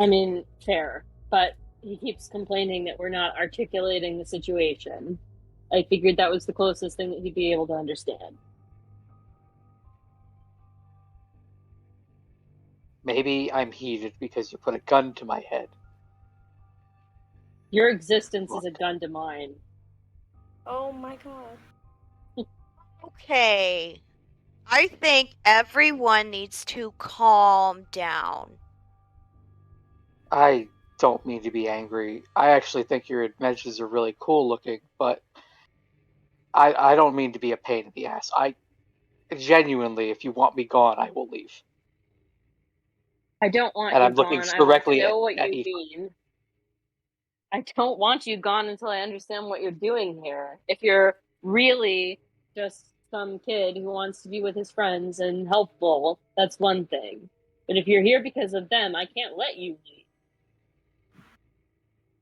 I mean, fair. But he keeps complaining that we're not articulating the situation. I figured that was the closest thing that he'd be able to understand. Maybe I'm heated because you put a gun to my head. Your existence is a gun to mine. Oh my god. Okay. I think everyone needs to calm down. I don't mean to be angry. I actually think your inventions are really cool looking, but I don't mean to be a pain in the ass. I genuinely, if you want me gone, I will leave. I don't want And you I'm looking gone. directly I want to know what at you Aoife. mean. I don't want you gone until I understand what you're doing here. If you're really just some kid who wants to be with his friends and helpful, that's one thing. But if you're here because of them, I can't let you leave.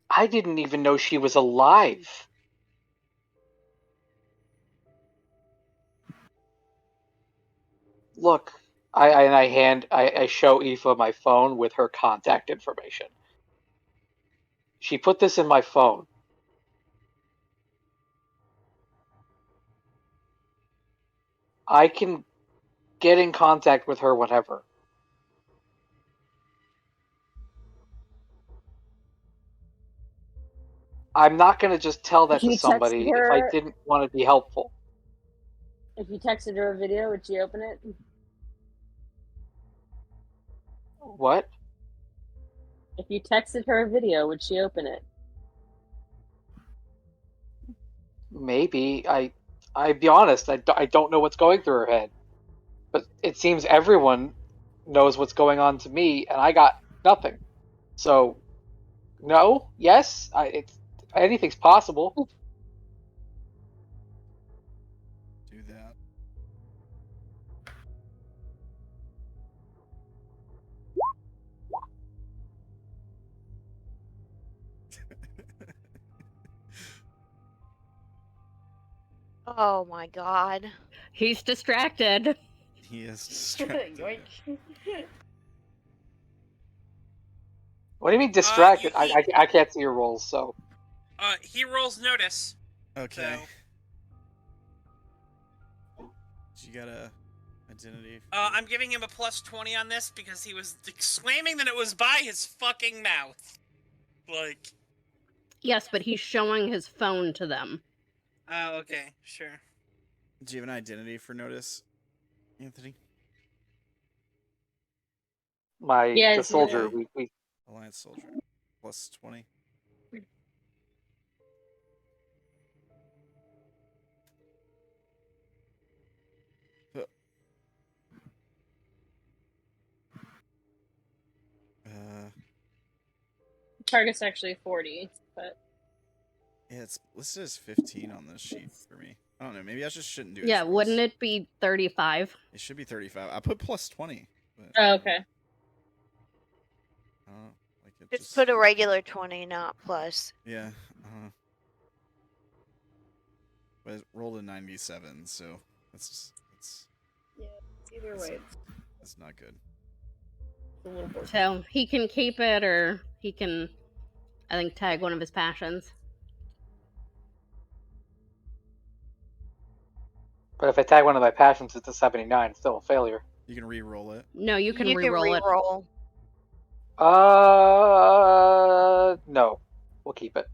I didn't even know she was alive. Look, I show Aoife my phone with her contact information. She put this in my phone. I can get in contact with her whenever. I'm not going to just tell that to somebody if I didn't want to be helpful. If you texted her a video, would she open it? What? If you texted her a video, would she open it? Maybe. I'd be honest, I don't know what's going through her head. But it seems everyone knows what's going on to me, and I got nothing. So, no, yes, anything's possible. Do that. Oh my god. He's distracted. He is distracted. Yoink. What do you mean distracted? I can't see your rolls, so. He rolls notice. Okay. So, You got a identity? I'm giving him a +20 on this because he was exclaiming that it was by his fucking mouth. Like. Yes, but he's showing his phone to them. Oh, okay, sure. Do you have an identity for notice, Anthony? Yeah, the it's soldier. Weih. We Alliance soldier. Plus 20. Target's actually 40, but Yeah, it's listed as 15 on this sheet for me. I don't know. Maybe I just shouldn't do Yeah, his wouldn't rolls. it be 35? It should be 35. I put plus 20. But, oh, okay. like it Just put a regular 20, not plus. Yeah. But it rolled a 97, so that's Yeah, either way, that's not good. it's a little more. So he can keep it, or he can, I think, tag one of his passions. But if I tag one of my passions, it's a 79. Still a failure. You can re-roll it. No, you can re-roll it. No. We'll keep it.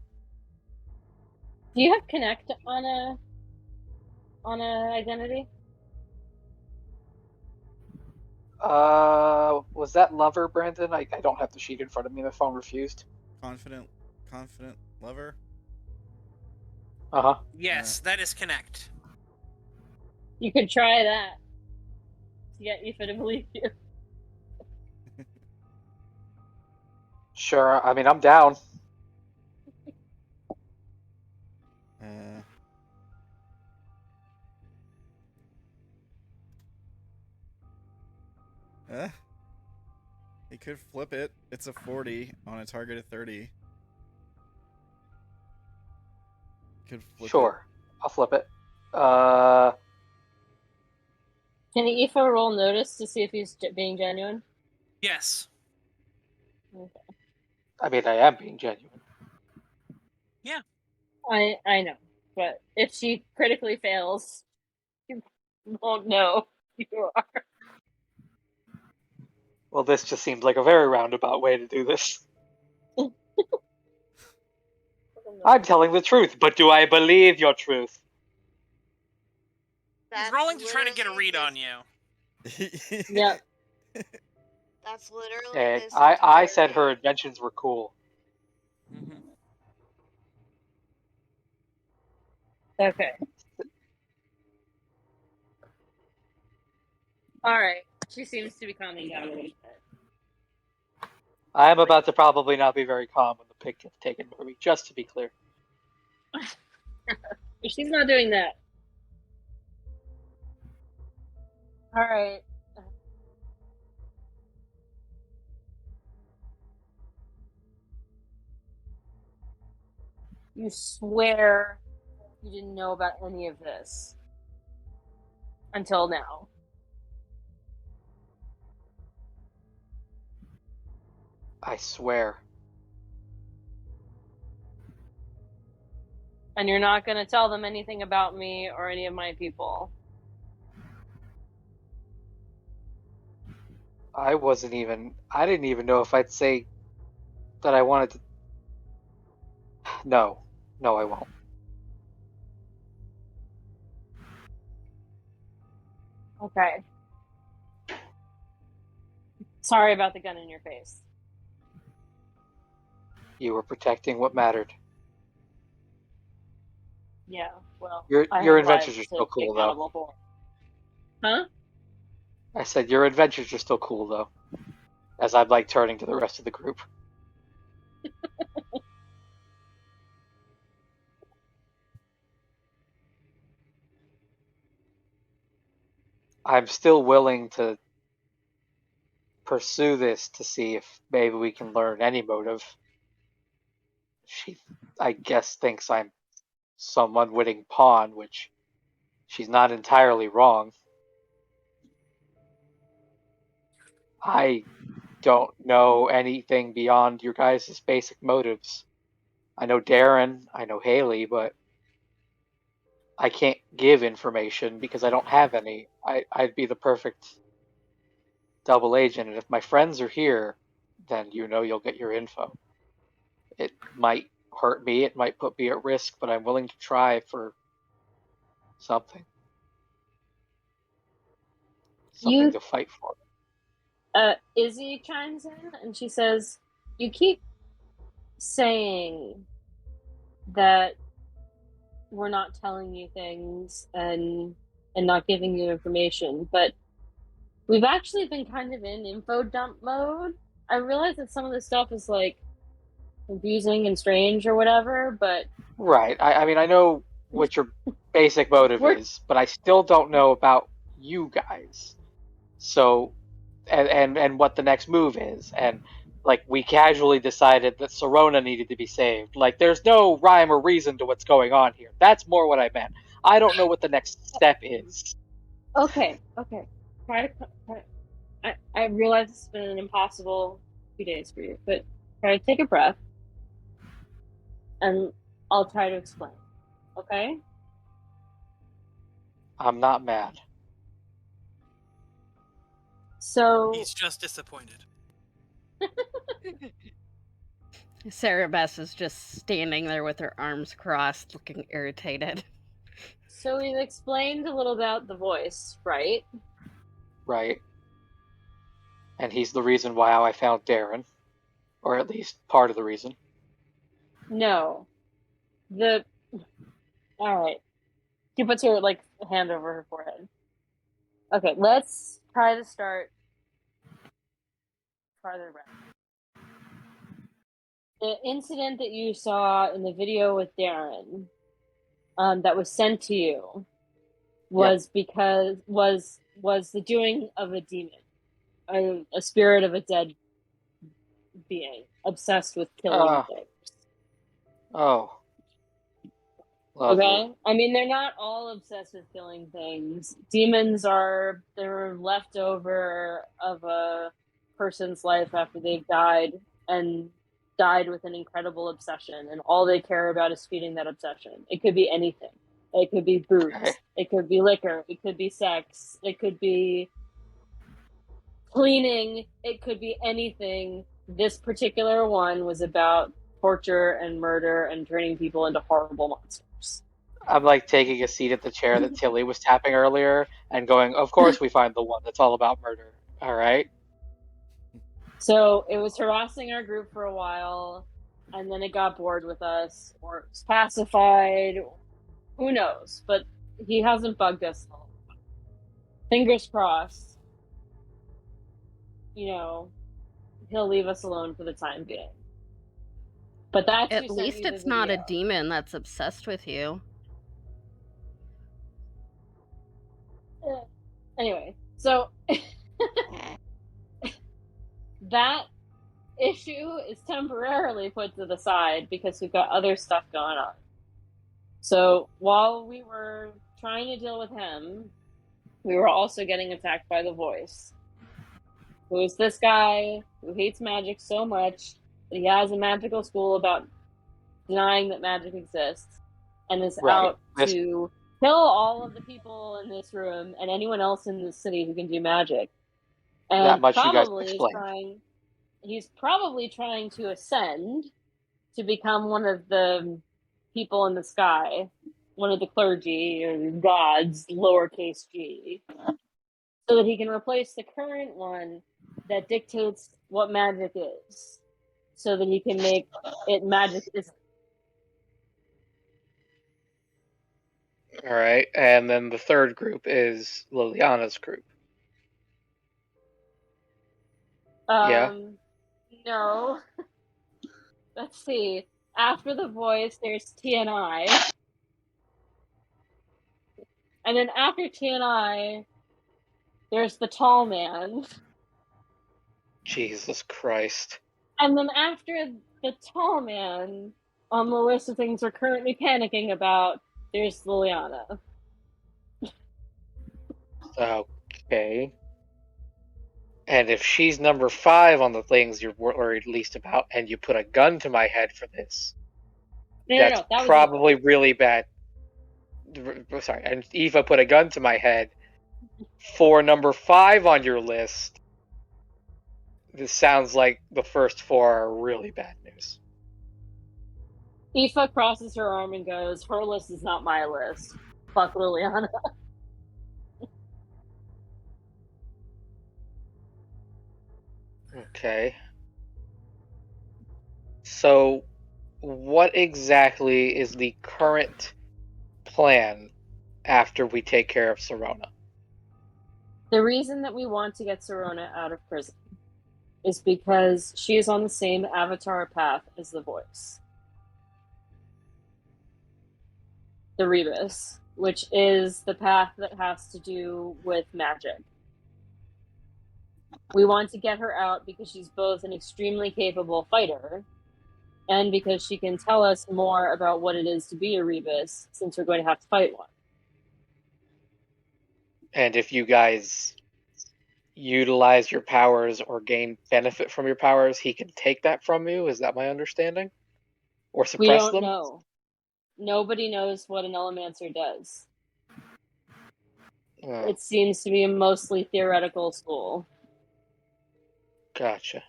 Do you have connect on a identity? Was that lover, Brandon? I don't have the sheet in front of me. My phone refused. Confident lover. Yes, that is connect. You could try that to get Aoife to believe you. Sure. I mean, I'm down. He could flip it. It's a 40 on a target of 30. Could flip Sure. I'll flip it. Can Aoife roll notice to see if he's being genuine? Yes. Okay. I mean, I am being genuine. Yeah. I know, but if she critically fails, you won't know you are. Well, this just seems like a very roundabout way to do this. I'm telling the truth, but do I believe your truth? He's rolling to try to get a read on you. Yep. That's literally Hey, this I entire said her game. inventions were cool. Okay. Alright. She seems to be calming down a little bit. I am about to probably not be very calm when the pick gets taken from me, just to be clear. She's not doing that. Alright. You swear you didn't know about any of this until now. I swear. And you're not going to tell them anything about me or any of my people. I didn't even know if I'd say that I wanted to. No, I won't. Okay. Sorry about the gun in your face. You were protecting what mattered. Yeah, well, Your adventures are still cool, though. Huh? I said your adventures are still cool, though. As I'm like turning to the rest of the group. I'm still willing to pursue this to see if maybe we can learn any motive. She, I guess, thinks I'm some unwitting pawn, which she's not entirely wrong. I don't know anything beyond your guys' basic motives. I know Darren, I know Haley, but I can't give information because I don't have any. I'd be the perfect double agent, and if my friends are here, then you'll get your info. It might hurt me, it might put me at risk, but I'm willing to try for something. Something to fight for. Izzy chimes in and she says, "You keep saying that we're not telling you things and not giving you information, but we've actually been kind of in info dump mode. I realize that some of this stuff is like confusing and strange or whatever, but Right. I mean, I know what your basic motive is, but I still don't know about you guys. So, and what the next move is, and like we casually decided that Sirona needed to be saved. Like, there's no rhyme or reason to what's going on here. That's more what I meant. I don't know what the next step is. okay. I realize it's been an impossible few days for you, but try to take a breath, and I'll try to explain. Okay? I'm not mad. So He's just disappointed. Sarah Bess is just standing there with her arms crossed, looking irritated. So we've explained a little about the voice, right? Right. And he's the reason why I found Darren. Or at least part of the reason. No. Alright. She puts her, like, hand over her forehead. Okay, let's try to start farther back. The incident that you saw in the video with Darren, that was sent to you, was because was the doing of a demon, a spirit of a dead being obsessed with killing things. Oh. Lovely. Okay? I mean, they're not all obsessed with killing things. Demons they're leftover of a person's life after they've died, and died with an incredible obsession, and all they care about is feeding that obsession. It could be anything. It could be booze. Okay. It could be liquor. It could be sex. It could be cleaning. It could be anything. This particular one was about torture and murder and turning people into horrible monsters. I'm like taking a seat at the chair that Tilly was tapping earlier and going, of course we find the one that's all about murder. All right. So it was harassing our group for a while, and then it got bored with us, or it was pacified. Who knows? But he hasn't bugged us all. Fingers crossed. You know, he'll leave us alone for the time being. But that's At least it's not a demon that's obsessed with you. Anyway, so that issue is temporarily put to the side because we've got other stuff going on. So while we were trying to deal with him, we were also getting attacked by the voice, who is this guy who hates magic so much that he has a magical school about denying that magic exists, and is out to kill all of the people in this room and anyone else in this city who can do magic. And that much you guys explained. He's probably trying to ascend to become one of the people in the sky, one of the clergy or gods, lowercase g, so that he can replace the current one that dictates what magic is, so that he can make it magic is. All right, and then the third group is Liliana's group. No. Let's see. After the voice, there's TNI. And then after TNI, there's the tall man. Jesus Christ. And then after the tall man, on the list of things we're currently panicking about, there's Liliana. Okay. And if she's number 5 on the things you're worried least about, and you put a gun to my head for this, that's probably really bad. Sorry, and Eva put a gun to my head for number 5 on your list. This sounds like the first 4 are really bad news. Aoife crosses her arm and goes, her list is not my list. Fuck Liliana. Okay. So, what exactly is the current plan after we take care of Sirona? The reason that we want to get Sirona out of prison is because she is on the same avatar path as the voice. The Rebus, which is the path that has to do with magic. We want to get her out because she's both an extremely capable fighter and because she can tell us more about what it is to be a Rebus, since we're going to have to fight one. And if you guys utilize your powers or gain benefit from your powers, he can take that from you? Is that my understanding? Or We suppress don't them? know. Nobody knows what an Elemancer does. Oh, It seems to be a mostly theoretical school. gotcha.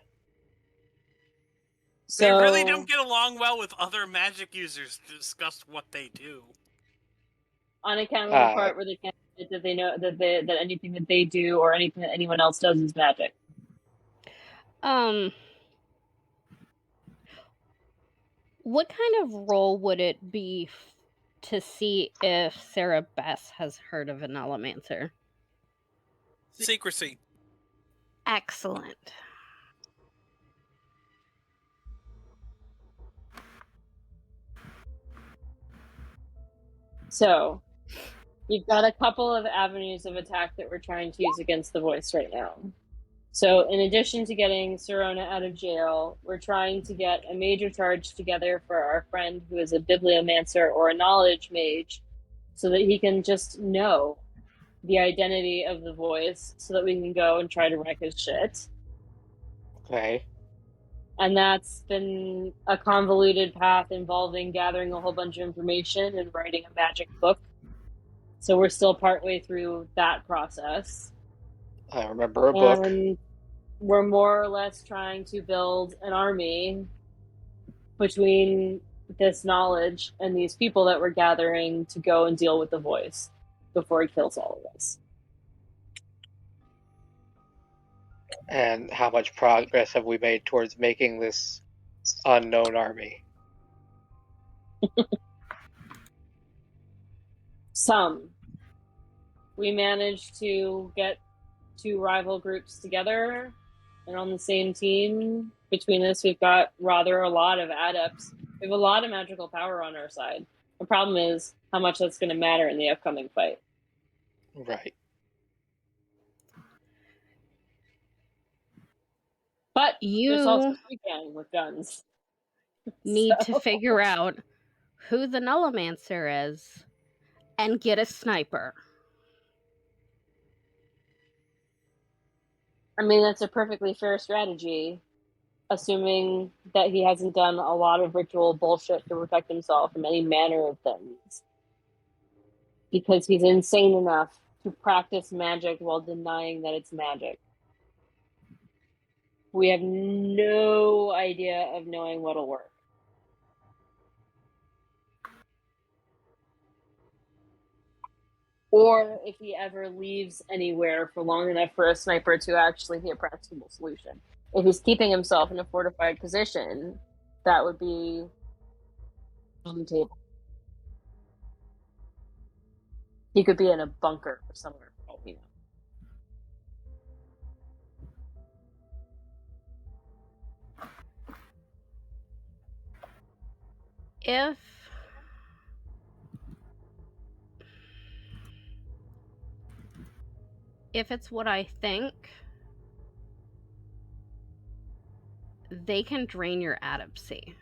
They So really don't get along well with other magic users to discuss what they do. on account of the part where they can't admit that they know that anything that they do or anything that anyone else does is magic. What kind of role would it be to see if Sarah Bess has heard of an Elemancer? Secrecy. Excellent. So you've got a couple of avenues of attack that we're trying to use against the voice right now. So in addition to getting Sirona out of jail, we're trying to get a major charge together for our friend who is a bibliomancer or a knowledge mage, so that he can just know the identity of the voice so that we can go and try to wreck his shit. Okay. And that's been a convoluted path involving gathering a whole bunch of information and writing a magic book. So we're still partway through that process. I remember a book. And we're more or less trying to build an army between this knowledge and these people that we're gathering to go and deal with the voice before he kills all of us. And how much progress have we made towards making this unknown army? Some. We managed to get two rival groups together and on the same team. Between us, we've got rather a lot of adepts. We have a lot of magical power on our side. The problem is how much that's going to matter in the upcoming fight. Right. But there's also You Street Gang with guns. need So- to figure out who the Nullimancer is and get a sniper. I mean, that's a perfectly fair strategy, assuming that he hasn't done a lot of ritual bullshit to protect himself from any manner of things. Because he's insane enough to practice magic while denying that it's magic. We have no idea of knowing what'll work. Or if he ever leaves anywhere for long enough for a sniper to actually be a practicable solution. If he's keeping himself in a fortified position, that would be on the table. He could be in a bunker or somewhere, for all we know. If it's what I think, they can drain your adepcy.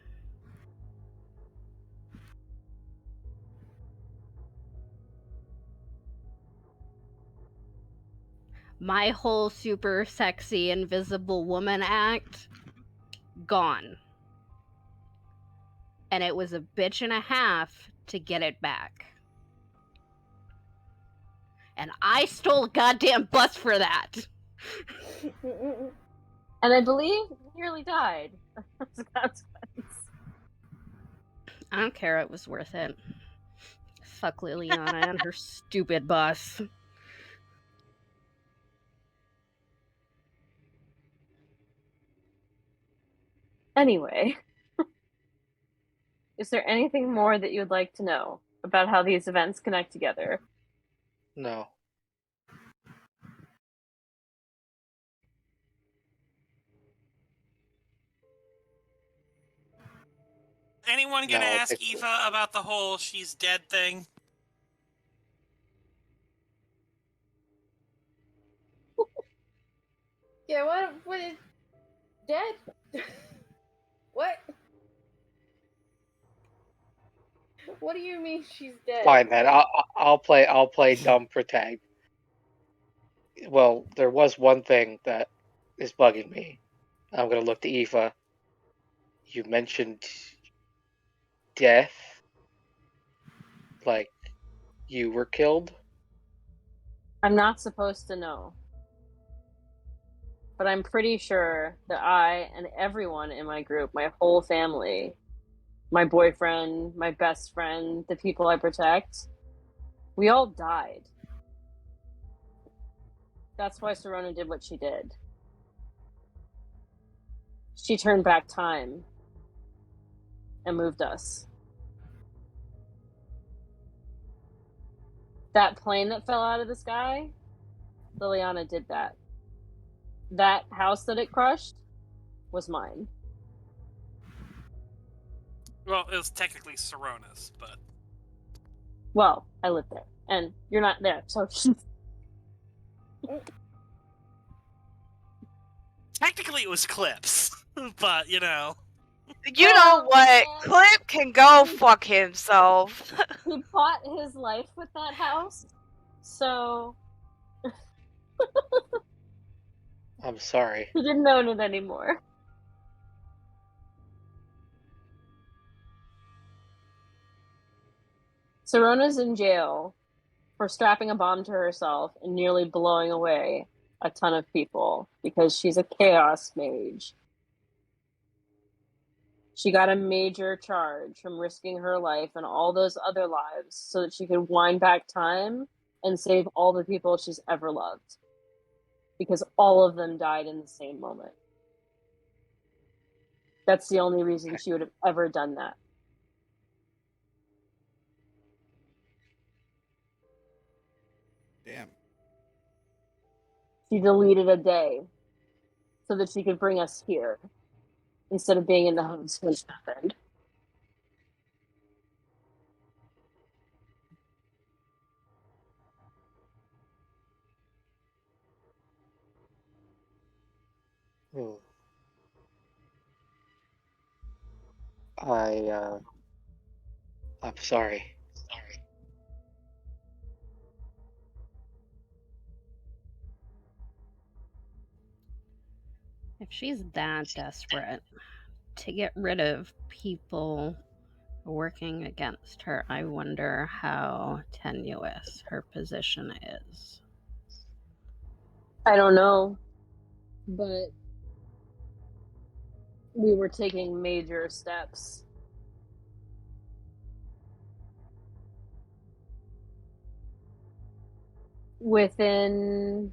My whole super sexy invisible woman act, gone. And it was a bitch and a half to get it back. And I stole a goddamn bus for that. And I believe nearly died as a consequence. I don't care, it was worth it. Fuck Liliana and her stupid bus. Anyway, is there anything more that you would like to know about how these events connect together? No. Anyone gonna No, ask it's- Aoife about the whole she's dead thing? Yeah, what is dead? What? What do you mean she's dead? Fine, man. I'll play dumb for tag. Well, there was one thing that is bugging me. I'm gonna look to Aoife. You mentioned death, like you were killed. I'm not supposed to know. But I'm pretty sure that I and everyone in my group, my whole family, my boyfriend, my best friend, the people I protect, we all died. That's why Sirona did what she did. She turned back time and moved us. That plane that fell out of the sky, Liliana did that. That house that it crushed was mine. Well, it was technically Sirona's, but Well, I lived there, and you're not there, so technically it was Clip's. But you know, You know Oh, what? man. Clip can go fuck himself. he bought his life with that house, so I'm sorry. he didn't own it anymore. Sirona's in jail for strapping a bomb to herself and nearly blowing away a ton of people because she's a chaos mage. She got a major charge from risking her life and all those other lives so that she could wind back time and save all the people she's ever loved. Because all of them died in the same moment. That's the only reason she would have ever done that. Damn. She deleted a day so that she could bring us here instead of being in the house when it happened. Hmm. I'm sorry. If she's that desperate to get rid of people working against her, I wonder how tenuous her position is. I don't know, but we were taking major steps. Within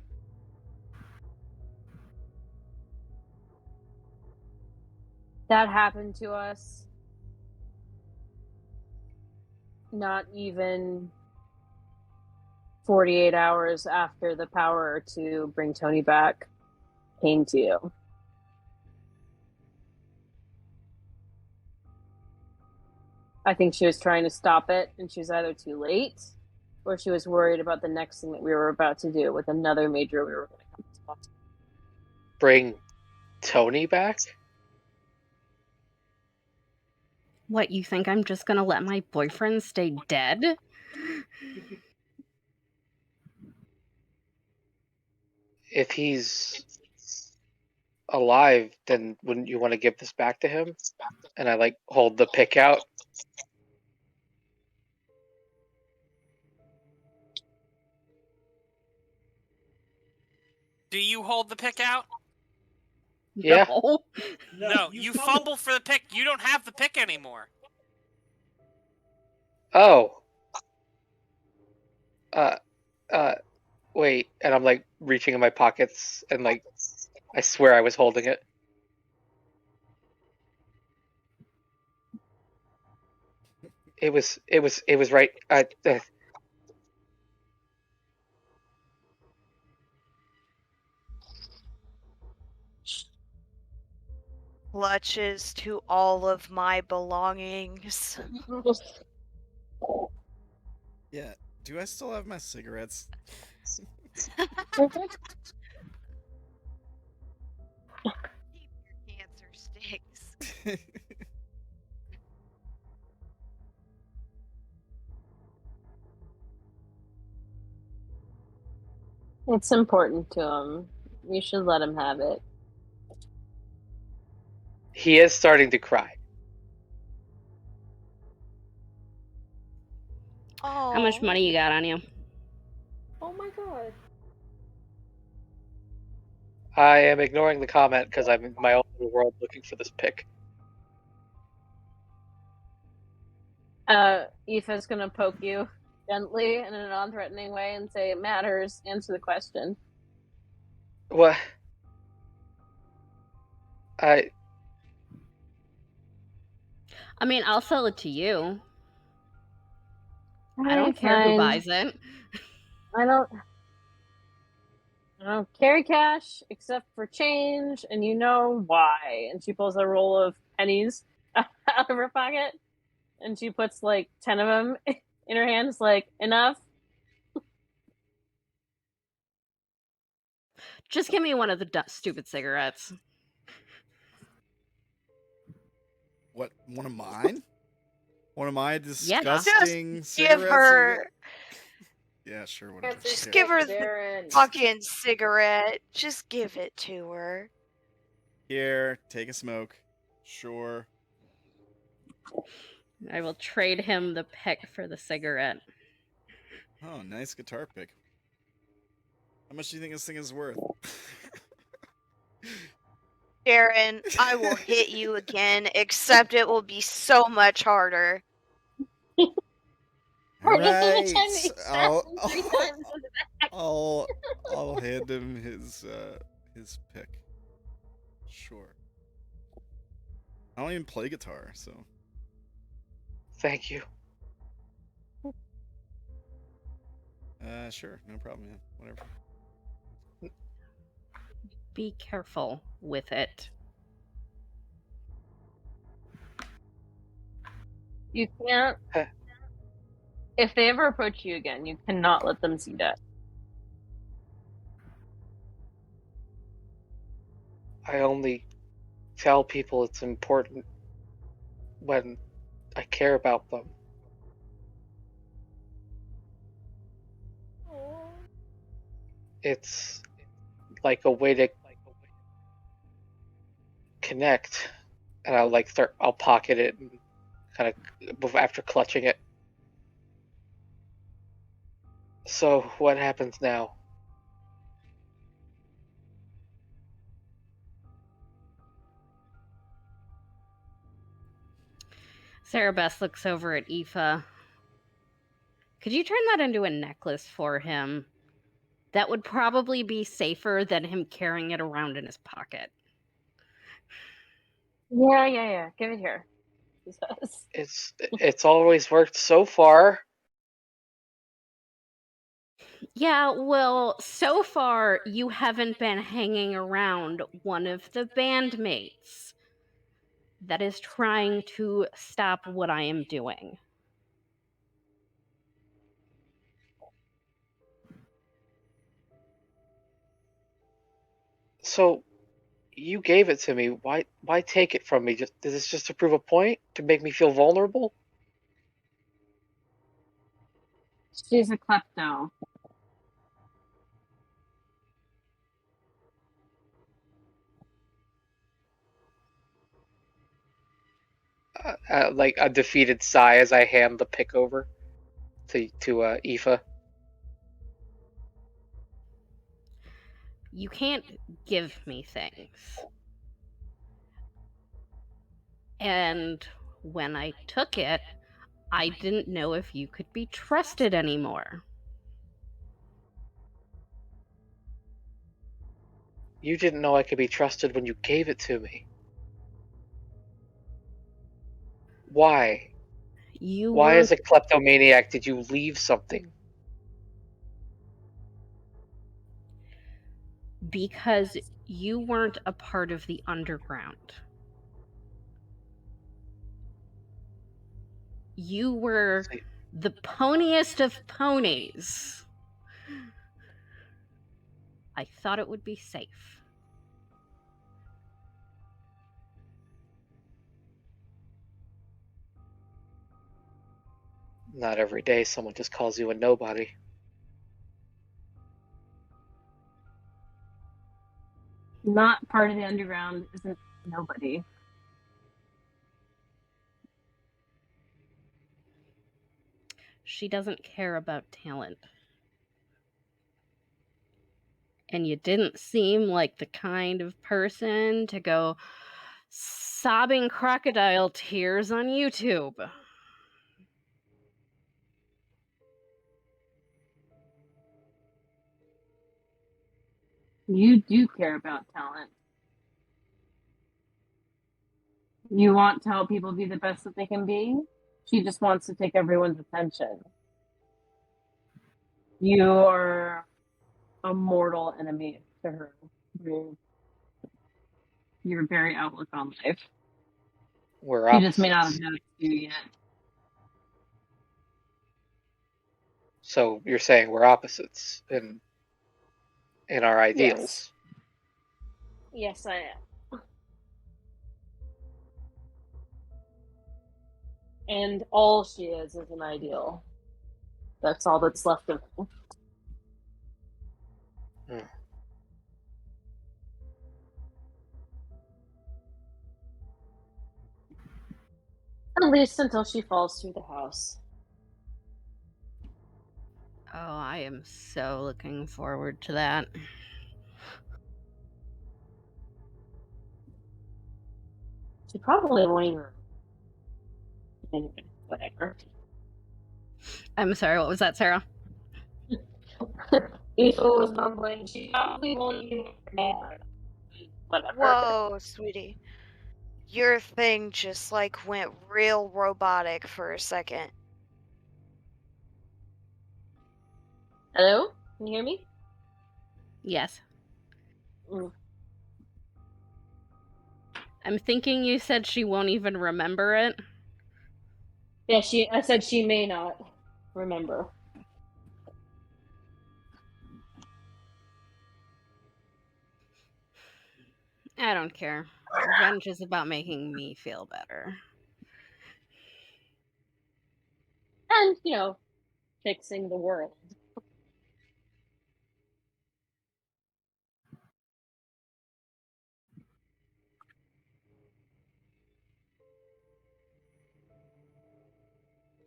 that happened to us not even 48 hours after the power to bring Tony back came to you. I think she was trying to stop it, and she was either too late, or she was worried about the next thing that we were about to do with another major we were going to come to. Bring Tony back? What, you think I'm just gonna let my boyfriend stay dead? If he's alive, then wouldn't you want to give this back to him? And I like hold the pick out. do you hold the pick out? Yeah. No. No, you fumble for the pick. You don't have the pick anymore. Oh. Wait. And I'm like reaching in my pockets and like I swear I was holding it. It was right. Clutches to all of my belongings. Yeah. Do I still have my cigarettes? Cancer sticks. It's important to him. You should let him have it. He is starting to cry. Oh. How much money you got on you? Oh my god. I am ignoring the comment because I'm in my own little world looking for this pick. Aoife's gonna poke you gently and in a non-threatening way and say, "It matters. Answer the question." What? I mean, I'll sell it to you. I don't care who buys it. I don't carry cash except for change, and you know why. And she pulls a roll of pennies out of her pocket, and she puts like 10 of them in her hands, like, enough? Just give me one of the stupid cigarettes. What? One of mine? One of my Yeah. disgusting Just cigarettes? give her. Yeah, sure, whatever. Just Here. give her the Darren. fucking cigarette. Just give it to her. Here, take a smoke. Sure. I will trade him the pick for the cigarette. Oh, nice guitar pick. How much do you think this thing is worth? Darren, I will hit you again, except it will be so much harder. All Just in the right. time that you stabbed him 3 times in the back. I'll hand him his pick. Sure. I don't even play guitar, so. Thank you. Sure, no problem, man. Whatever. Be careful with it. You can't. If they ever approach you again, you cannot let them see that. I only tell people it's important when I care about them. It's like a way to connect, and I'll pocket it and kind of after clutching it. So what happens now? Sarah Beth looks over at Aoife. Could you turn that into a necklace for him? That would probably be safer than him carrying it around in his pocket. Yeah. Give it here. It's always worked so far. Yeah, well, so far you haven't been hanging around one of the bandmates that is trying to stop what I am doing. So you gave it to me. Why take it from me? Is this just to prove a point? To make me feel vulnerable? She's a klepto. Like a defeated sigh as I hand the pick over to Aoife. You can't give me things. And when I took it, I didn't know if you could be trusted anymore. You didn't know I could be trusted when you gave it to me. Why? You Why, were as a kleptomaniac, did you leave something? because you weren't a part of the underground. You were See, the poniest of ponies. I thought it would be safe. not every day someone just calls you a nobody. Not part of the underground isn't nobody. She doesn't care about talent. And you didn't seem like the kind of person to go sobbing crocodile tears on YouTube. You do care about talent. You want to help people be the best that they can be. She just wants to take everyone's attention. You are a mortal enemy to her. Your very outlook on life. We're She opposites. just may not have noticed you yet. So you're saying we're opposites in our ideals. Yes, I am. And all she is an ideal. That's all that's left of her. Hmm. At least until she falls through the house. Oh, I am so looking forward to that. She probably won't even. Anyway, whatever. I'm sorry, what was that, Sarah? Eva was mumbling. She probably won't even. Whatever. Whoa, sweetie. Your thing just like went real robotic for a second. Hello? Can you hear me? Yes. Mm. I'm thinking you said she won't even remember it. Yeah, I said she may not remember. I don't care. Revenge is about making me feel better. And, fixing the world.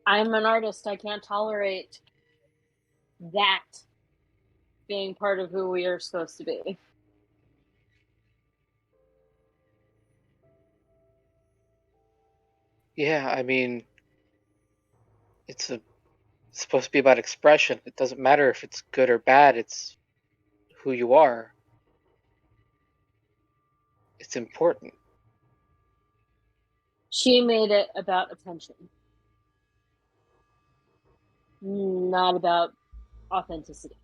I'm an artist. I can't tolerate that being part of who we are supposed to be. Yeah, I mean, it's supposed to be about expression. It doesn't matter if it's good or bad. It's who you are. It's important. She made it about attention, not about authenticity.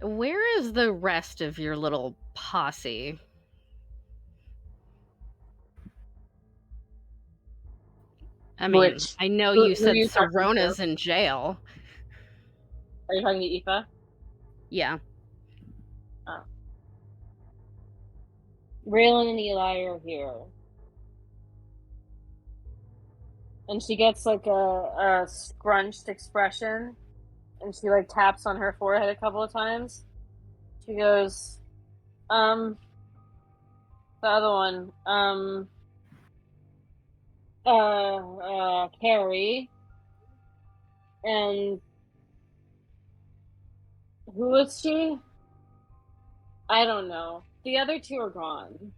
Where is the rest of your little posse? I mean, Which, I know who you are said you talking to? Sirona's in jail. Are you talking to Aoife? Yeah. Oh. Raylan and Eli are here. And she gets like a scrunched expression, and she like taps on her forehead a couple of times. She goes, the other one, Carrie, and who is she? I don't know. The other two are gone.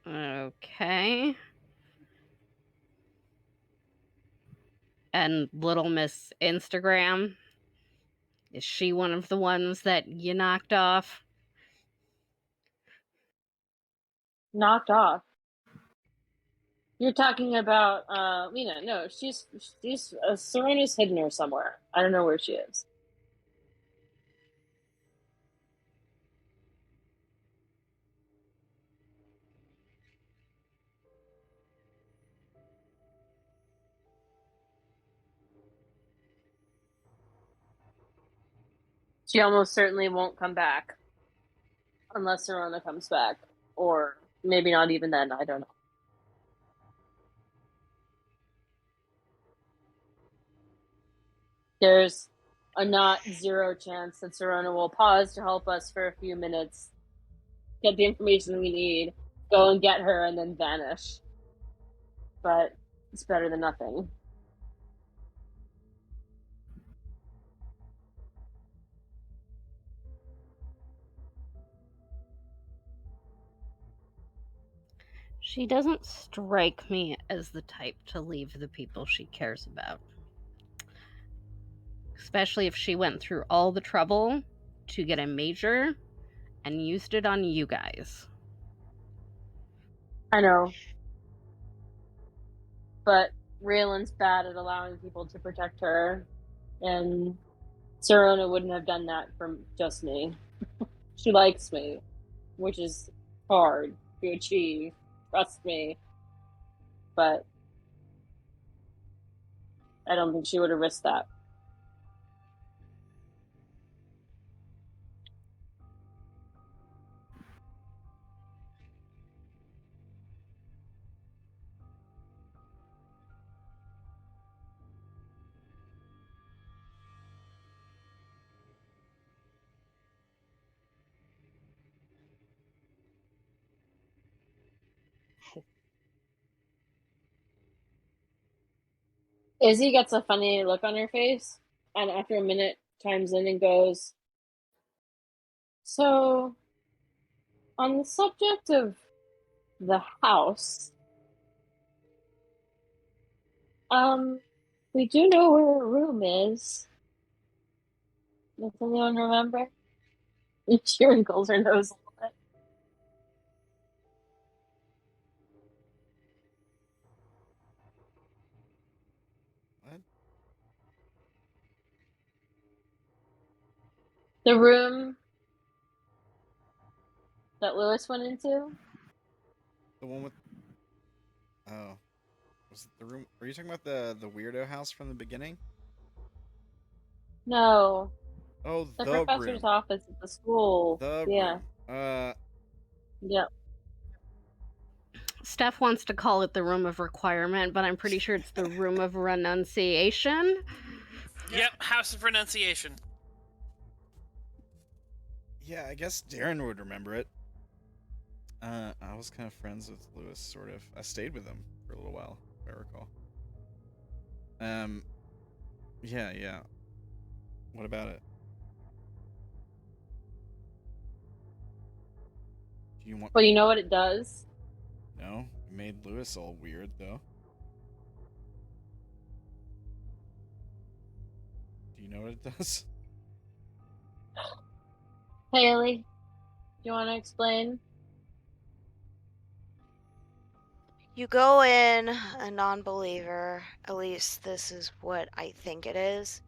Okay. And Little Miss Instagram? Is she one of the ones that you knocked off? Knocked off. You're talking about Lena. No, she's Sirona's hidden her somewhere. I don't know where she is. She almost certainly won't come back unless Sirona comes back, or maybe not even then. I don't know. There's a not zero chance that Sirona will pause to help us for a few minutes, get the information we need, go and get her, and then vanish. But it's better than nothing. She doesn't strike me as the type to leave the people she cares about. Especially if she went through all the trouble to get a major and used it on you guys. I know. But Raylan's bad at allowing people to protect her, and Sirona wouldn't have done that for just me. She likes me, which is hard to achieve, trust me. But I don't think she would have risked that. Izzy gets a funny look on her face, and after a minute chimes in and goes, "So, on the subject of the house, we do know where her room is. Does anyone remember?" And she wrinkles her nose a little bit. What? The room that Lewis went into? The one with. Oh, was it the room? Are you talking about the weirdo house from the beginning? No. Oh, The the professor's room. office at the school. The Yeah. room. Yep. Steph wants to call it the room of requirement, but I'm pretty sure it's the room of renunciation. Yep, House of Renunciation. Yeah, I guess Darren would remember it. I was kind of friends with Lewis, sort of. I stayed with him for a little while, if I recall. Yeah. What about it? Do you want? Well, you know what it does? No, it made Lewis all weird though. Do you know what it does? Haley, do you want to explain? You go in a non-believer, at least this is what I think it is.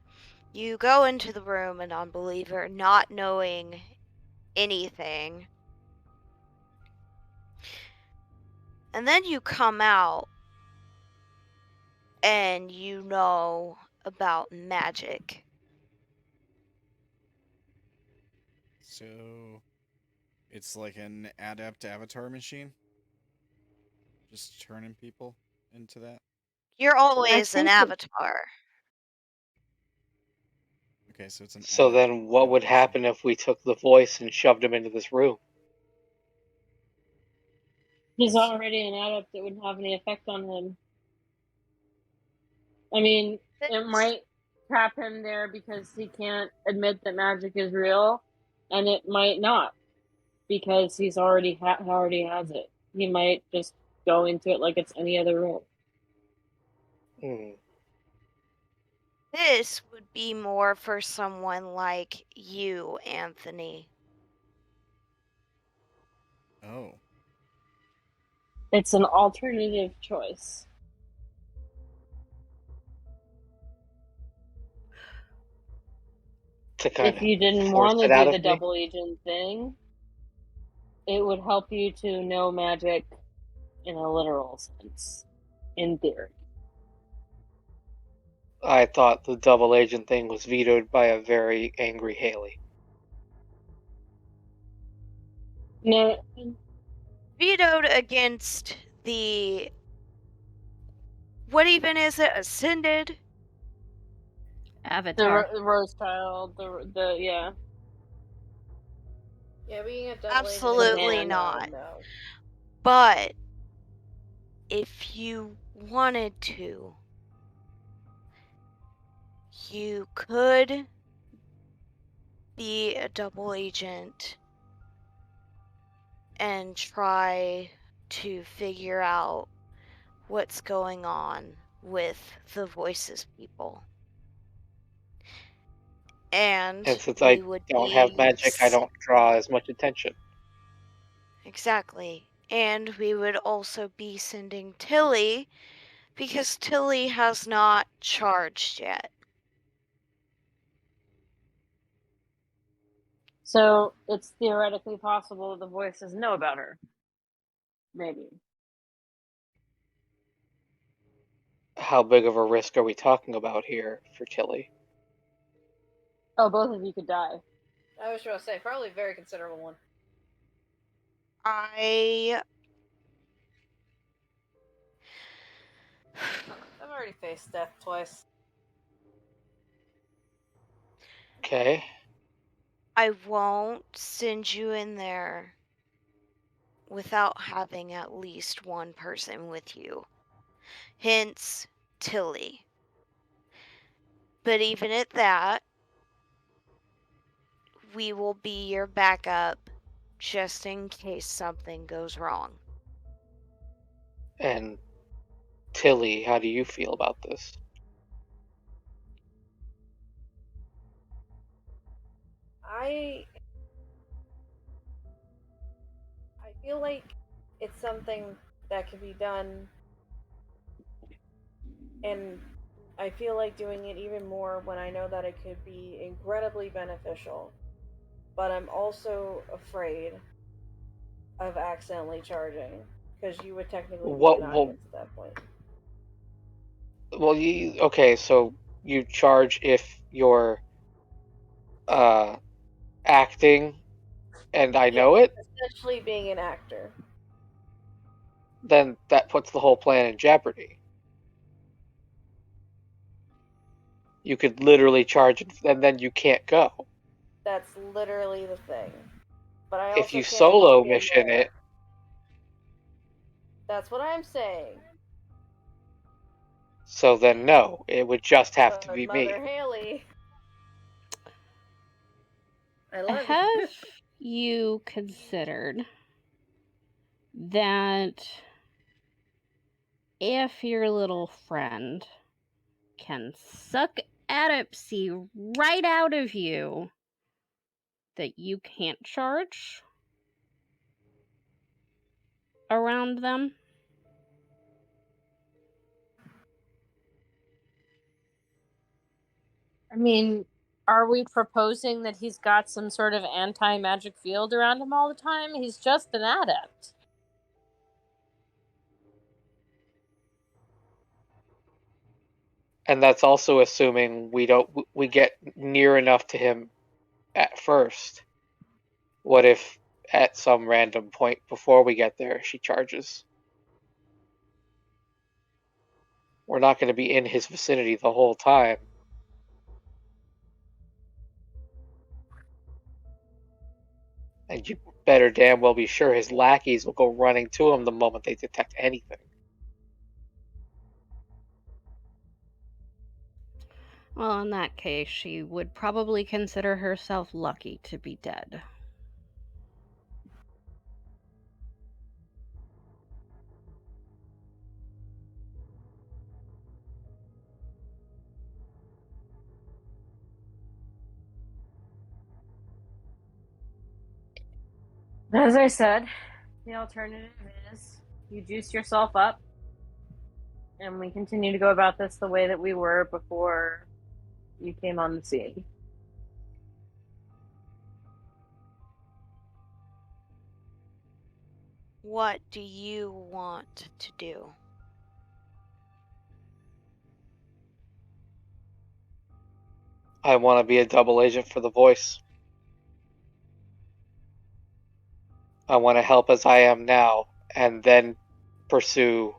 You go into the room a non-believer, not knowing anything. And then you come out and you know about magic. So, it's like an adept avatar machine? Just turning people into that? You're always an think that- avatar. Okay, so it's an So adept then, what would evolution. happen if we took the voice and shoved him into this room? He's already an adept. It wouldn't have any effect on him. I mean, it might trap him there because he can't admit that magic is real, and it might not because he's already has it. he might just go into it like it's any other room. Hmm. This would be more for someone like you, Anthony. Oh. It's an alternative choice. To kind If you didn't of force want to it out do of the me. double agent thing, it would help you to know magic in a literal sense, in theory. I thought the double agent thing was vetoed by a very angry Haley. No, Vetoed against the... What even is it? Ascended? Avatar. the Rose Child, the yeah. Yeah, being a double Absolutely agent, not. No. But if you wanted to, you could be a double agent and try to figure out what's going on with the voices people. And since we I would don't have magic, I don't draw as much attention. Exactly. And we would also be sending Tilly, because Tilly has not charged yet. So it's theoretically possible the voices know about her. Maybe. How big of a risk are we talking about here for Tilly? Oh, both of you could die. I was going to say, probably a very considerable one. I've already faced death twice. Okay. I won't send you in there without having at least one person with you. Hence, Tilly. But even at that, we will be your backup just in case something goes wrong. And Tilly, how do you feel about this? I feel like it's something that can be done, and I feel like doing it even more when I know that it could be incredibly beneficial. But I'm also afraid of accidentally charging, because you would technically be an audience at that point. Well, okay, so you charge if you're acting and I know it? Essentially being an actor. Then that puts the whole plan in jeopardy. You could literally charge it, and then you can't go. That's literally the thing. But I If also you can't solo walk in mission there. it, That's what I'm saying. so then no, it would just have to But be Mother me. Haley, I love Have you. you considered that if your little friend can suck adipsy right out of you, that you can't charge around them? I mean, are we proposing that he's got some sort of anti-magic field around him all the time? He's just an adept. And that's also assuming we get near enough to him at first. What if at some random point before we get there she charges? We're not going to be in his vicinity the whole time. And you better damn well be sure his lackeys will go running to him the moment they detect anything. Well, in that case, she would probably consider herself lucky to be dead. As I said, the alternative is you juice yourself up, and we continue to go about this the way that we were before you came on the scene. What do you want to do? I want to be a double agent for the voice. I want to help as I am now, and then pursue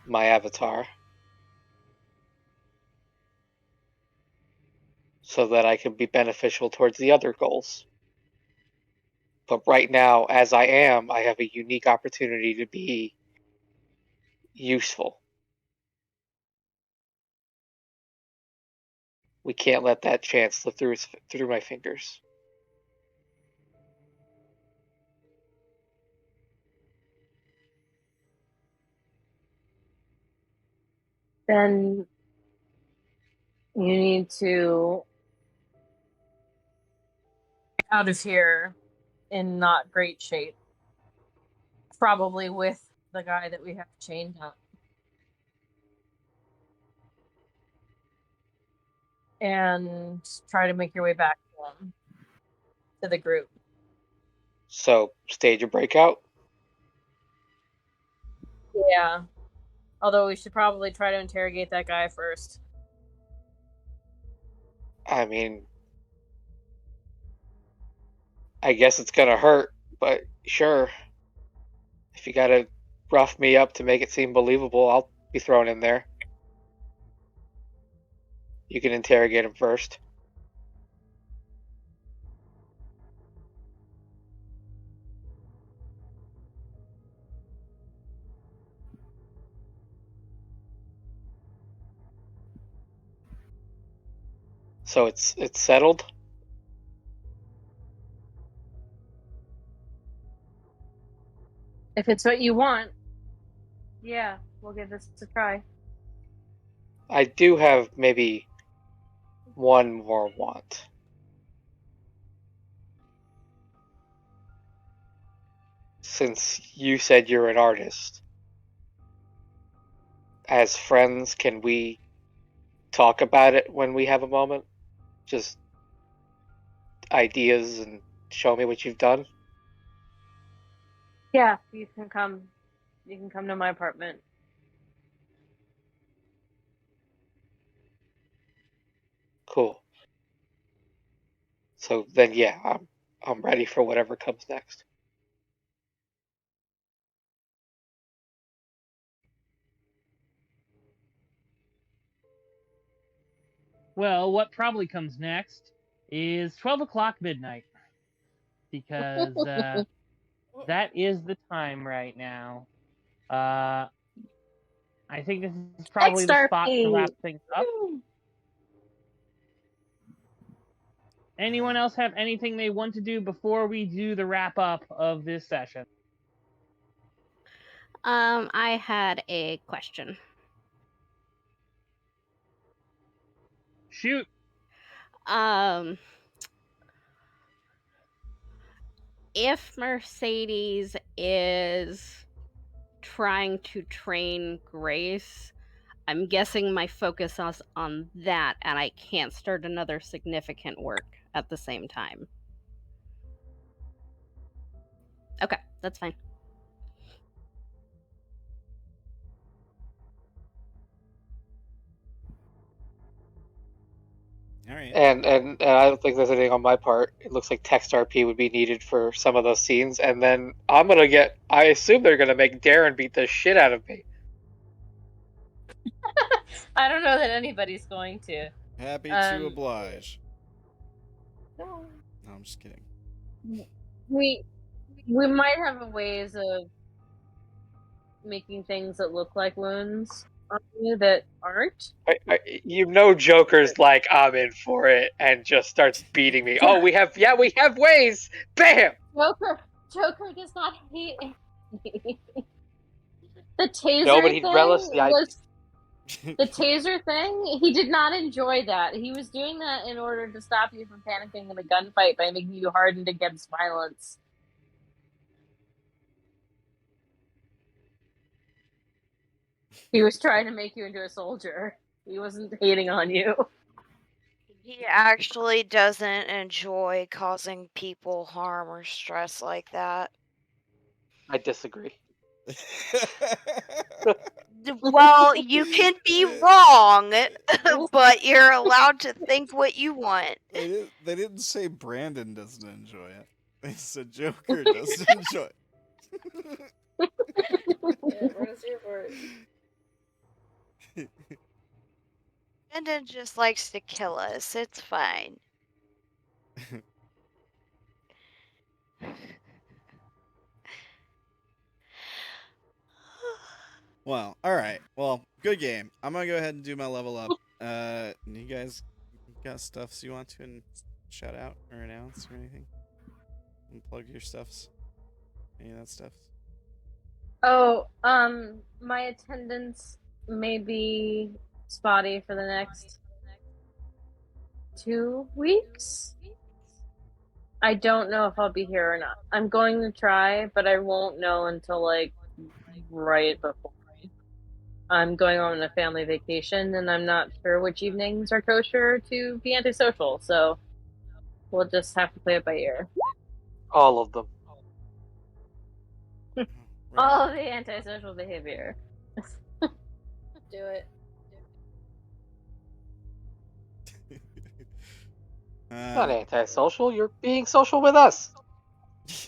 my avatar. So that I can be beneficial towards the other goals. But right now, as I am, I have a unique opportunity to be useful. We can't let that chance slip through my fingers. Then you need to get out of here in not great shape. Probably with the guy that we have chained up. And try to make your way back to the group. So, stage a breakout? Yeah. Although we should probably try to interrogate that guy first. I mean, I guess it's gonna hurt, but sure. If you gotta rough me up to make it seem believable, I'll be thrown in there. You can interrogate him first. So it's settled? If it's what you want, yeah, we'll give this a try. I do have maybe one more want. Since you said you're an artist, as friends, can we talk about it when we have a moment? Just ideas and show me what you've done? Yeah, you can come. You can come to my apartment. Cool. So then, yeah, I'm ready for whatever comes next. Well, what probably comes next is 12 o'clock midnight. Because that is the time right now. I think this is probably the spot to wrap things up. Anyone else have anything they want to do before we do the wrap up of this session? I had a question. Shoot. If Mercedes is trying to train Grace, I'm guessing my focus is on that, and I can't start another significant work at the same time. Okay, that's fine. All right. And I don't think there's anything on my part. It looks like text RP would be needed for some of those scenes, and then I assume they're gonna make Darren beat the shit out of me. I don't know that anybody's going to. Happy to oblige. No, I'm just kidding. We might have a ways of making things that look like wounds on you that aren't. Joker's like, I'm in for it, and just starts beating me. Oh, we have ways. Bam. Joker does not hate me. The taser No, but he'd thing relish the idea. was the taser thing. He did not enjoy that. He was doing that in order to stop you from panicking in a gunfight by making you hardened against violence. He was trying to make you into a soldier. He wasn't hating on you. He actually doesn't enjoy causing people harm or stress like that. I disagree. Well, you can be wrong, but you're allowed to think what you want. They didn't say Brandon doesn't enjoy it. They said Joker doesn't enjoy it. Yeah, Brandon's here for it. Brendan just likes to kill us. It's fine. Well, all right. Well, good game. I'm gonna go ahead and do my level up. You guys got stuffs you want to shout out or announce or anything? And plug your stuffs. Any of that stuff. Oh, my attendance may be spotty for the next 2 weeks. I don't know if I'll be here or not. I'm going to try, but I won't know until like right before. I'm going on a family vacation, and I'm not sure which evenings are kosher to be antisocial, so we'll just have to play it by ear. All of them. All of the antisocial behavior. Do it. Not antisocial. You're being social with us.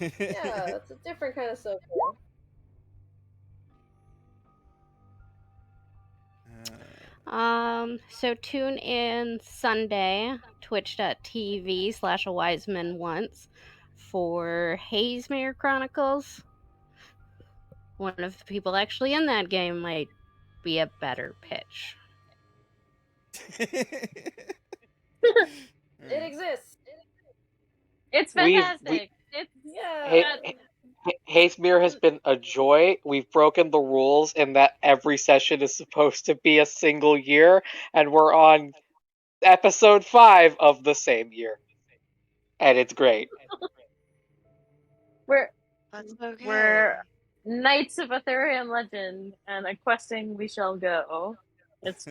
Yeah, it's a different kind of social. So tune in Sunday, twitch.tv/AWiseManOnce for Hazemere Chronicles. One of the people actually in that game might be a better pitch. It exists. It's fantastic. Hazemere has been a joy. We've broken the rules in that every session is supposed to be a single year, and we're on episode 5 of the same year. And it's great. That's okay. We're Knights of Ethereum Legend, and a questing we shall go. It's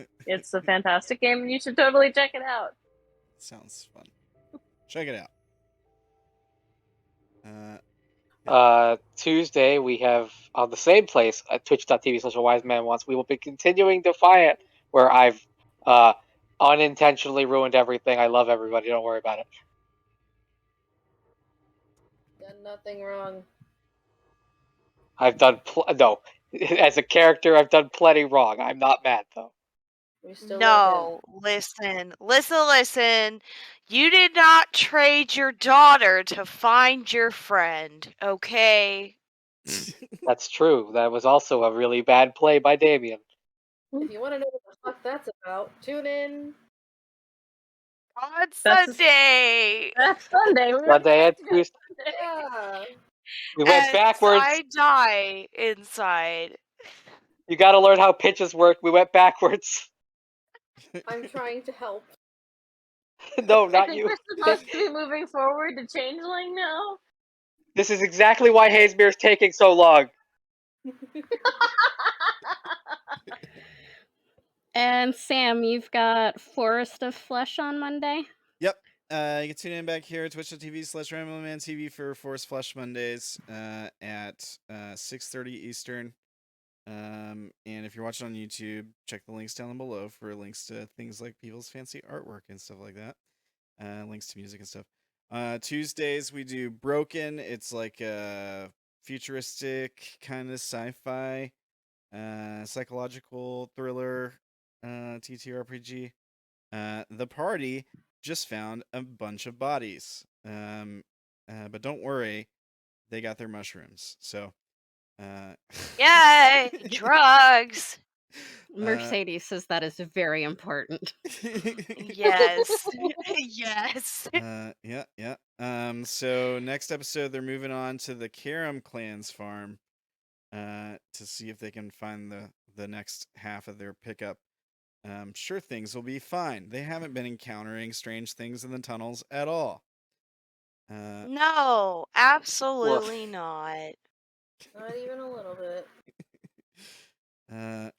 a fantastic game, and you should totally check it out. Sounds fun. Check it out. Tuesday we have on the same place at twitch.tv/AWiseManOnce. We will be continuing Defiant, where I've unintentionally ruined everything. I love everybody. Don't worry about it. Done nothing wrong. I've done no. As a character, I've done plenty wrong. I'm not mad though. We still No, listen. You did not trade your daughter to find your friend, okay? That's true. That was also a really bad play by Damien. If you want to know what the fuck that's about, tune in on Sunday. That's Sunday. Sunday and Tuesday. Yeah. We went And backwards. I die inside. You got to learn how pitches work. We went backwards. I'm trying to help. No, I not think you. we're supposed to be moving forward to Changeling now. This is exactly why Hazemere's taking so long. And Sam, you've got Forest of Flesh on Monday? Yep. You can tune in back here at twitch.tv/RamblinManTV for Forest Flesh Mondays at 6:30 Eastern. And if you're watching on YouTube, check the links down below for links to things like people's fancy artwork and stuff like that. Links to music and stuff. Tuesdays we do Broken. It's like a futuristic kind of sci-fi, psychological thriller, TTRPG. The party just found a bunch of bodies. But don't worry, they got their mushrooms. So, Yay! Drugs! Mercedes says that is very important. Yes. Yes. Yeah. So next episode, they're moving on to the Karam clan's farm to see if they can find the next half of their pickup. Sure, things will be fine. They haven't been encountering strange things in the tunnels at all. No, absolutely not. Not even a little bit.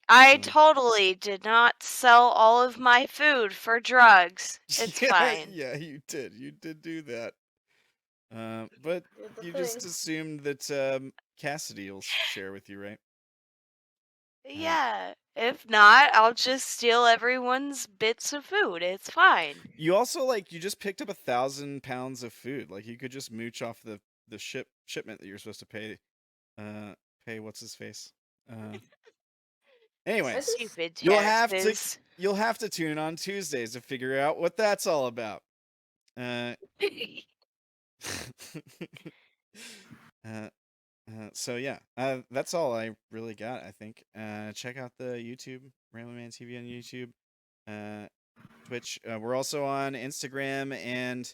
I so- totally did not sell all of my food for drugs. It's fine. Yeah, you did. You did do that. But Did the you just thing. assumed that Cassidy will share with you, right? Yeah. If not, I'll just steal everyone's bits of food. It's fine. You also you just picked up 1,000 pounds of food. Like you could just mooch off the shipment that you're supposed to pay. Pay what's his face. Anyways, Stupid you'll taxes. have to tune in on Tuesdays to figure out what that's all about. So yeah, that's all I really got. I think. Check out the YouTube RamblinManTV on YouTube, Twitch. We're also on Instagram and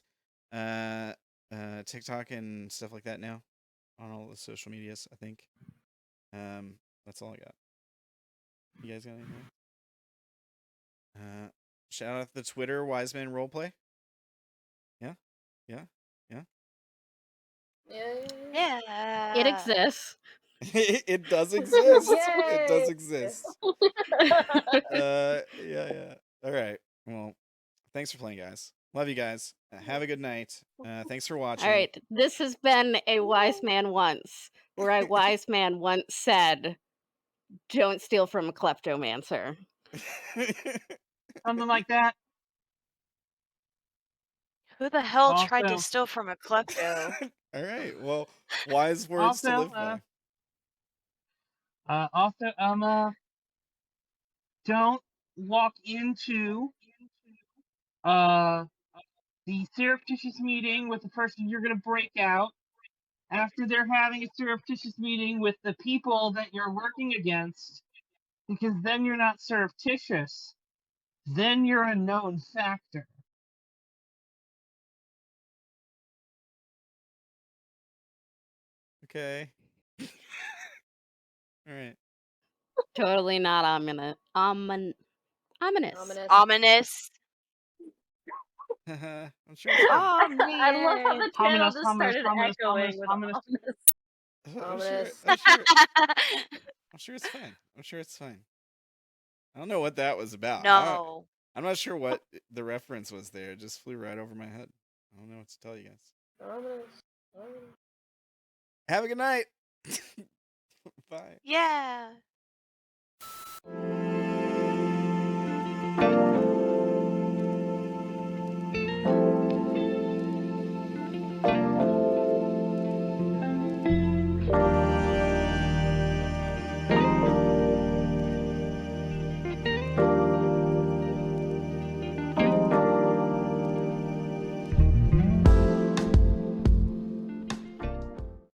TikTok and stuff like that now, on all the social medias. I think. That's all I got. You guys got anything? Shout out the Twitter Wiseman Roleplay. Yeah. Yeah. It exists. It does exist. It does Yay! exist. Yeah. All right. Well, thanks for playing, guys. Love you guys. Have a good night. Thanks for watching. All right, this has been a wise man once, where a wise man once said, "Don't steal from a kleptomancer." Something like that. Who the hell tried to Also- steal from a klepto? All right. Well, wise words to Also, live by. Don't walk into the surreptitious meeting with the person you're going to break out after they're having a surreptitious meeting with the people that you're working against, because then you're not surreptitious. Then you're a known factor. Okay. All right. Totally not ominous. Ominous. Ominous. I'm sure it's fine. Oh man. I love how the channel Ominous, just ominous, started ominous, echoing with ominous. ominous. I'm sure it's fine. I'm sure it's fine. I don't know what that was about. No. I'm not sure what the reference was there. It just flew right over my head. I don't know what to tell you guys. Have a good night. Bye. Yeah.